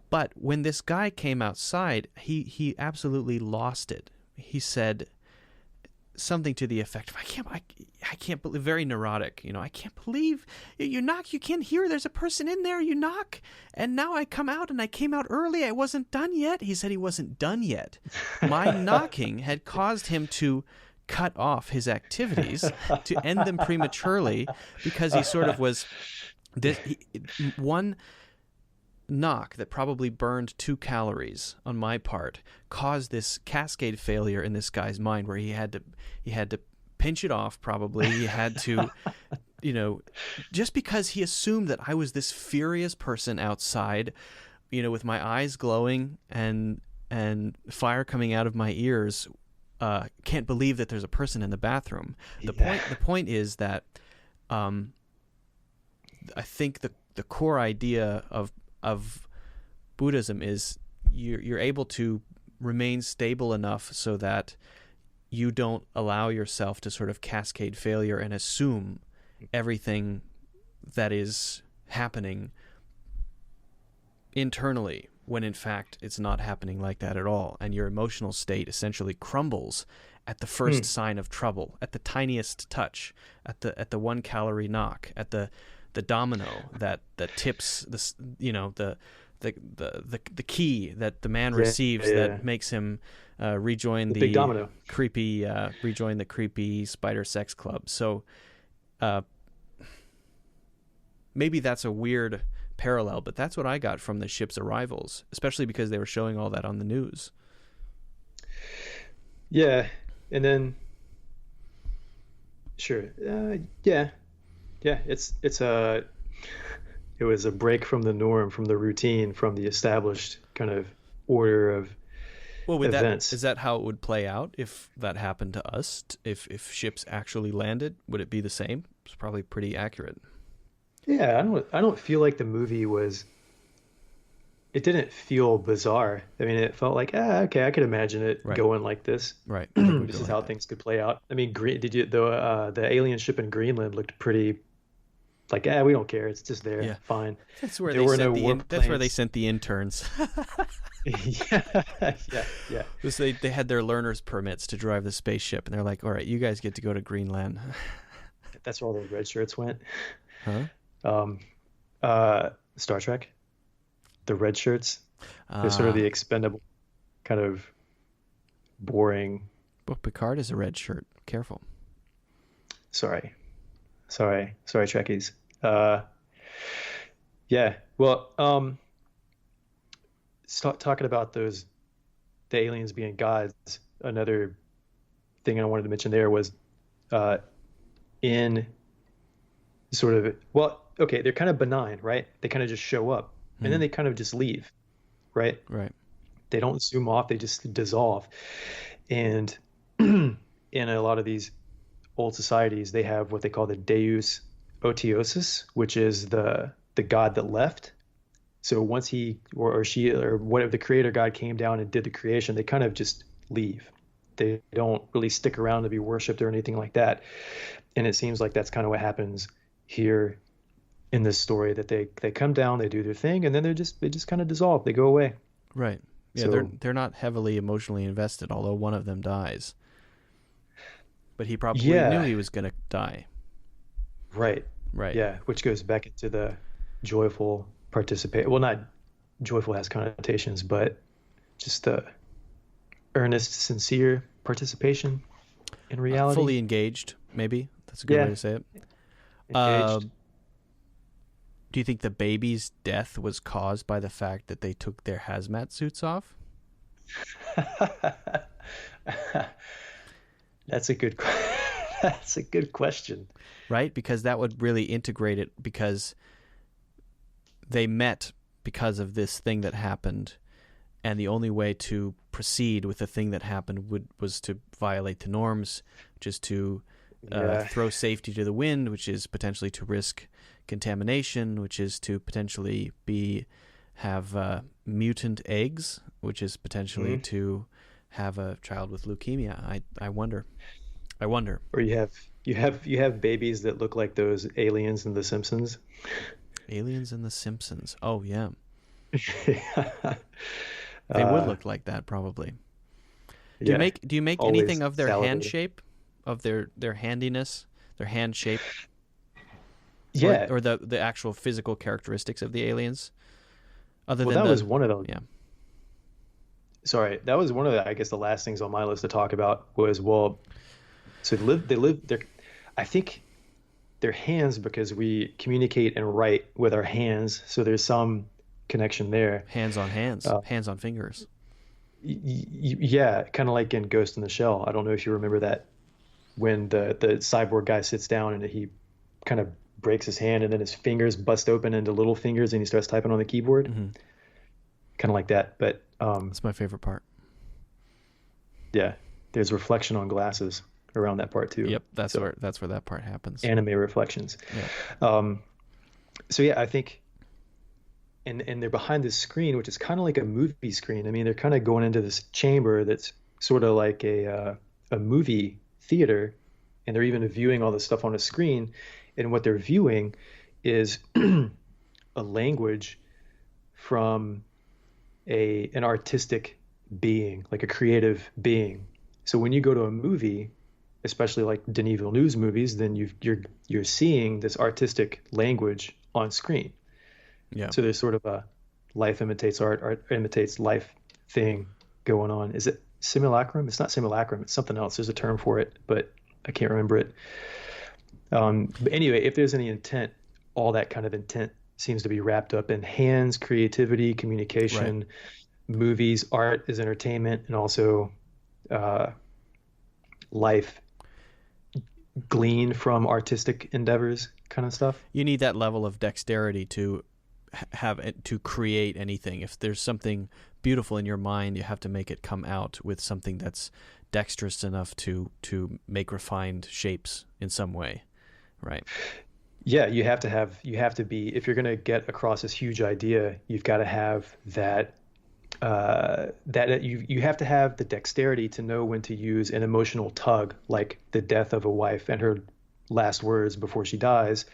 But when this guy came outside, he absolutely lost it. He said something to the effect of, I can't believe, very neurotic, I can't believe you knock, you can't hear, there's a person in there, you knock, and now I come out, and I came out early, I wasn't done yet. He said he wasn't done yet. My knocking had caused him to cut off his activities, to end them prematurely, because he sort of was one knock that probably burned 2 calories on my part caused this cascade failure in this guy's mind, where he had to pinch it off. Probably he had to just because he assumed that I was this furious person outside, with my eyes glowing and fire coming out of my ears. Can't believe that there's a person in the bathroom. The point is that I think the core idea of Buddhism is you're able to remain stable enough so that you don't allow yourself to sort of cascade failure and assume everything that is happening internally, when in fact it's not happening like that at all, and your emotional state essentially crumbles at the first sign of trouble, at the tiniest touch, at the 1 calorie knock, at the domino that tips the key that the man receives that makes him rejoin the big domino. Rejoin the creepy spider sex club. So maybe that's a weird parallel, but that's what I got from the ship's arrivals, especially because they were showing all that on the news. Yeah, and then sure, it was a break from the norm, from the routine, from the established kind of order of events. Is that how it would play out if that happened to us? If ships actually landed, would it be the same? It's probably pretty accurate. Yeah, I don't feel like the movie it didn't feel bizarre. I mean, it felt like, okay, I could imagine it going like this. Right. This is how things could play out. I mean, the alien ship in Greenland looked pretty like, we don't care. It's just there. Yeah. Fine. That's where they sent the interns. Yeah. They had their learner's permits to drive the spaceship, and they're like, all right, you guys get to go to Greenland. That's where all the red shirts went. Huh? Um, Star Trek, the red shirts. They're sort of Ah, the expendable, kind of boring. well, Picard is a red shirt. Careful. Sorry, sorry, Trekkies. Uh, yeah. Well, talking about the aliens being gods. Another thing I wanted to mention there was uh, in sort of, well, okay, they're kind of benign, right? They kind of just show up and then Hmm. they kind of just leave, right? Right. They don't zoom off, they just dissolve. And in a lot of these old societies, they have what they call the Deus Otiosus, which is the god that left. So once he or she or whatever the creator god came down and did the creation, they kind of just leave. They don't really stick around to be worshipped or anything like that. And it seems like that's kind of what happens here in this story, that they come down, they do their thing, and then they just kind of dissolve. They go away. Right. Yeah, So they're not heavily emotionally invested, although one of them dies. But he probably knew yeah, he was going to die. right. Right. Yeah, which goes back into the joyful participate. Well, not joyful has connotations, but just the earnest, sincere participation in reality. Fully engaged, maybe. That's a good way Yeah, to say it. Uh, engaged. do you think the baby's death was caused by the fact that they took their hazmat suits off? That's a good that's a good question. Right? Because that would really integrate it, because they met because of this thing that happened, and the only way to proceed with the thing that happened was to violate the norms, which is to Yeah. throw safety to the wind, which is potentially to risk contamination, which is to potentially have mutant eggs, which is potentially Hmm. to have a child with leukemia. I wonder. Or you have babies that look like those aliens in The Simpsons. Aliens and the Simpsons. Oh yeah, they would uh, look like that probably. yeah, Do you make anything always of their hand salivating. shape, of their handiness, their hand shape, Yeah. or the actual physical characteristics of the aliens, other Well, than that the was one of the yeah sorry, that was one of the, I guess, the last things on my list to talk about was, well, so they live their, I think their hands, because we communicate and write with our hands, so there's some connection there. hands on hands, Uh, hands on fingers. yeah, kind of like in Ghost in the Shell. I don't know if you remember that, when the cyborg guy sits down and he kind of breaks his hand and then his fingers bust open into little fingers and he starts typing on the keyboard, Hmm. kind of like that. But That's my favorite part. yeah, there's reflection on glasses around that part too. Yep, So that's where that part happens. anime reflections. Yeah. Um, so yeah, I think, and they're behind this screen, which is kind of like a movie screen. I mean, they're kind of going into this chamber that's sort of like a movie theater, and they're even viewing all this stuff on a screen. And what they're viewing is a language from an artistic being, like a creative being. So when you go to a movie, especially like Denis Villeneuve's movies, then you're seeing this artistic language on screen. Yeah. So there's sort of a life imitates art imitates life thing going on. Is it simulacrum? It's not simulacrum. It's something else. There's a term for it, but I can't remember it. But anyway, if there's any intent, all that kind of intent seems to be wrapped up in hands, creativity, Right. communication, movies, art is entertainment, and also uh, life gleaned from artistic endeavors kind of stuff. You need that level of dexterity to have it, to create anything. If there's something beautiful in your mind, you have to make it come out with something that's dexterous enough to make refined shapes in some way. Right. Yeah, you have to be, if you're going to get across this huge idea, you've got to have that you have to have the dexterity to know when to use an emotional tug, like the death of a wife and her last words before she dies,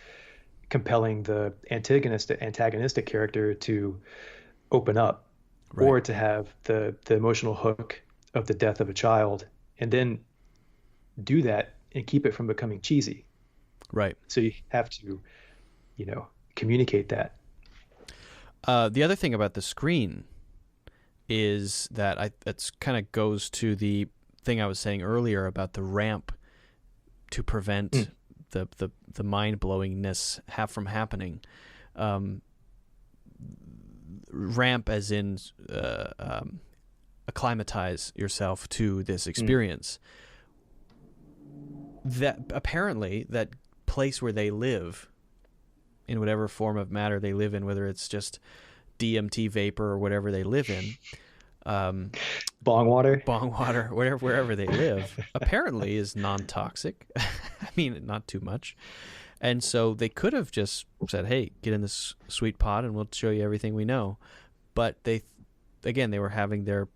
compelling the antagonistic character to open up, Right. or to have the emotional hook of the death of a child, and then do that and keep it from becoming cheesy. Right. So you have to, communicate that. The other thing about the screen is that that's kind of goes to the thing I was saying earlier about the ramp to prevent the mind-blowingness from happening. Ramp as in acclimatize yourself to this experience. That apparently that place where they live, in whatever form of matter they live in, whether it's just DMT vapor or whatever they live in, Bong water, wherever they live, apparently is non-toxic. I mean, not too much. And so they could have just said, hey, get in this sweet pot and we'll show you everything we know. But they were having their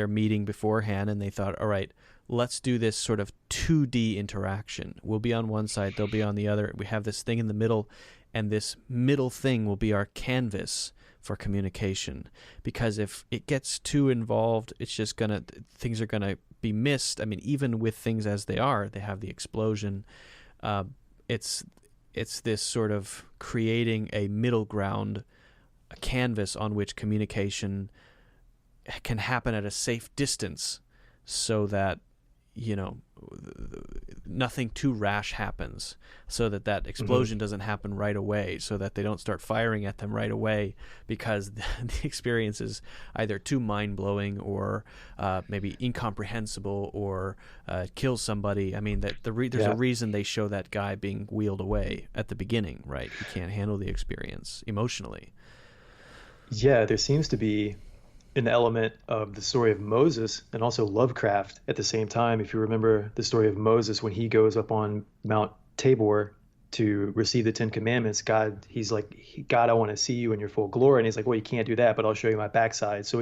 meeting beforehand, and they thought, all right, let's do this sort of 2D interaction. We'll be on one side, they'll be on the other. We have this thing in the middle, and this middle thing will be our canvas for communication. Because if it gets too involved, it's just things are gonna be missed. I mean, even with things as they have the explosion. It's this sort of creating a middle ground, a canvas on which communication can happen at a safe distance, so that nothing too rash happens, so that explosion doesn't happen right away, so that they don't start firing at them right away, because the experience is either too mind-blowing or maybe incomprehensible, or kills somebody. I mean, there's a reason they show that guy being wheeled away at the beginning, right? He can't handle the experience emotionally. Yeah, there seems to be an element of the story of Moses and also Lovecraft at the same time. If you remember the story of Moses, when he goes up on Mount Tabor to receive the 10 Commandments, he's like, God, I want to see you in your full glory. And he's like, well, you can't do that, but I'll show you my backside. So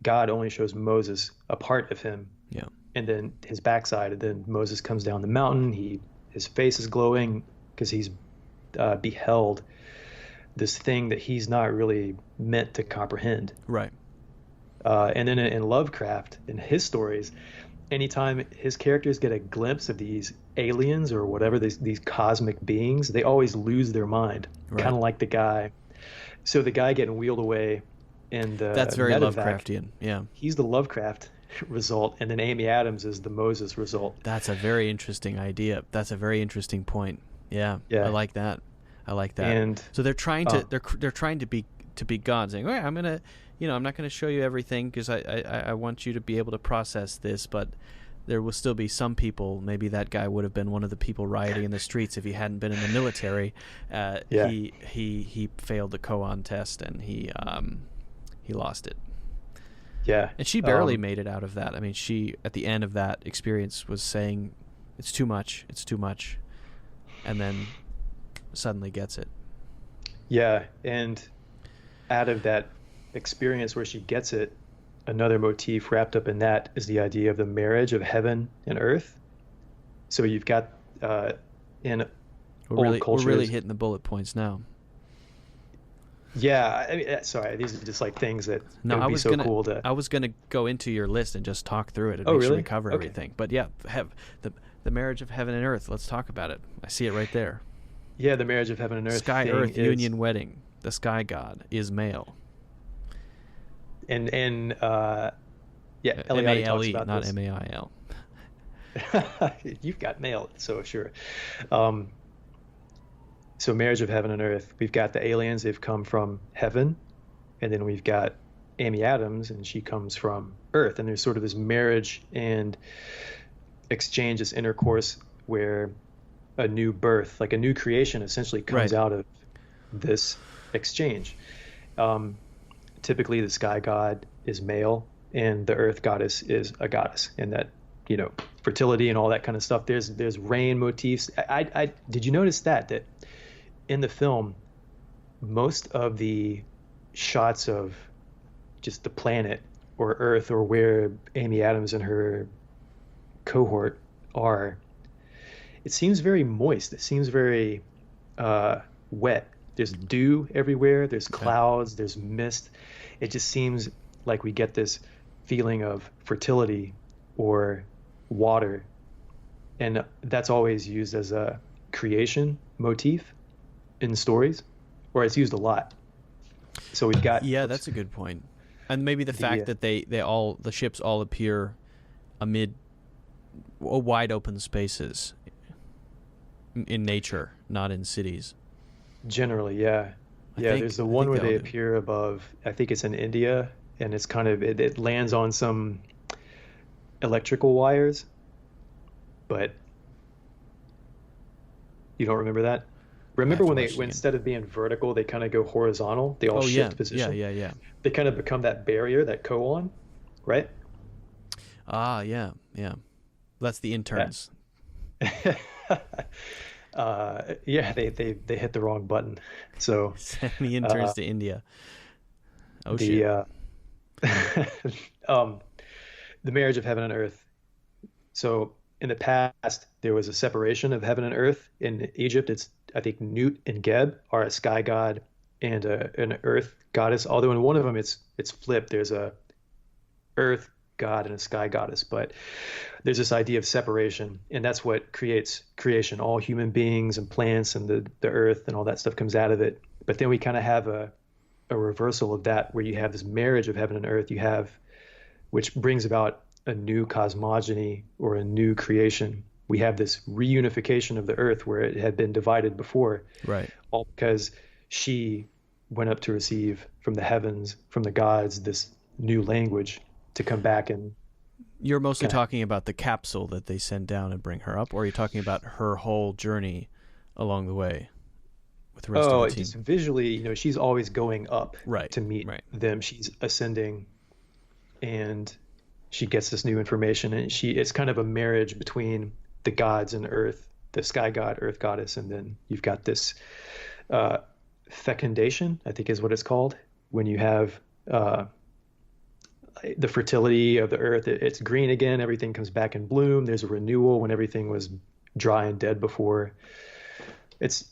God only shows Moses a part of him. Yeah. And then his backside. And then Moses comes down the mountain. His face is glowing because he's beheld this thing that he's not really meant to comprehend. Right. And then in Lovecraft, in his stories, anytime his characters get a glimpse of these aliens or whatever, these cosmic beings, they always lose their mind. Right. Kind of like the guy. So the guy getting wheeled away in the That's very medevac, Lovecraftian. Yeah. He's the Lovecraft result, and then Amy Adams is the Moses result. That's a very interesting idea. That's a very interesting point. Yeah. I like that. And so they're trying to they're trying to be God, saying, "All right, I'm not gonna show you everything because I want you to be able to process this, but there will still be some people. Maybe that guy would have been one of the people rioting in the streets if he hadn't been in the military. He failed the koan test and he lost it. Yeah, and she barely made it out of that. I mean, she at the end of that experience was saying, "It's too much, and then suddenly gets it." Yeah, and out of that experience where she gets it, another motif wrapped up in that is the idea of the marriage of heaven and earth. So you've got in old cultures, we're really hitting the bullet points now. Yeah, I mean, sorry, these are just like things that would be so cool to. I was gonna go into your list and just talk through it and make sure we cover everything. But yeah, the marriage of heaven and earth. Let's talk about it. I see it right there. Yeah, the marriage of heaven and earth. Sky Earth union wedding. The sky god is male. And Ellie M-A-L-E, not M-A-I-L. You've got mail, so sure. So marriage of heaven and earth. We've got the aliens. They've come from heaven, and then we've got Amy Adams, and she comes from earth. And there's sort of this marriage and exchange, this intercourse where a new birth, like a new creation, essentially comes out of this exchange. Typically, the sky god is male, and the earth goddess is a goddess, and that fertility and all that kind of stuff. There's rain motifs. I did you notice that in the film, most of the shots of just the planet or Earth or where Amy Adams and her cohort are, it seems very moist. It seems very wet. There's dew everywhere. There's clouds. There's mist. It just seems like we get this feeling of fertility or water and that's always used as a creation motif in stories, or it's used a lot. So we've got Yeah, that's a good point. And maybe the fact the that the ships all appear amid wide open spaces in nature, not in cities. generally, yeah, There's the I one think where they all they do. appear above. I think it's in India, and it's kind of it lands on some electrical wires, but you don't remember that? I Remember have to when watch it when again. instead of being vertical, they kind of go horizontal. They all Oh yeah, shift yeah, position. yeah, yeah. They kind of become that barrier, that koan, right? Ah, yeah, yeah. That's the Yeah. interns. Yeah, they hit the wrong button. So Send the interns uh, to India. Oh the shit. um, the marriage of heaven and earth. So in the past, there was a separation of heaven and earth. In Egypt, it's I think Nut and Geb are a sky god and an earth goddess. Although in one of them, it's flipped. There's a earth god and a sky goddess, but there's this idea of separation, and that's what creates creation. All human beings and plants and the earth and all that stuff comes out of it. But then we kind of have a reversal of that, where you have this marriage of heaven and earth. You have which brings about a new cosmogony or a new creation. We have this reunification of the earth where it had been divided before, Right. all because she went up to receive from the heavens, from the gods, this new language to come back and You're mostly kind of. talking about the capsule that they send down and bring her up, or are you talking about her whole journey along the way with the rest of Oh, the it just team? visually, she's always going up Right. to meet Right. them. She's ascending, and she gets this new information, and it's kind of a marriage between the gods and earth, the sky god, earth goddess, and then you've got this uh, fecundation, I think is what it's called, when you have the fertility of the earth. It's green again. Everything comes back in bloom. There's a renewal when everything was dry and dead before. It's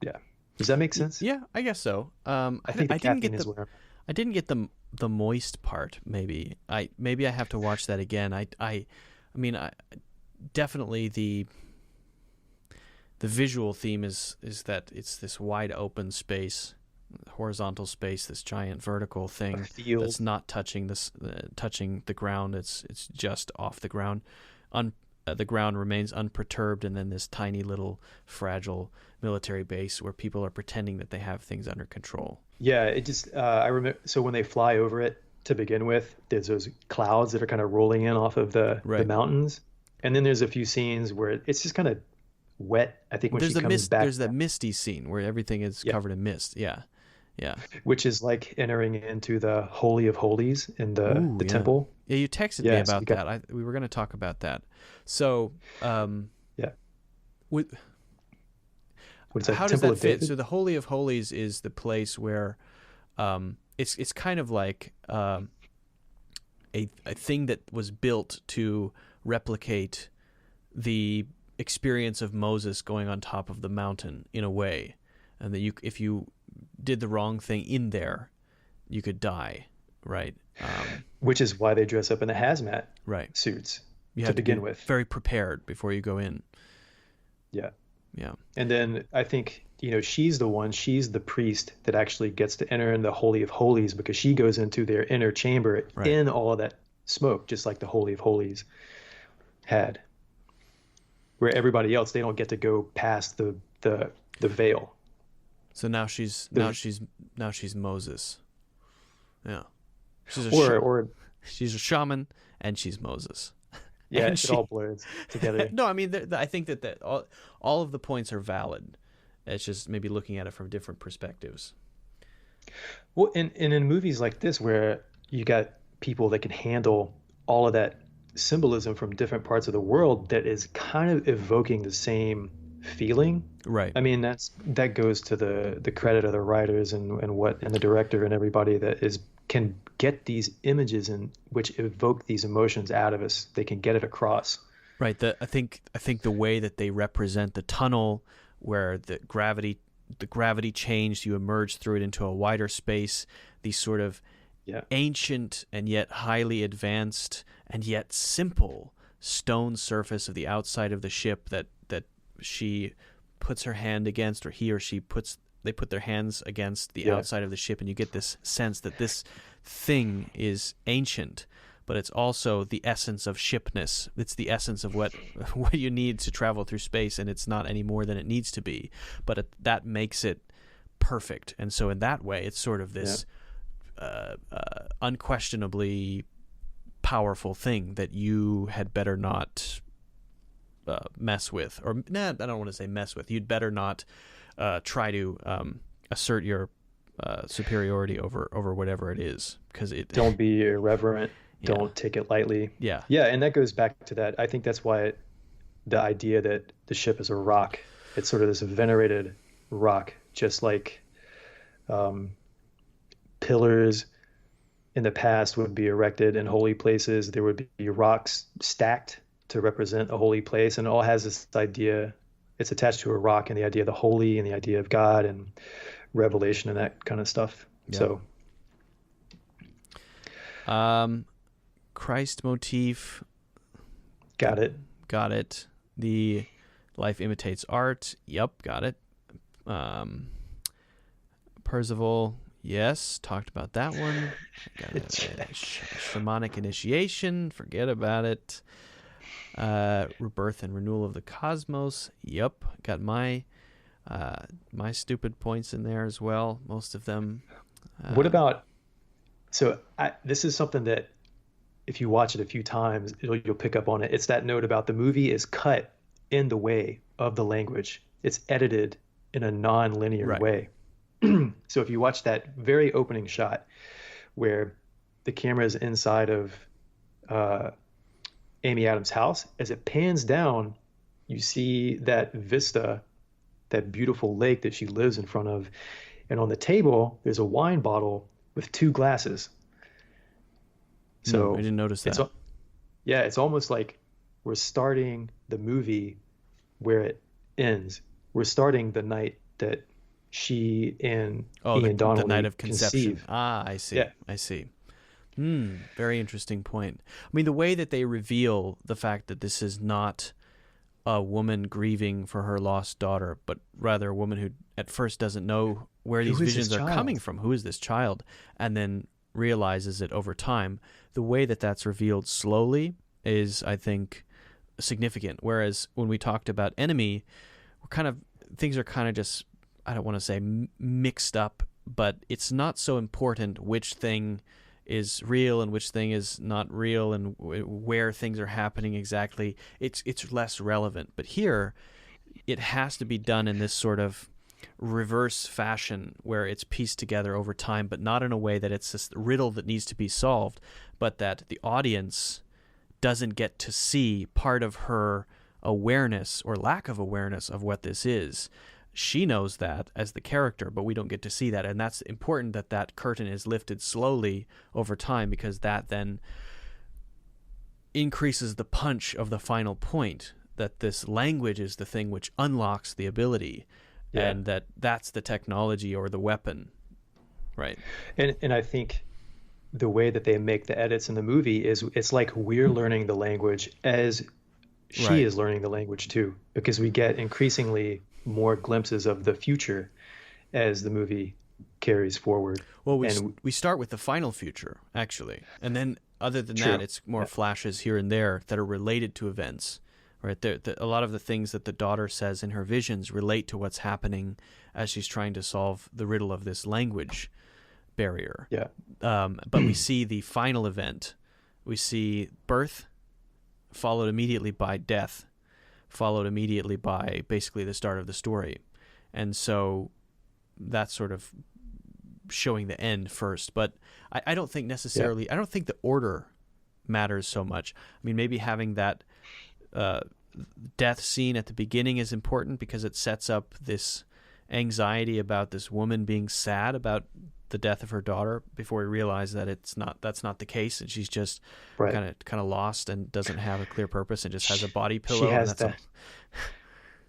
yeah. Does that make sense? Yeah, I guess so. I think the I didn't caffeine get is where. I didn't get the moist part. Maybe I have to watch that again. I mean, definitely the visual theme is that it's this wide open space, horizontal space, this giant vertical A thing field. that's not touching the ground. It's just off the ground. The ground remains unperturbed, and then this tiny little fragile military base where people are pretending that they have things under control. Yeah, it just I remember. So when they fly over it to begin with, there's those clouds that are kind of rolling in off of the Right. mountains, and then there's a few scenes where it's just kind of wet. I think when There's she the comes mist. back, There's that misty scene where everything is yeah, covered in mist. Yeah, yeah. which is like entering into the holy of holies in Ooh, the yeah. temple. Yeah, you texted me Yeah, so you about got that. We were going to talk about that. So, yeah. with What is that? how does Temple that of fit? David? So the Holy of Holies is the place where it's kind of like a thing that was built to replicate the experience of Moses going on top of the mountain in a way, and that if you did the wrong thing in there, you could die. Right. Which is why they dress up in the hazmat Right. suits You to have to be begin with. very prepared before you go in. Yeah. Yeah. And then I think, she's she's the priest that actually gets to enter in the Holy of Holies because she goes into their inner chamber Right. in all of that smoke, just like the Holy of Holies had. Where everybody else, they don't get to go past the veil. So now she's The- Moses. Yeah. She's a or she's a shaman and she's Moses. yeah, And it all blurs together. No, I mean I think that all of the points are valid. It's just maybe looking at it from different perspectives. Well, and in movies like this, where you got people that can handle all of that symbolism from different parts of the world, that is kind of evoking the same feeling. Right. I mean, that goes to the credit of the writers and the director and everybody that can get these images and which evoke these emotions out of us. They can get it across. Right. I think the way that they represent the tunnel where the gravity changed, you emerge through it into a wider space, these sort of Yeah. ancient and yet highly advanced and yet simple stone surface of the outside of the ship that she puts her hand against, or he or she they put their hands against the outside of the ship, and you get this sense that this thing is ancient, but it's also the essence of shipness. It's the essence of what you need to travel through space, and it's not any more than it needs to be. But that makes it perfect. And so in that way, it's sort of this unquestionably powerful thing that you had better not mess with. Or, I don't want to say mess with. You'd better not try to assert your superiority over whatever it is, because it don't be irreverent. Don't take it lightly. Yeah. And that goes back to that. I think that's why the idea that the ship is a rock, it's sort of this venerated rock, just like pillars in the past would be erected in holy places. There would be rocks stacked to represent a holy place, and it all has this idea. It's attached to a rock, and the idea of the holy and the idea of God and revelation and that kind of stuff. Yeah. So Christ motif. Got it. The life imitates art. Yep, got it. Percival, yes, talked about that one. Got a shamanic initiation. Forget about it. Rebirth and renewal of the cosmos. Yep, got my stupid points in there as well. Most of them. What about? So this is something that, if you watch it a few times, you'll pick up on it. It's that note about the movie is cut in the way of the language. It's edited in a non-linear way. So if you watch that very opening shot where the camera is inside of Amy Adams' house, as it pans down, you see that vista, that beautiful lake that she lives in front of. And on the table, there's a wine bottle with 2 glasses. So I didn't notice that. It's almost like we're starting the movie where it ends. We're starting the night that she and Ian Donnelly the night of conception. conceive. I see. Yeah. I see. Very interesting point. I mean, the way that they reveal the fact that this is not a woman grieving for her lost daughter, but rather a woman who at first doesn't know where these visions are coming from. Who is this child? And then realizes it over time. The way that that's revealed slowly is, I think, significant. Whereas when we talked about Enemy, things are kind of just, I don't want to say mixed up, but it's not so important which thing is real and which thing is not real and where things are happening exactly. It's less relevant. But here, it has to be done in this sort of reverse fashion where it's pieced together over time, but not in a way that it's this riddle that needs to be solved, but that the audience doesn't get to see part of her awareness or lack of awareness of what this is. She knows that as the character, but we don't get to see that. And that's important, that curtain is lifted slowly over time, because that then increases the punch of the final point, that this language is the thing which unlocks the ability. Yeah. And that's the technology or the weapon, right? And I think the way that they make the edits in the movie is it's like we're learning the language as she is learning the language too, because we get increasingly more glimpses of the future as the movie carries forward. Well, we start with the final future, actually, and then other than that, it's more flashes here and there that are related to events. Right, a lot of the things that the daughter says in her visions relate to what's happening as she's trying to solve the riddle of this language barrier. Yeah. But we see the final event. We see birth, followed immediately by death, followed immediately by basically the start of the story. And so that's sort of showing the end first. But I don't think necessarily, I don't think the order matters so much. I mean, maybe having that death scene at the beginning is important because it sets up this anxiety about this woman being sad about the death of her daughter before we realize that that's not the case, and she's just kind of lost and doesn't have a clear purpose and just has a body pillow.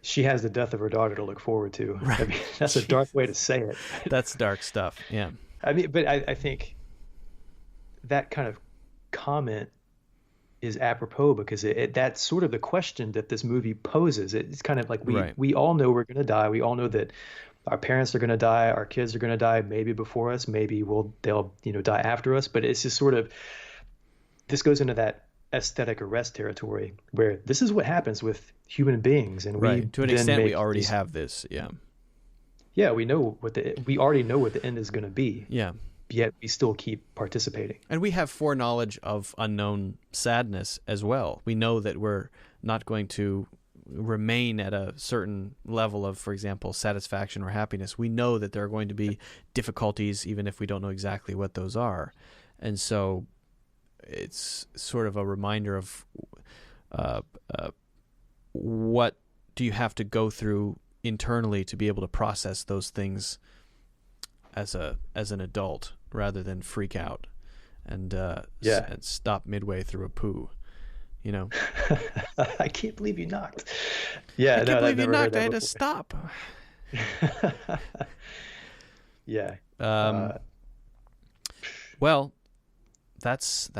She has the death of her daughter to look forward to. Right. I mean, that's a dark way to say it. That's dark stuff. Yeah. I mean, but I think that kind of comment is apropos because that's sort of the question that this movie poses. It's kind of like Right. we all know we're going to die. We all know that our parents are going to die, our kids are going to die, maybe before us, maybe they'll die after us. But it's just sort of, this goes into that aesthetic arrest territory where this is what happens with human beings, and Right. we To an then extent, we make already these- have this. Yeah. Yeah, we already know what the end is going to be. Yeah. Yet we still keep participating. And we have foreknowledge of unknown sadness as well. We know that we're not going to remain at a certain level of, for example, satisfaction or happiness. We know that there are going to be difficulties, even if we don't know exactly what those are. And so it's sort of a reminder of what do you have to go through internally to be able to process those things as an adult, rather than freak out and and stop midway through a poo, I can't believe you knocked. Yeah, I can't I've believe you never heard knocked. I that had to before. stop. Yeah. Well, that's.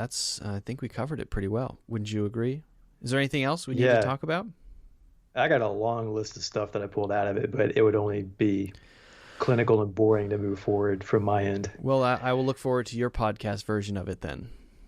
I think we covered it pretty well. Wouldn't you agree? Is there anything else we need to talk about? I got a long list of stuff that I pulled out of it, but it would only be clinical and boring to move forward from my end. Well, I will look forward to your podcast version of it then.